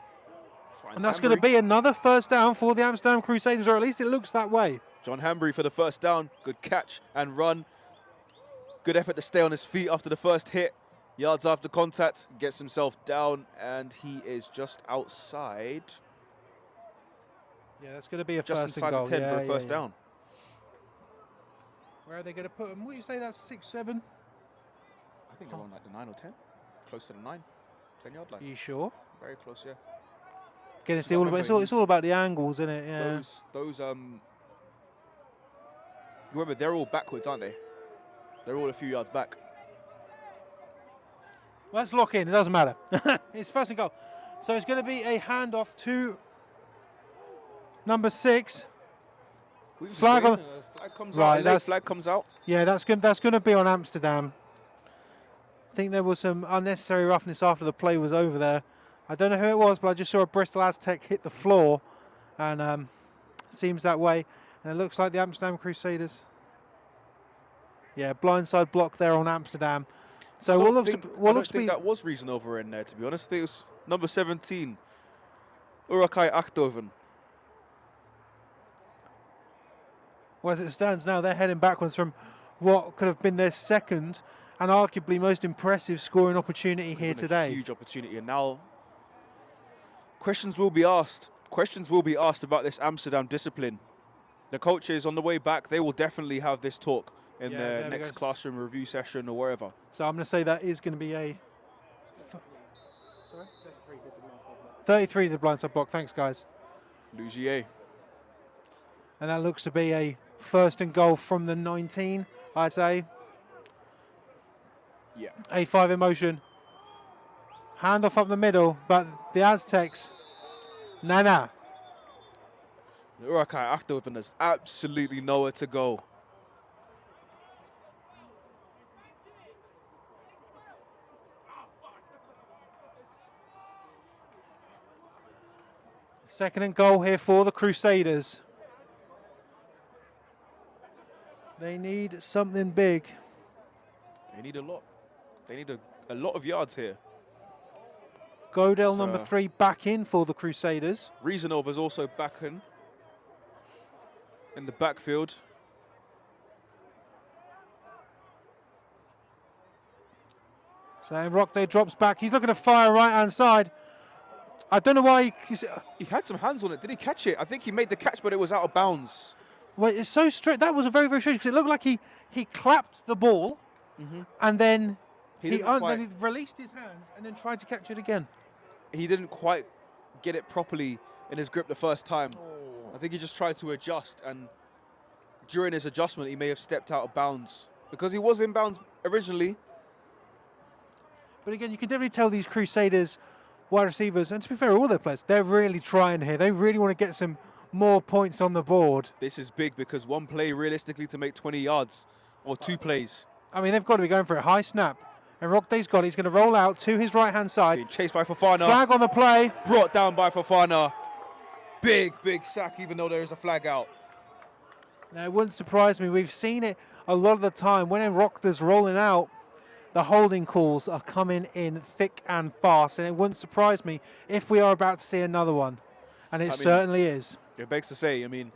And that's going to be another first down for the Amsterdam Crusaders, or at least it looks that way. John Hanbury for the first down. Good catch and run. Good effort to stay on his feet after the first hit. Yards after contact, gets himself down, and he is just outside. Yeah, that's going to be a just first and goal. Just inside the 10 for a first down. Where are they going to put him? Would you say that's 6, 7? I think around like the 9 or 10. Close to the 9, 10 yard line. Are you sure? Very close, yeah. Again, it's all about the angles, isn't it? Yeah. Those remember, they're all backwards, aren't they? They're all a few yards back. Let's lock in. It doesn't matter. It's first and goal. So it's going to be a handoff to number 6. Flag comes out. Flag comes out. Yeah, that's going to be on Amsterdam. I think there was some unnecessary roughness after the play was over there. I don't know who it was, but I just saw a Bristol Aztec hit the floor, and seems that way. And it looks like the Amsterdam Crusaders. Yeah, blindside block there on Amsterdam. So what looks to be that was reason over in there, to be honest. I think it was number 17, Urakai Achtoven. Well, as it stands now, they're heading backwards from what could have been their second and arguably most impressive scoring opportunity here today. Huge opportunity, and now questions will be asked. Questions will be asked about this Amsterdam discipline. The coaches on the way back, they will definitely have this talk in their next classroom review session or wherever. So I'm going to say that is going to be a... Sorry? 33 did the blindside block. Thanks, guys. Lugier. And that looks to be a first and goal from the 19, I'd say. Yeah. A5 in motion. Handoff up the middle, but the Aztecs... Nah. Urakai Achtoven has absolutely nowhere to go. Second and goal here for the Crusaders. They need something big. They need a lot. They need a lot of yards here. Godel, number 3, back in for the Crusaders. Reasonov is also back in the backfield. So Rockday drops back. He's looking to fire right-hand side. I don't know why he had some hands on it. Did he catch it? I think he made the catch, but it was out of bounds. Well, it's so straight. That was a very, very strange, because it looked like he clapped the ball, and then he released his hands and then tried to catch it again. He didn't quite get it properly in his grip the first time. I think he just tried to adjust and during his adjustment, he may have stepped out of bounds because he was in bounds originally. But again, you can definitely tell these Crusaders wide receivers, and to be fair, all their players, they're really trying here. They really want to get some more points on the board. This is big because one play realistically to make 20 yards or 2 plays. I mean, they've got to be going for a high snap. And Rockday's got it. He's going to roll out to his right-hand side. Being chased by Fofana. Flag on the play. Brought down by Fofana. Big sack, even though there is a flag out. Now, it wouldn't surprise me. We've seen it a lot of the time. When Rockday's rolling out, the holding calls are coming in thick and fast. And it wouldn't surprise me if we are about to see another one. And it certainly is. It begs to say, I mean,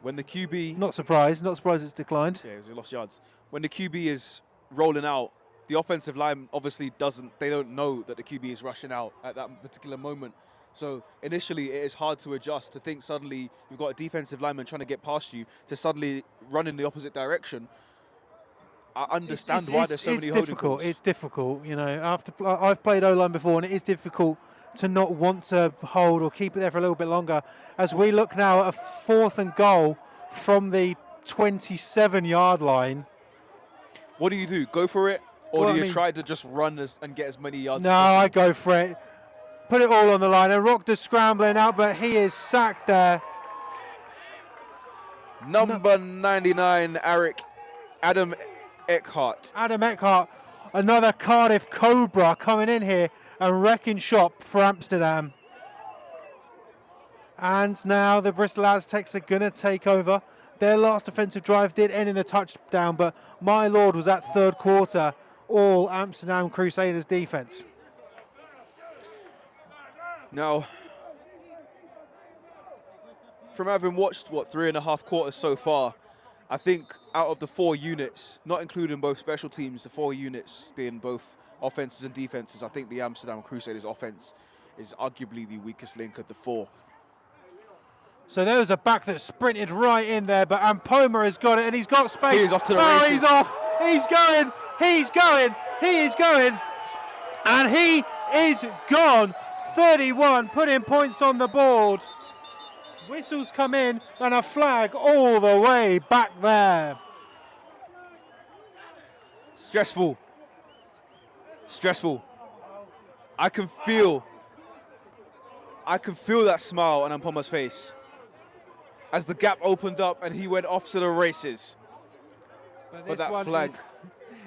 when the QB... Not surprised it's declined. Yeah, he lost yards. When the QB is rolling out, the offensive line obviously they don't know that the QB is rushing out at that particular moment. So initially it is hard to adjust to think suddenly you've got a defensive lineman trying to get past you to suddenly run in the opposite direction. I understand why there's so many holding calls. It's difficult, you know. I've played O-line before, and it is difficult to not want to hold or keep it there for a little bit longer. As we look now at a 4th and goal from the 27-yard line. What do? Go for it? Or do you try to just run and get as many yards No, as possible? I go for it. Put it all on the line. And Rockder's scrambling out, but he is sacked there. Number 99, Adam Eckhart. Adam Eckhart, another Cardiff Cobra coming in here and wrecking shop for Amsterdam. And now the Bristol Aztecs are going to take over. Their last offensive drive did end in a touchdown, but my lord, was that third quarter all Amsterdam Crusaders defense. Now, from having watched, 3.5 quarters so far, I think out of the 4 units, not including both special teams, the 4 units being both offenses and defenses, I think the Amsterdam Crusaders offense is arguably the weakest link of the 4. So there was a back that sprinted right in there, but Ampoma has got it, and he's got space. He's off to the races. He's off. He's going. He's going. He is going. And he is gone. 31, putting points on the board. Whistles come in, and a flag all the way back there. Stressful. I can feel that smile on Ampoma's face as the gap opened up and he went off to the races. But that flag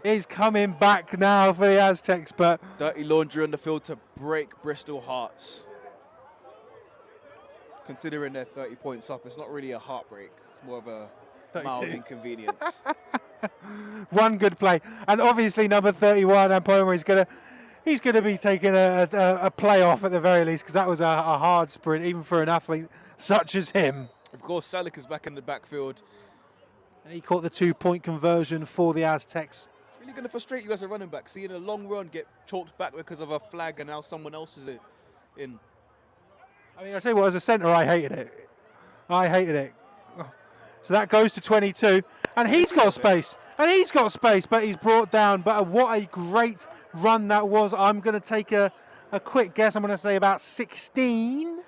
is coming back now for the Aztecs, but dirty laundry on the field to break Bristol hearts. Considering they're 30 points up, it's not really a heartbreak. It's more of a 32. mild inconvenience. One good play, and obviously number 31, Ampoma, he's gonna be taking a play off at the very least, because that was a hard sprint, even for an athlete such as him. Of course, Salik is back in the backfield. And he caught the 2-point conversion for the Aztecs. It's really going to frustrate you as a running back, seeing a long run get chalked back because of a flag and now someone else is in. I mean, I tell you what, as a centre, I hated it. So that goes to 22, and he's got space, but he's brought down. But what a great run that was. I'm going to take a quick guess. I'm going to say about 16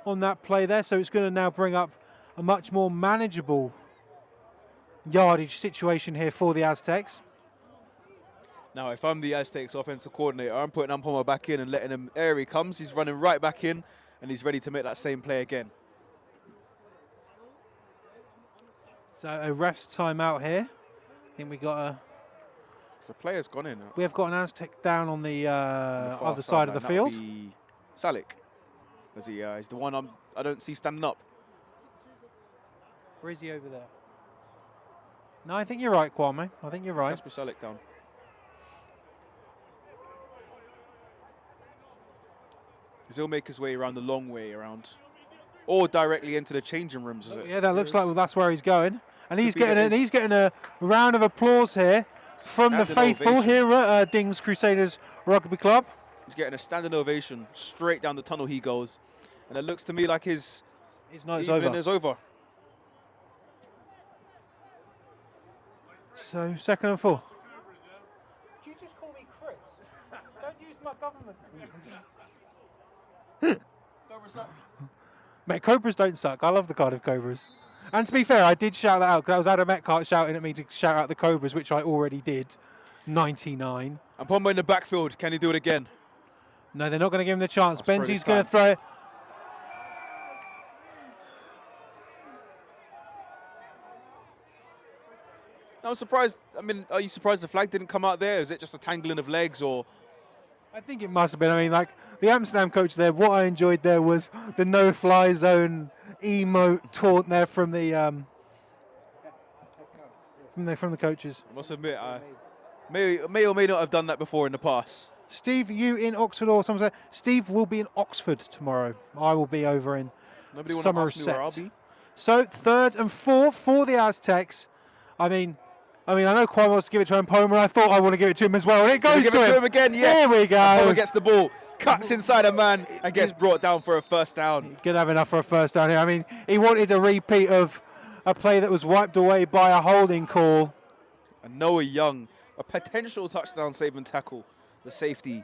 on that play there. So it's going to now bring up a much more manageable yardage situation here for the Aztecs. Now, if I'm the Aztecs offensive coordinator, I'm putting Ampoma back in and letting him, there he comes. He's running right back in, and he's ready to make that same play again. So a ref's timeout here. I think we got a... So the player's gone in. We have got an Aztec down on the other side of the field. Salik, because he's the one I don't see standing up. Where is he over there? No, I think you're right, Kwame. I think you're right. Jasper Salik down. He'll make his way around the long way around, or directly into the changing rooms. Yeah, that looks like that's where he's going, and he's getting a round of applause here from the faithful here at Dings Crusaders Rugby Club. He's getting a standing ovation straight down the tunnel he goes, and it looks to me like his night is over. So 2nd and 4. Do you just call me Chris? Don't use my government. Cobras suck. Mate, Cobras don't suck. I love the Cardiff Cobras. And to be fair, I did shout that out because that was Adam Eckhart shouting at me to shout out the Cobras, which I already did. 99. And Pombo in the backfield. Can he do it again? No, they're not going to give him the chance. Let's throw Benzie's this going to time. throw it. I'm surprised. I mean, are you surprised the flag didn't come out there? Is it just a tangling of legs or? I think it must have been. I mean, like the Amsterdam coach there, what I enjoyed there was the no-fly zone emote taunt there from the from the coaches. I must admit, I may or may not have done that before in the past. Steve, you in Oxford or something? Steve will be in Oxford tomorrow. I will be over in Nobody want to ask me where I'll Somerset. be? So 3rd and 4 for the Aztecs. I mean, I know Kwame wants to give it to Mpoma, and I thought I want to give it to him as well, and it goes Give to it him. to him again. Yes. Here we go. Pombo gets the ball, cuts inside a man, and gets brought down for a first down. Gonna have enough for a first down here. I mean, he wanted a repeat of a play that was wiped away by a holding call. And Noah Young, a potential touchdown saving tackle, the safety.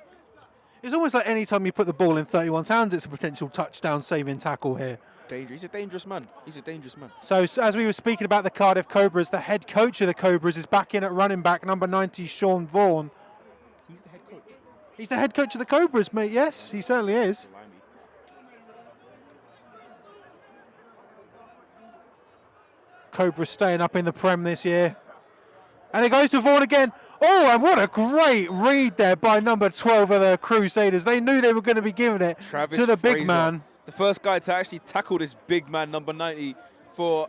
It's almost like any time you put the ball in 31's hands, it's a potential touchdown saving tackle here. He's a dangerous man. He's a dangerous man. So as we were speaking about the Cardiff Cobras, the head coach of the Cobras is back in at running back, number 90, Sean Vaughan. He's the head coach. He's the head coach of the Cobras, mate. Yes, he certainly is. Cobras staying up in the Prem this year. And it goes to Vaughan again. Oh, and what a great read there by number 12 of the Crusaders. They knew they were going to be giving it Travis to the big Fraser, man. the first guy to actually tackle this big man, number 90, for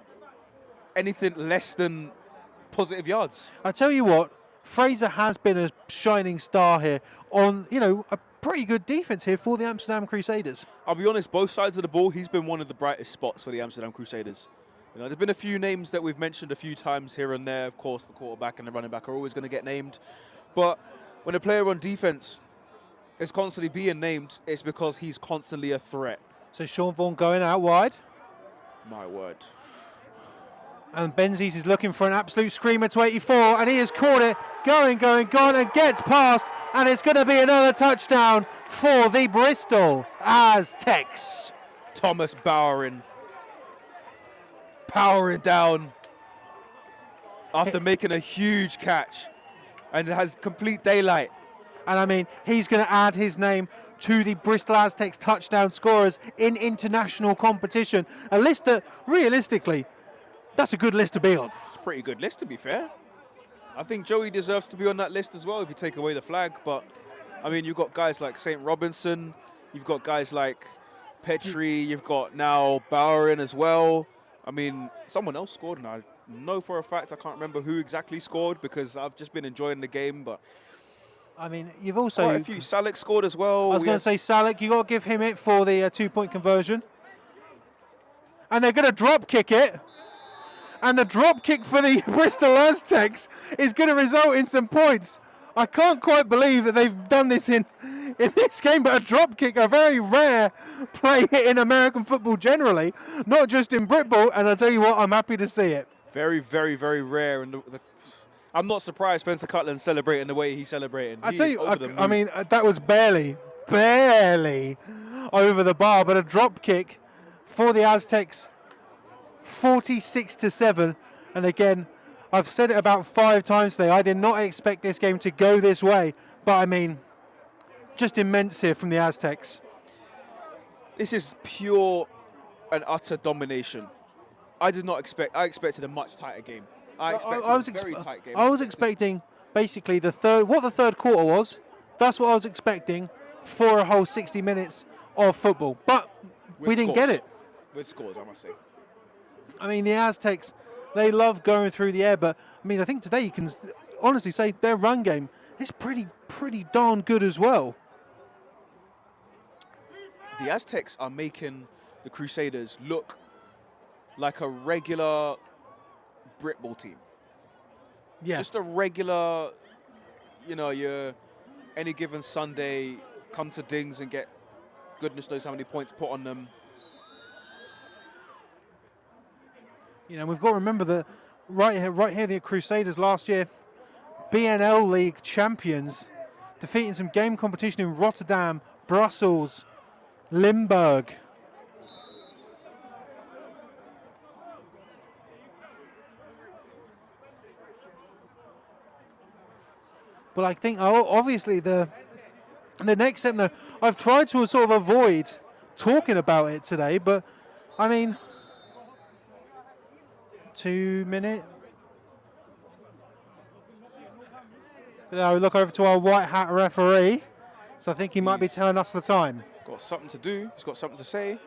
anything less than positive yards. I tell you what, Fraser has been a shining star here on, a pretty good defense here for the Amsterdam Crusaders. I'll be honest, both sides of the ball, he's been one of the brightest spots for the Amsterdam Crusaders. There's been a few names that we've mentioned a few times here and there. Of course, the quarterback and the running back are always going to get named. But when a player on defense is constantly being named, it's because he's constantly a threat. So Sean Vaughan going out wide. My word. And Benzies is looking for an absolute screamer to 84, and he has caught it. Going, gone, and gets past. And it's going to be another touchdown for the Bristol Aztecs. Thomas Bowering. Powering down after making a huge catch, and it has complete daylight. And I mean, he's going to add his name to the Bristol Aztecs touchdown scorers in international competition. A list that, realistically, that's a good list to be on. It's a pretty good list, to be fair. I think Joey deserves to be on that list as well if you take away the flag. But, I mean, you've got guys like St. Robinson, you've got guys like Petrie, you've got now Bowering as well. I mean, someone else scored, and I know for a fact I can't remember who exactly scored because I've just been enjoying the game. But I mean, you've also... quite a few. Salek scored as well. I was going to say Salek, you got to give him it for the 2-point conversion. And they're going to drop kick it. And the drop kick for the Bristol Aztecs is going to result in some points. I can't quite believe that they've done this in this game, but a drop kick, a very rare play in American football generally, not just in Britball, and I'll tell you what, I'm happy to see it. Very, very, very rare. And I'm not surprised Spencer Cutland's celebrating the way he's celebrating. I tell you, I mean, that was barely over the bar, but a drop kick for the Aztecs, 46-7, and again, I've said it about 5 times today. I did not expect this game to go this way, but I mean, just immense here from the Aztecs. This is pure and utter domination. I did not expect. I expected a much tighter game. I expected a very tight game. I was expecting basically what the third quarter was. That's what I was expecting for a whole 60 minutes of football, but we didn't get it. With scores, I must say. I mean, the Aztecs, they love going through the air, but I mean, I think today you can honestly say their run game is pretty darn good as well. The Aztecs are making the Crusaders look like a regular Britball team. Yeah. Just a regular, your any given Sunday, come to Dings and get goodness knows how many points put on them. We've got to remember that right here, the Crusaders last year, BNL League champions, defeating some game competition in Rotterdam, Brussels, Limburg. But I think, obviously, the next step, now, I've tried to sort of avoid talking about it today, but, I mean, 2 minute. Now we look over to our white hat referee. So I think he might be telling us the time. Got something to do. He's got something to say.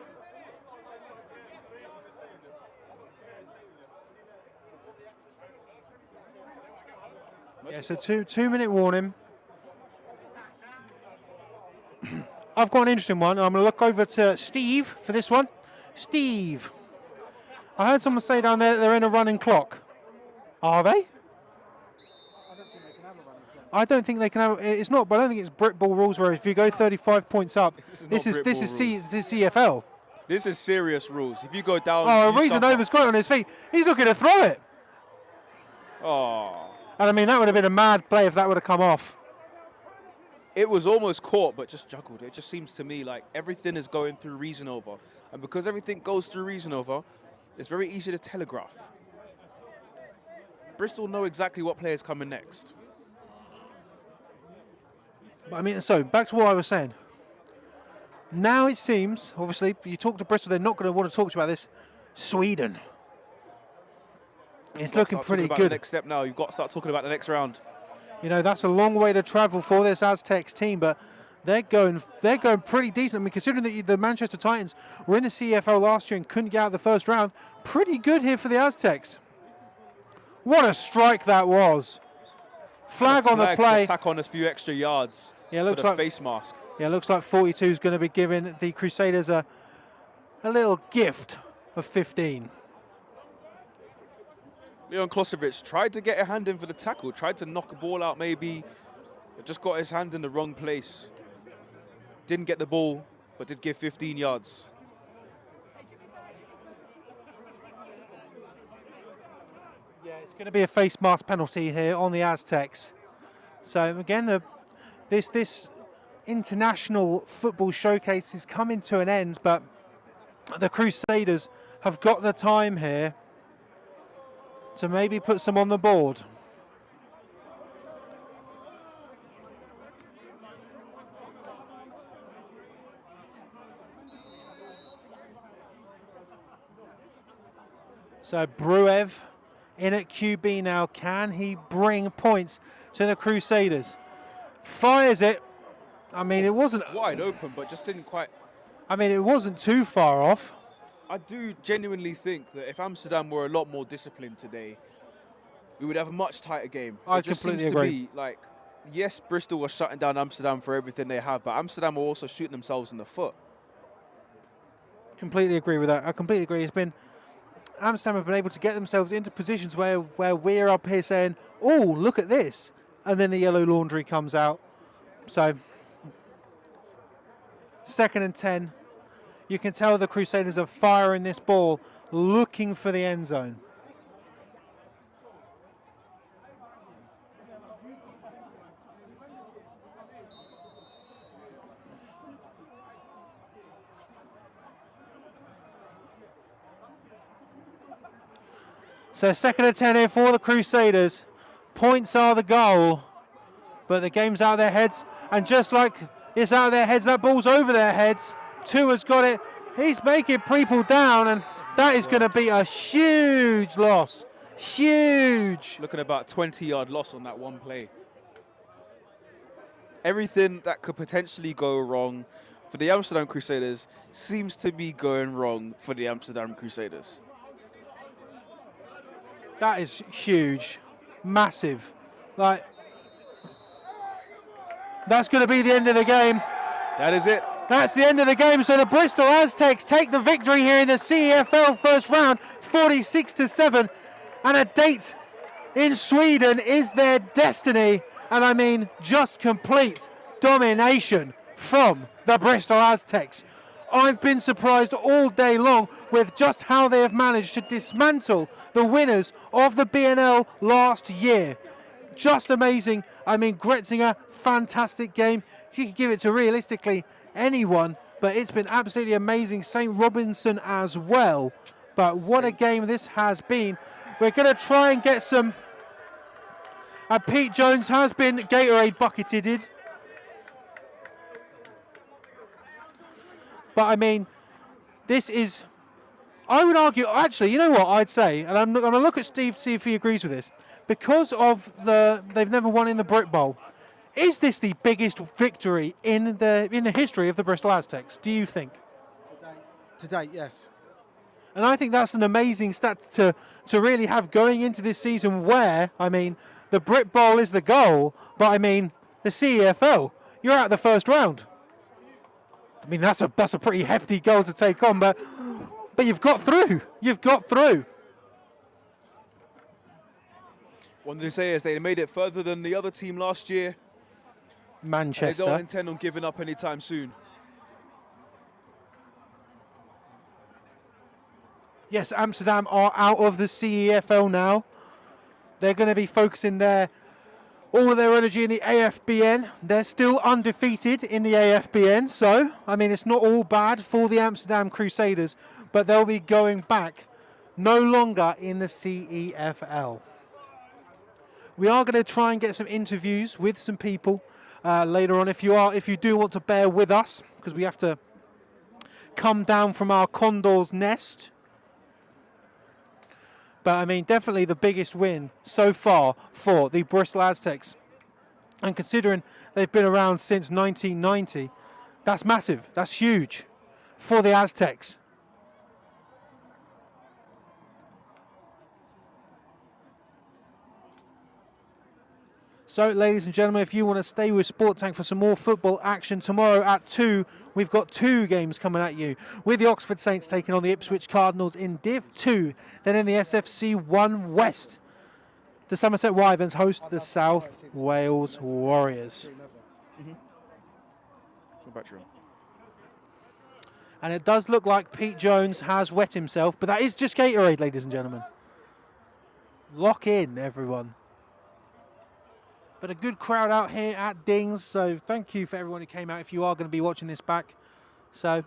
Yeah, so 2 minute warning. I've got an interesting one. I'm going to look over to Steve for this one. Steve, I heard someone say down there that they're in a running clock. Are they? I don't think they can have. It's not, but I don't think it's Brit Ball rules where if you go 35 points up, this is CFL. This is serious rules. If you go down, Reasonover's got it on his feet. He's looking to throw it. Oh. And I mean, that would have been a mad play if that would have come off. It was almost caught, but just juggled. It just seems to me like everything is going through Reasonover. And because everything goes through Reasonover, it's very easy to telegraph. Bristol know exactly what player is coming next. I mean, so back to what I was saying. Now it seems, obviously, if you talk to Bristol, they're not going to want to talk to you about this. Sweden. It's looking pretty good. The next step now. You've got to start talking about the next round. You know, that's a long way to travel for this Aztecs team, but they're going pretty decent. I mean, considering that the Manchester Titans were in the CEFL last year and couldn't get out of the first round, pretty good here for the Aztecs. What a strike that was. Flag on the play. Attack on a few extra yards. Yeah, looks like face mask. Yeah, looks like 42 is going to be giving the Crusaders a little gift of 15. Leon Klosevic tried to get a hand in for the tackle, tried to knock a ball out maybe, but just got his hand in the wrong place. Didn't get the ball, but did give 15 yards. Yeah, it's going to be a face mask penalty here on the Aztecs. So again, this international football showcase is coming to an end, but the Crusaders have got the time here to maybe put some on the board. So Bruev in at QB now. Can he bring points to the Crusaders? Fires it. I mean, it wasn't wide open, but just didn't quite. I mean, it wasn't too far off. I do genuinely think that if Amsterdam were a lot more disciplined today, we would have a much tighter game. I it just completely seems agree. To be like, yes, Bristol was shutting down Amsterdam for everything they have, but Amsterdam were also shooting themselves in the foot. Completely agree with that. I completely agree. It's been Amsterdam have been able to get themselves into positions where we're up here saying, "Oh, look at this," and then the yellow laundry comes out. So 2nd and 10. You can tell the Crusaders are firing this ball, looking for the end zone. So 2nd and 10 here for the Crusaders. Points are the goal, but the game's out of their heads. And just like it's out of their heads, that ball's over their heads. Tua's got it. He's making people down, and that is going to be a huge loss. Huge. Looking at about 20-yard loss on that one play. Everything that could potentially go wrong for the Amsterdam Crusaders seems to be going wrong for the Amsterdam Crusaders. That is huge. Massive. Like, that's going to be the end of the game. That is it. That's the end of the game. So the Bristol Aztecs take the victory here in the CEFL first round, 46-7. And a date in Sweden is their destiny. And I mean, just complete domination from the Bristol Aztecs. I've been surprised all day long with just how they have managed to dismantle the winners of the BNL last year. Just amazing. I mean, Gretzinger, fantastic game. You could give it to realistically anyone, but it's been absolutely amazing. St. Robinson as well. But what a game this has been. We're going to try and get some And Pete Jones has been Gatorade bucketed. But I mean, this is, I would argue, actually, you know what I'd say, and I'm going to look at Steve to see if he agrees with this. Because of they've never won in the Brit Bowl, is this the biggest victory in the history of the Bristol Aztecs, do you think? To date, yes. And I think that's an amazing stat to really have going into this season where, I mean, the Brit Bowl is the goal, but I mean, the CEFL, you're out of the first round. I mean, that's a pretty hefty goal to take on, but you've got through. You've got through. One thing to say is they made it further than the other team last year. Manchester. They don't intend on giving up anytime soon. Yes, Amsterdam are out of the CEFL now. They're going to be focusing all of their energy in the AFBN. They're still undefeated in the AFBN, so, I mean, it's not all bad for the Amsterdam Crusaders, but they'll be going back no longer in the CEFL. We are going to try and get some interviews with some people later on. If you do want to bear with us, because we have to come down from our condor's nest. But I mean, definitely the biggest win so far for the Bristol Aztecs. And considering they've been around since 1990, that's massive. That's huge for the Aztecs. So, ladies and gentlemen, if you want to stay with Sport Tank for some more football action tomorrow at 2, we've got 2 games coming at you. With the Oxford Saints taking on the Ipswich Cardinals in Div 2. Then in the SFC 1 West, the Somerset Wyverns host the South Wales Warriors. And it does look like Pete Jones has wet himself, but that is just Gatorade, ladies and gentlemen. Lock in, everyone. But a good crowd out here at Dings, so thank you for everyone who came out if you are going to be watching this back. So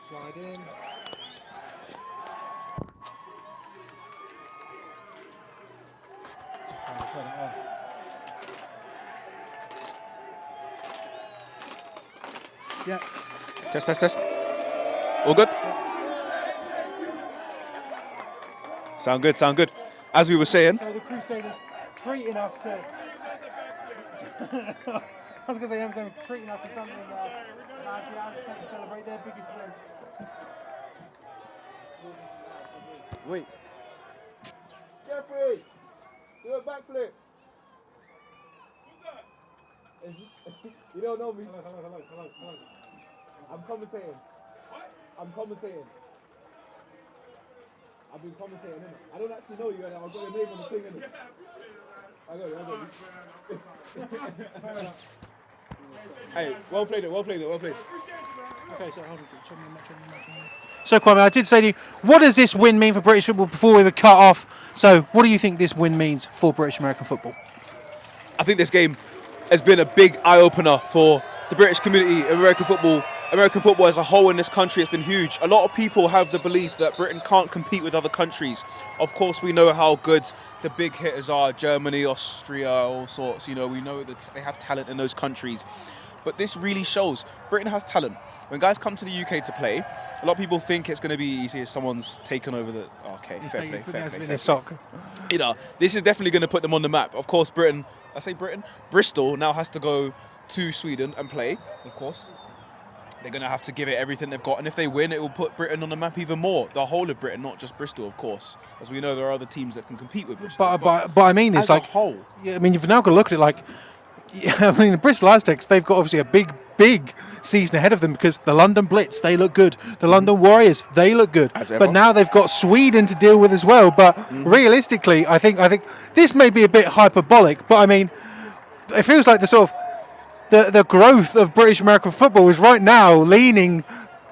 Slide in. Trying to turn it on. Yeah. Test. All good? Sound good. As we were saying, So the Crusaders treating us to... I was going to say, Amsterdam treating us to something As the Aztecs celebrate their biggest win. Wait. Jeffrey, do a backflip. You don't know me. Hello. I'm commentating. What? I'm commentating. I've been commentating, innit? I don't actually know you, and I've got your name on the thing, innit? I got you. Hey, well played. Okay, so hold on. Show me the match. So, Kwame, I did say to you, what does this win mean for British football before we were cut off? So, what do you think this win means for British American football? I think this game has been a big eye-opener for the British community, American football as a whole in this country has been huge. A lot of people have the belief that Britain can't compete with other countries. Of course, we know how good the big hitters are, Germany, Austria, all sorts. You know, we know that they have talent in those countries. But this really shows Britain has talent. When guys come to the UK to play, a lot of people think it's going to be easy as someone's taken over the... Okay, fair play. You know, this is definitely going to put them on the map. Of course, Bristol now has to go to Sweden and play, of course. They're going to have to give it everything they've got. And if they win, it will put Britain on the map even more. The whole of Britain, not just Bristol, of course. As we know, there are other teams that can compete with Bristol. But I mean this, as a whole. Yeah, I mean, you've now got to look at it like... Yeah, I mean, the Bristol Aztecs, they've got obviously a big season ahead of them because the London Blitz, they look good. The London Warriors, they look good. But now they've got Sweden to deal with as well. But realistically, I think this may be a bit hyperbolic, but I mean, it feels like the sort of the growth of British American football is right now leaning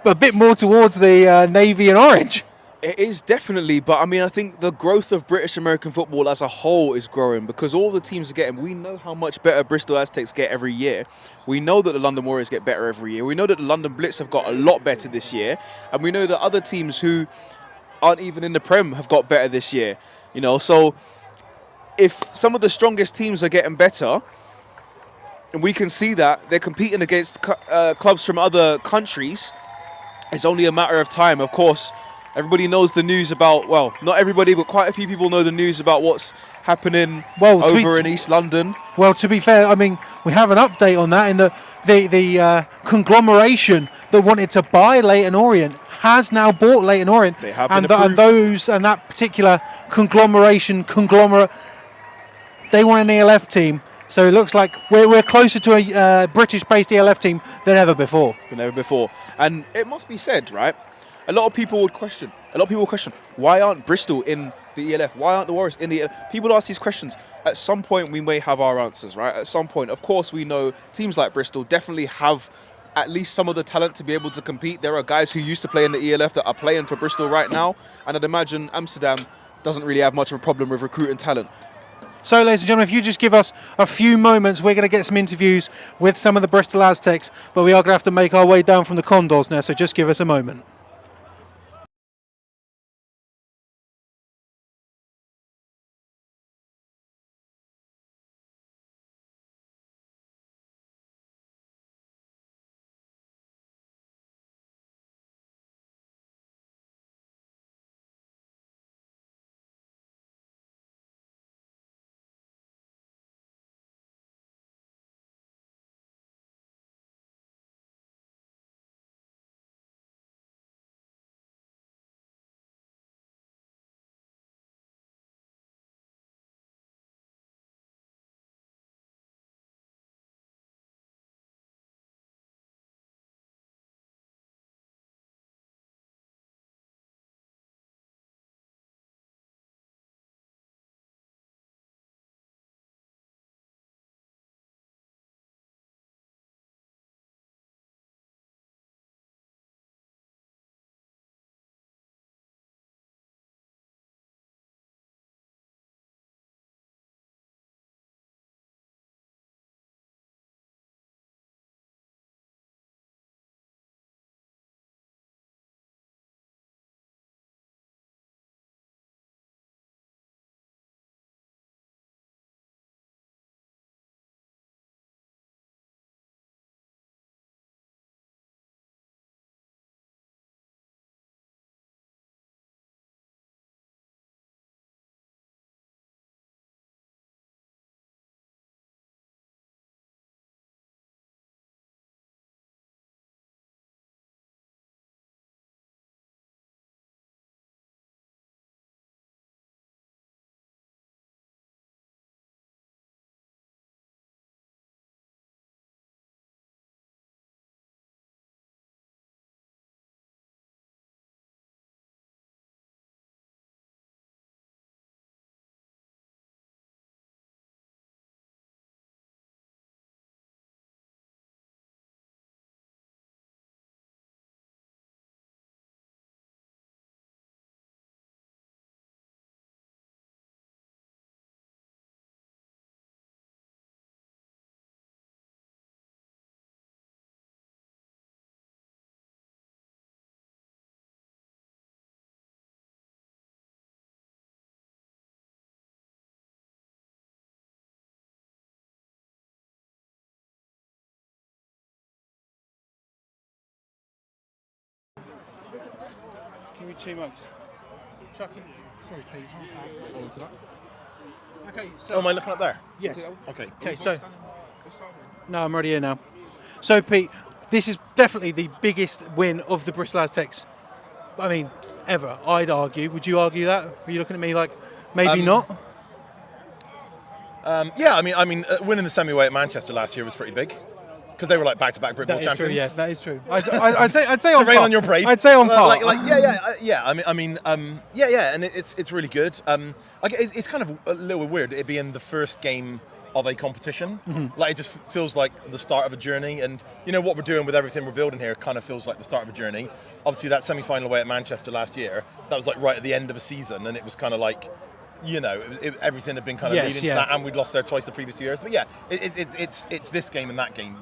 a bit more towards the navy and orange. It is definitely, but I mean, I think the growth of British American football as a whole is growing because all the teams are getting, we know how much better Bristol Aztecs get every year. We know that the London Warriors get better every year. We know that the London Blitz have got a lot better this year. And we know that other teams who aren't even in the Prem have got better this year. You know, so if some of the strongest teams are getting better, and we can see that they're competing against clubs from other countries, it's only a matter of time. Of course, everybody knows the news about, well, not everybody, but quite a few people know the news about what's happening over in East London. Well, to be fair, I mean, we have an update on that in the conglomeration that wanted to buy Leyton Orient has now bought Leyton Orient. They have been approved. And that particular conglomerate, they want an ELF team. So it looks like we're closer to a British-based ELF team than ever before. And it must be said, right? A lot of people would question, why aren't Bristol in the ELF? Why aren't the Warriors in the ELF? People ask these questions. At some point, we may have our answers, right? At some point, of course, we know teams like Bristol definitely have at least some of the talent to be able to compete. There are guys who used to play in the ELF that are playing for Bristol right now. And I'd imagine Amsterdam doesn't really have much of a problem with recruiting talent. So, ladies and gentlemen, if you just give us a few moments, we're going to get some interviews with some of the Bristol Aztecs, but we are going to have to make our way down from the Condors now, so just give us a moment. Give me 2 mugs. Chucky. Sorry, Pete. Okay, Oh, so am I looking up there? yes. Okay. Okay, so no, I'm already here now. So Pete, this is definitely the biggest win of the Bristol Aztecs. I mean, ever. I'd argue. Would you argue that? Are you looking at me like maybe not? Yeah, I mean, winning the semi-way at Manchester last year was pretty big because they were like back-to-back Brit Bowl That is champions. true. Yeah, that is true. I'd say on To rain par. on your parade. I'd say on par. Yeah. Yeah, and it's really good. It's kind of a little weird it being the first game of a competition. Like it just feels like the start of a journey, and what we're doing with everything we're building here kind of feels like the start of a journey. Obviously, that semi-final away at Manchester last year, that was like right at the end of a season, and it was kind of like. Everything had been kind of leading to that, and we'd lost there twice the previous 2 years. But yeah, it's this game and that game,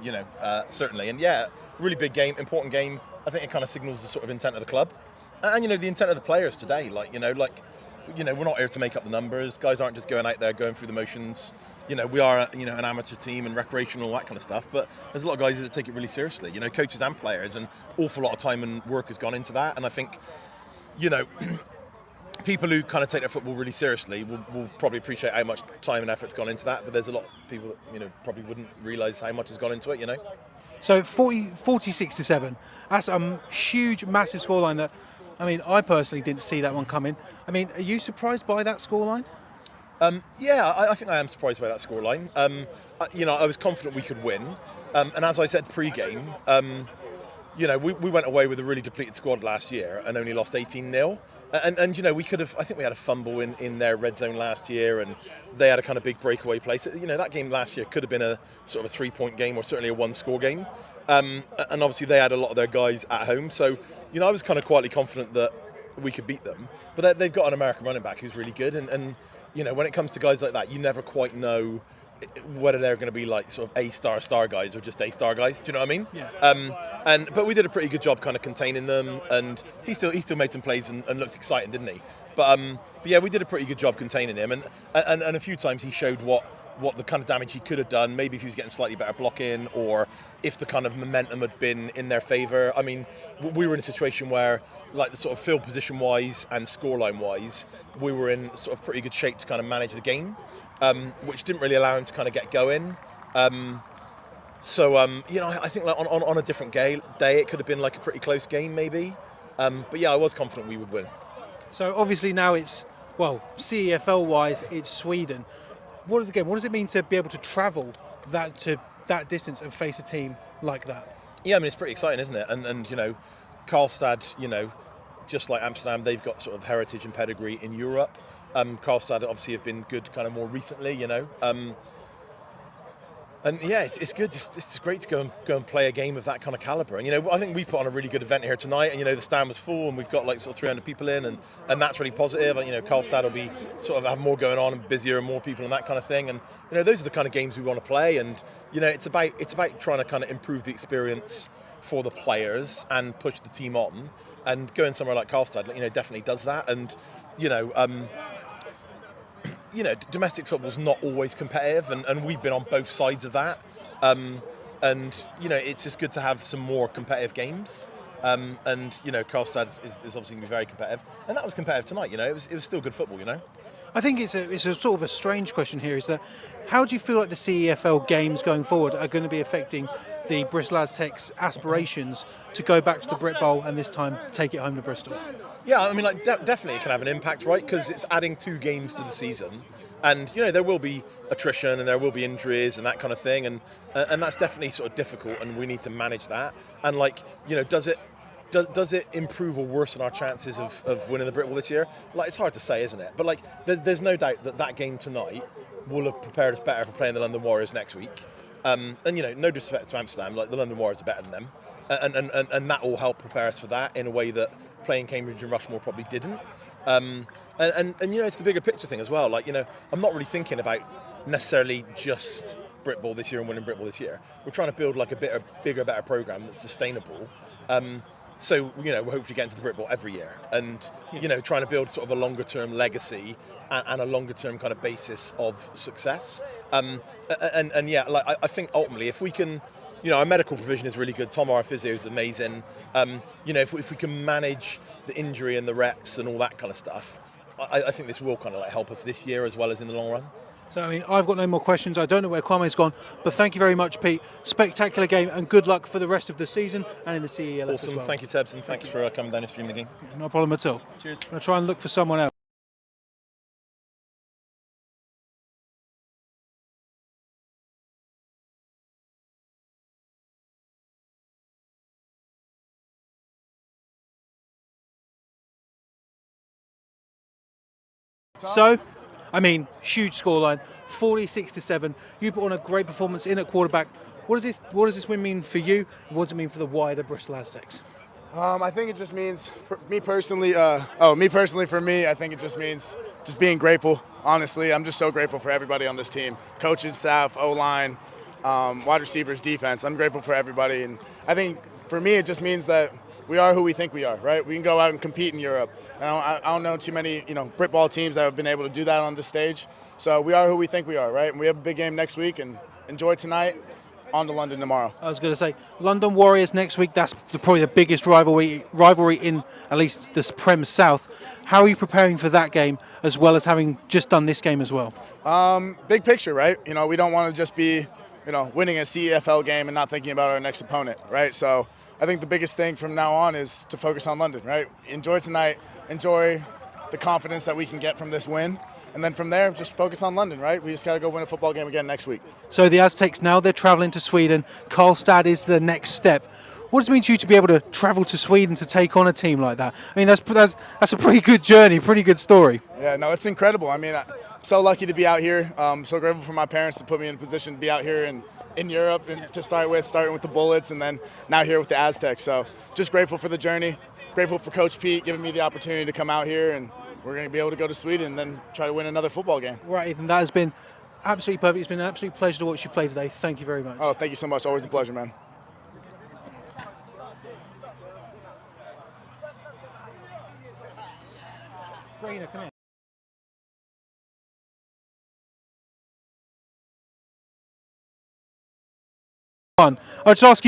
certainly. And yeah, really big game, important game. I think it kind of signals the sort of intent of the club, and the intent of the players today. We're not here to make up the numbers. Guys aren't just going out there going through the motions. We are an amateur team and recreational, that kind of stuff. But there's a lot of guys that take it really seriously. Coaches and players, and awful lot of time and work has gone into that. And I think, people who kind of take their football really seriously will probably appreciate how much time and effort's gone into that, but there's a lot of people that probably wouldn't realise how much has gone into it. So 46-7. That's a huge, massive scoreline. That, I personally didn't see that one coming. Are you surprised by that scoreline? Yeah, I think I am surprised by that scoreline. I was confident we could win, and as I said pre-game, we went away with a really depleted squad last year and only lost 18-0. And we could have. I think we had a fumble in their red zone last year, and they had a kind of big breakaway play. So that game last year could have been a sort of a 3-point game or certainly a 1-score game. And obviously they had a lot of their guys at home. So I was kind of quietly confident that we could beat them. But they've got an American running back who's really good, and when it comes to guys like that, you never quite know whether they're going to be like sort of A-star guys or just A-star guys. Do you know what I mean? Yeah. But we did a pretty good job kind of containing them, and he still made some plays and looked exciting, didn't he? But yeah, we did a pretty good job containing him, and a few times he showed what the kind of damage he could have done. Maybe if he was getting slightly better blocking, or if the kind of momentum had been in their favour. We were in a situation where, like the sort of field position wise and scoreline wise, we were in sort of pretty good shape to kind of manage the game. Which didn't really allow him to kind of get going. I think like on a different day, it could have been like a pretty close game maybe. But yeah, I was confident we would win. So obviously now it's, CEFL wise, it's Sweden. What does it mean to be able to travel that distance and face a team like that? Yeah, it's pretty exciting, isn't it? And Karlstad, just like Amsterdam, they've got sort of heritage and pedigree in Europe. Karlstad obviously have been good kind of more recently, and yeah, it's good. It's great to go and play a game of that kind of calibre. And I think we've put on a really good event here tonight. And the stand was full, and we've got like sort of 300 people in, and that's really positive. And Karlstad will be sort of have more going on and busier and more people and that kind of thing. And those are the kind of games we want to play. And it's about trying to kind of improve the experience for the players and push the team on. And going somewhere like Karlstad, definitely does that. And domestic football's not always competitive, and we've been on both sides of that. It's just good to have some more competitive games. Karlstad is obviously going to be very competitive, and that was competitive tonight. It was still good football. I think it's a sort of a strange question here. Is that how do you feel like the CEFL games going forward are going to be affecting the Bristol Aztecs' aspirations to go back to the Brit Bowl and this time take it home to Bristol? Yeah, definitely it can have an impact, right? Because it's adding 2 games to the season, and there will be attrition and there will be injuries and that kind of thing, and that's definitely sort of difficult, and we need to manage that. And does it improve or worsen our chances of winning the Brit Bowl this year? It's hard to say, isn't it? But there's no doubt that game tonight will have prepared us better for playing the London Warriors next week. No disrespect to Amsterdam, the London Warriors are better than them, and that will help prepare us for that in a way that playing Cambridge and Rushmore probably didn't. It's the bigger picture thing as well. I'm not really thinking about necessarily just Brit Bowl this year and winning Brit Bowl this year. We're trying to build like a bigger, better program that's sustainable. So we're hopefully getting to the Brit Bowl every year, and trying to build sort of a longer term legacy and a longer term kind of basis of success. I think ultimately if we can, our medical provision is really good. Tom, our physio, is amazing. If we can manage the injury and the reps and all that kind of stuff, I think this will kind of like help us this year as well as in the long run. So, I mean, I've got no more questions. I don't know where Kwame's gone, but thank you very much, Pete. Spectacular game, and good luck for the rest of the season and in the CEFL Awesome. as well. Thank you, Tebs, and thanks for coming down and streaming the game. No problem at all. Cheers. I'm going to try and look for someone else. So, I mean, huge scoreline, 46-7. You put on a great performance in at quarterback. What does this win mean for you? What does it mean for the wider Bristol Aztecs? I think it just means, for me personally, for me, I think it just means just being grateful. Honestly, I'm just so grateful for everybody on this team. Coaches, staff, O-line, wide receivers, defense. I'm grateful for everybody. And I think for me, it just means that we are who we think we are, right? We can go out and compete in Europe. And I don't know too many, Brit ball teams that have been able to do that on this stage. So we are who we think we are, right? And we have a big game next week, and enjoy tonight. On to London tomorrow. I was going to say, London Warriors next week. That's probably the biggest rivalry in at least the Prem South. How are you preparing for that game, as well as having just done this game as well? Big picture, right? We don't want to just be, winning a CEFL game and not thinking about our next opponent, right? So I think the biggest thing from now on is to focus on London, right? Enjoy tonight, enjoy the confidence that we can get from this win, and then from there, just focus on London, right? We just got to go win a football game again next week. So the Aztecs, now they're travelling to Sweden. Karlstad is the next step. What does it mean to you to be able to travel to Sweden to take on a team like that? I mean, that's a pretty good journey, pretty good story. Yeah, no, it's incredible. I mean, I'm so lucky to be out here. So grateful for my parents to put me in a position to be out here in Europe and to starting with the Bullets, and then now here with the Aztecs. So just grateful for the journey. Grateful for Coach Pete giving me the opportunity to come out here, and we're going to be able to go to Sweden and then try to win another football game. Right, Ethan, that has been absolutely perfect. It's been an absolute pleasure to watch you play today. Thank you very much. Oh, thank you so much. Always a pleasure, man. Raina, come here. I'll just ask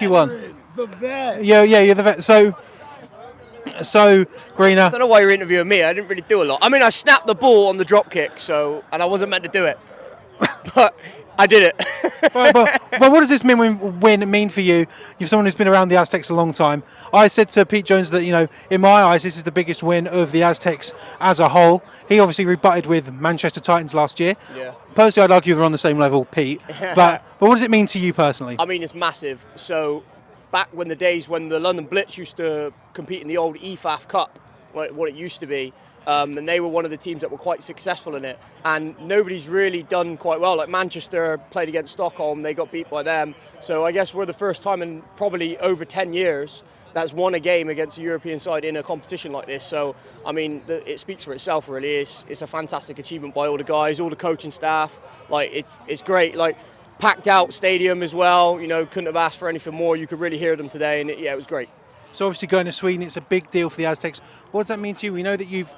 you one. The vet. Yeah, you're the vet. So, Greener. I don't know why you're interviewing me. I didn't really do a lot. I mean, I snapped the ball on the drop kick, and I wasn't meant to do it, but I did it. but what does this win mean for you? You're someone who's been around the Aztecs a long time. I said to Pete Jones that, in my eyes, this is the biggest win of the Aztecs as a whole. He obviously rebutted with Manchester Titans last year. Yeah. Personally, I'd argue they're on the same level, Pete. But what does it mean to you personally? I mean, it's massive. So back when the days when the London Blitz used to compete in the old EFAF Cup, what it used to be, and they were one of the teams that were quite successful in it, and nobody's really done quite well. Like Manchester played against Stockholm, they got beat by them. So I guess we're the first time in probably over 10 years that's won a game against a European side in a competition like this. So I mean, it speaks for itself really. It's a fantastic achievement by all the guys, all the coaching staff. Like it's great. Like packed out stadium as well. Couldn't have asked for anything more. You could really hear them today, and it was great. So obviously going to Sweden, it's a big deal for the Aztecs. What does that mean to you? We know that you've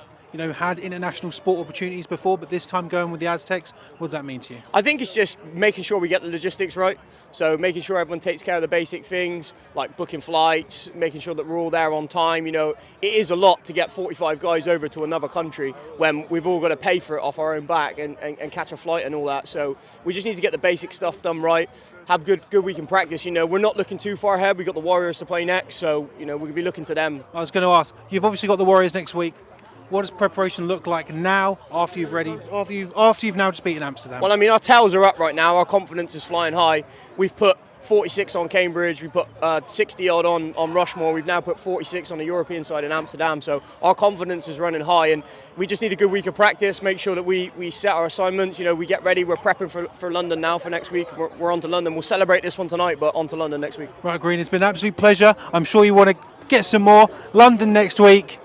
had international sport opportunities before, but this time going with the Aztecs, what does that mean to you? I think it's just making sure we get the logistics right. So making sure everyone takes care of the basic things, like booking flights, making sure that we're all there on time. It is a lot to get 45 guys over to another country when we've all got to pay for it off our own back and catch a flight and all that. So we just need to get the basic stuff done right, have good week in practice. We're not looking too far ahead. We've got the Warriors to play next, so we're going to be looking to them. I was going to ask, you've obviously got the Warriors next week. What does preparation look like now after you've now just beaten Amsterdam? Well, I mean, our tails are up right now. Our confidence is flying high. We've put 46 on Cambridge. We put 60 odd on Rushmore. We've now put 46 on the European side in Amsterdam. So our confidence is running high, and we just need a good week of practice. Make sure that we set our assignments. We get ready. We're prepping for London now for next week. We're on to London. We'll celebrate this one tonight, but on to London next week. Right, Green. It's been an absolute pleasure. I'm sure you want to get some more. London next week.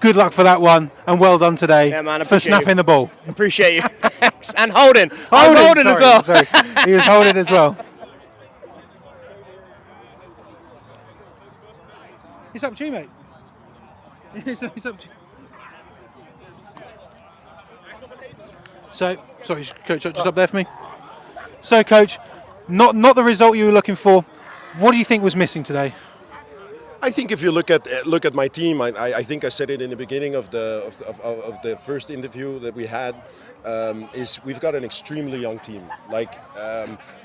Good luck for that one, and well done today for snapping the ball. Appreciate you. Thanks. And holding. As well. Sorry. He was holding as well. It's up to you, mate. It's up to you. So, sorry, Coach, just up there for me. So, Coach, not the result you were looking for. What do you think was missing today? I think if you look at my team, I think I said it in the beginning of the first interview that we had. Is we've got an extremely young team.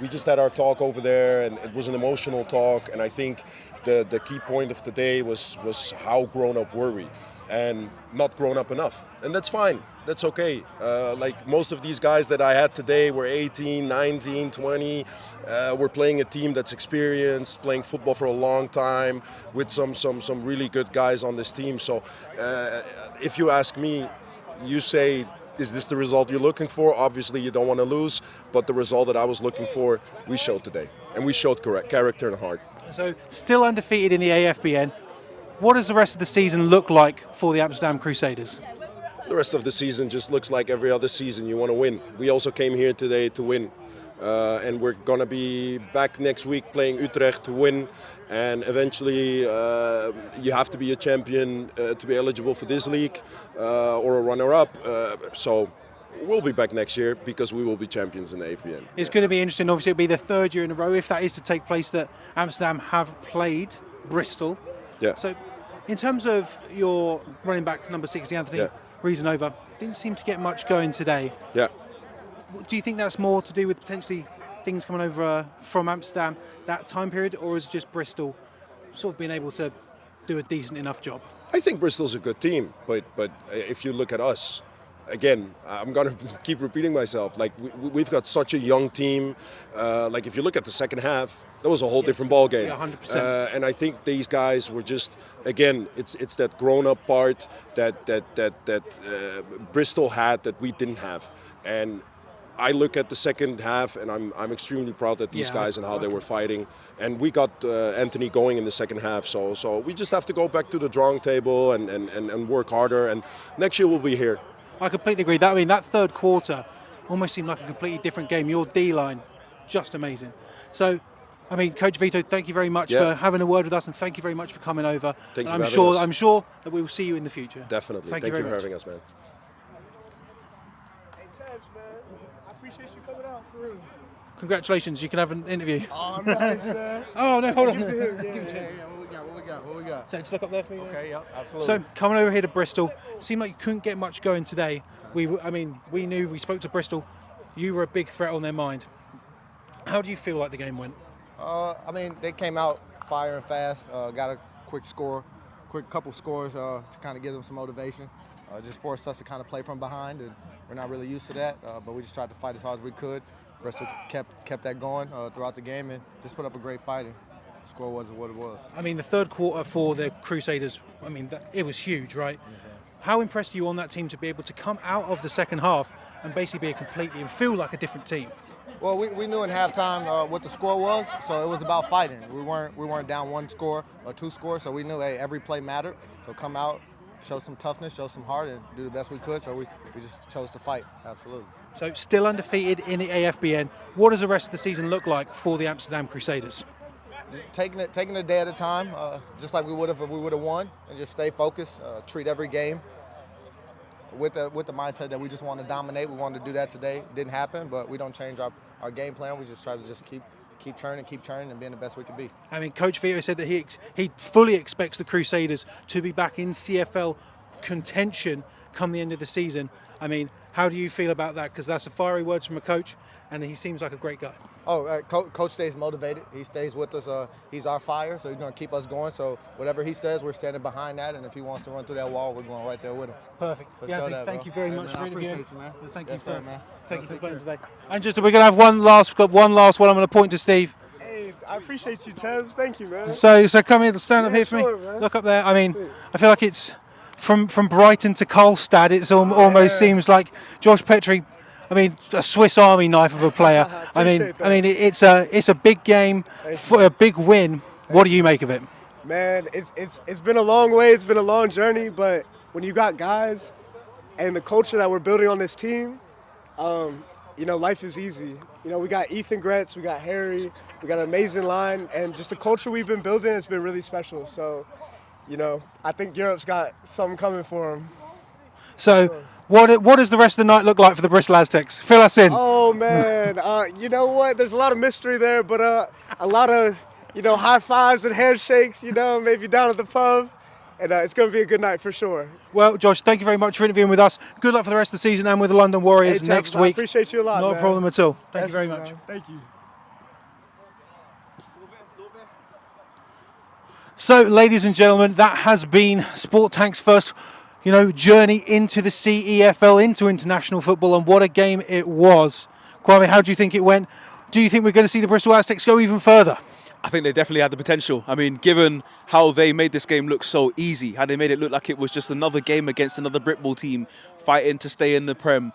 We just had our talk over there, and it was an emotional talk. And I think the key point of the day was how grown up were we, and not grown up enough. And that's fine. That's okay. Most of these guys that I had today were 18, 19, 20. We're playing a team that's experienced, playing football for a long time, with some really good guys on this team. So if you ask me, you say, is this the result you're looking for? Obviously, you don't want to lose, but the result that I was looking for, we showed today. And we showed character and heart. So, still undefeated in the AFBN. What does the rest of the season look like for the Amsterdam Crusaders? The rest of the season just looks like every other season. You want to win. We also came here today to win. And we're going to be back next week playing Utrecht to win. And eventually you have to be a champion to be eligible for this league or a runner-up. So we'll be back next year because we will be champions in the AFBN. It's going to be interesting. Obviously, it'll be the third year in a row, if that is to take place, that Amsterdam have played Bristol. Yeah. So in terms of your running back, number 60, Anthony Reasonova, didn't seem to get much going today. Yeah. Do you think that's more to do with potentially things coming over from Amsterdam that time period, or is just Bristol sort of being able to do a decent enough job? I think Bristol's a good team, but if you look at us, again, I'm going to keep repeating myself. We've got such a young team. If you look at the second half, that was a whole different ball game. Yeah, 100%. And I think these guys were just, again, it's that grown-up part that Bristol had that we didn't have. And I look at the second half, and I'm extremely proud of these guys and how they were fighting. And we got Anthony going in the second half, so we just have to go back to the drawing table and work harder. And next year we'll be here. I completely agree. That third quarter almost seemed like a completely different game. Your D-line, just amazing. So, Coach Vito, thank you very much for having a word with us, and thank you very much for coming over. Thank you for having us. I'm sure that we will see you in the future. Definitely. Thank you you for much. having us, man. Appreciate you coming out for real. Congratulations, you can have an interview. Oh, nice, man. Oh, no, hold on. Give it to him. What we got? So just look up there for me. Okay, yep, absolutely. So coming over here to Bristol, seemed like you couldn't get much going today. We knew, we spoke to Bristol, you were a big threat on their mind. How do you feel like the game went? They came out firing fast, got a quick couple scores to kind of give them some motivation. Just forced us to kind of play from behind, and we're not really used to that, but we just tried to fight as hard as we could. Bristol kept that going throughout the game and just put up a great fight. The score wasn't what it was. The third quarter for the Crusaders, it was huge, right? How impressed are you on that team to be able to come out of the second half and basically and feel like a different team? Well, we knew in halftime what the score was, so it was about fighting. We weren't down one score or two scores, so we knew every play mattered. So come out, show some toughness, show some heart, and do the best we could. So we just chose to fight. Absolutely. So still undefeated in the AFBN. What does the rest of the season look like for the Amsterdam Crusaders? Taking it a day at a time, just like we would have if we would have won, and just stay focused. Treat every game with the mindset that we just want to dominate. We wanted to do that today. It didn't happen, but we don't change our game plan. We just try to just keep churning, and being the best we can be. Coach Vito said that he fully expects the Crusaders to be back in CFL contention come the end of the season. How do you feel about that? Because that's the fiery words from a coach, and he seems like a great guy. Coach stays motivated. He stays with us. He's our fire, so he's going to keep us going. So whatever he says, we're standing behind that. And if he wants to run through that wall, we're going right there with him. Perfect. Thank you very much for interviewing. I appreciate you, man. Thank you for playing today. And we're going to have one last one. I'm going to point to Steve. Hey, I appreciate you, Tebs. Thank you, man. So come here, stand up here for me. Man. Look up there. I feel like it's from Brighton to Karlstad. It's almost seems like Josh Petrie. A Swiss Army knife of a player. It's a big game, a big win. What do you make of it? Man, it's been a long way. It's been a long journey, but when you got guys and the culture that we're building on this team, life is easy. We got Ethan Gretz, we got Harry, we got an amazing line, and just the culture we've been building has been really special. So, I think Europe's got something coming for them. So. What does the rest of the night look like for the Bristol Aztecs? Fill us in. Oh, man. You know what? There's a lot of mystery there, but a lot of high fives and handshakes, maybe down at the pub. And it's going to be a good night for sure. Well, Josh, thank you very much for interviewing with us. Good luck for the rest of the season and with the London Warriors next week. I appreciate you a lot, No man. problem at all. Thank you very much. Man. Thank you. So, ladies and gentlemen, that has been Sport Tank's first, journey into the CEFL, into international football, and what a game it was. Kwame, how do you think it went? Do you think we're going to see the Bristol Aztecs go even further? I think they definitely had the potential. I mean, given how they made this game look so easy, how they made it look like it was just another game against another Britball team fighting to stay in the Prem,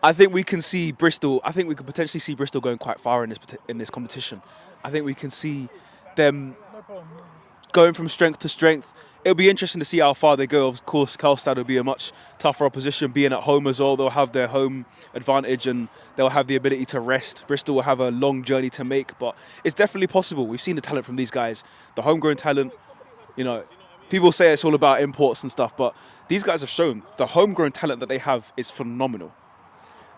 I think we can see Bristol. I think we could potentially see Bristol going quite far in this competition. I think we can see them going from strength to strength. It'll be interesting to see how far they go. Of course, Karlstad will be a much tougher opposition, being at home as well. They'll have their home advantage and they'll have the ability to rest. Bristol will have a long journey to make, but it's definitely possible. We've seen the talent from these guys, the homegrown talent. People say it's all about imports and stuff, but these guys have shown the homegrown talent that they have is phenomenal.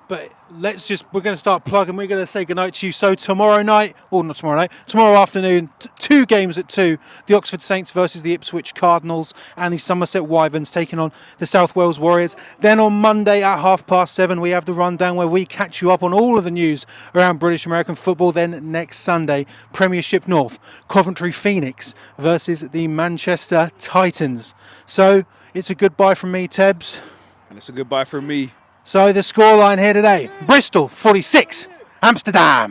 But we're going to start plugging. We're going to say goodnight to you. So tomorrow afternoon, 2 games at 2, the Oxford Saints versus the Ipswich Cardinals and the Somerset Wyverns taking on the South Wales Warriors. Then on Monday at 7:30, we have the rundown where we catch you up on all of the news around British American football. Then next Sunday, Premiership North, Coventry Phoenix versus the Manchester Titans. So it's a goodbye from me, Tebs. And it's a goodbye from me. So the scoreline here today, Bristol 46, Amsterdam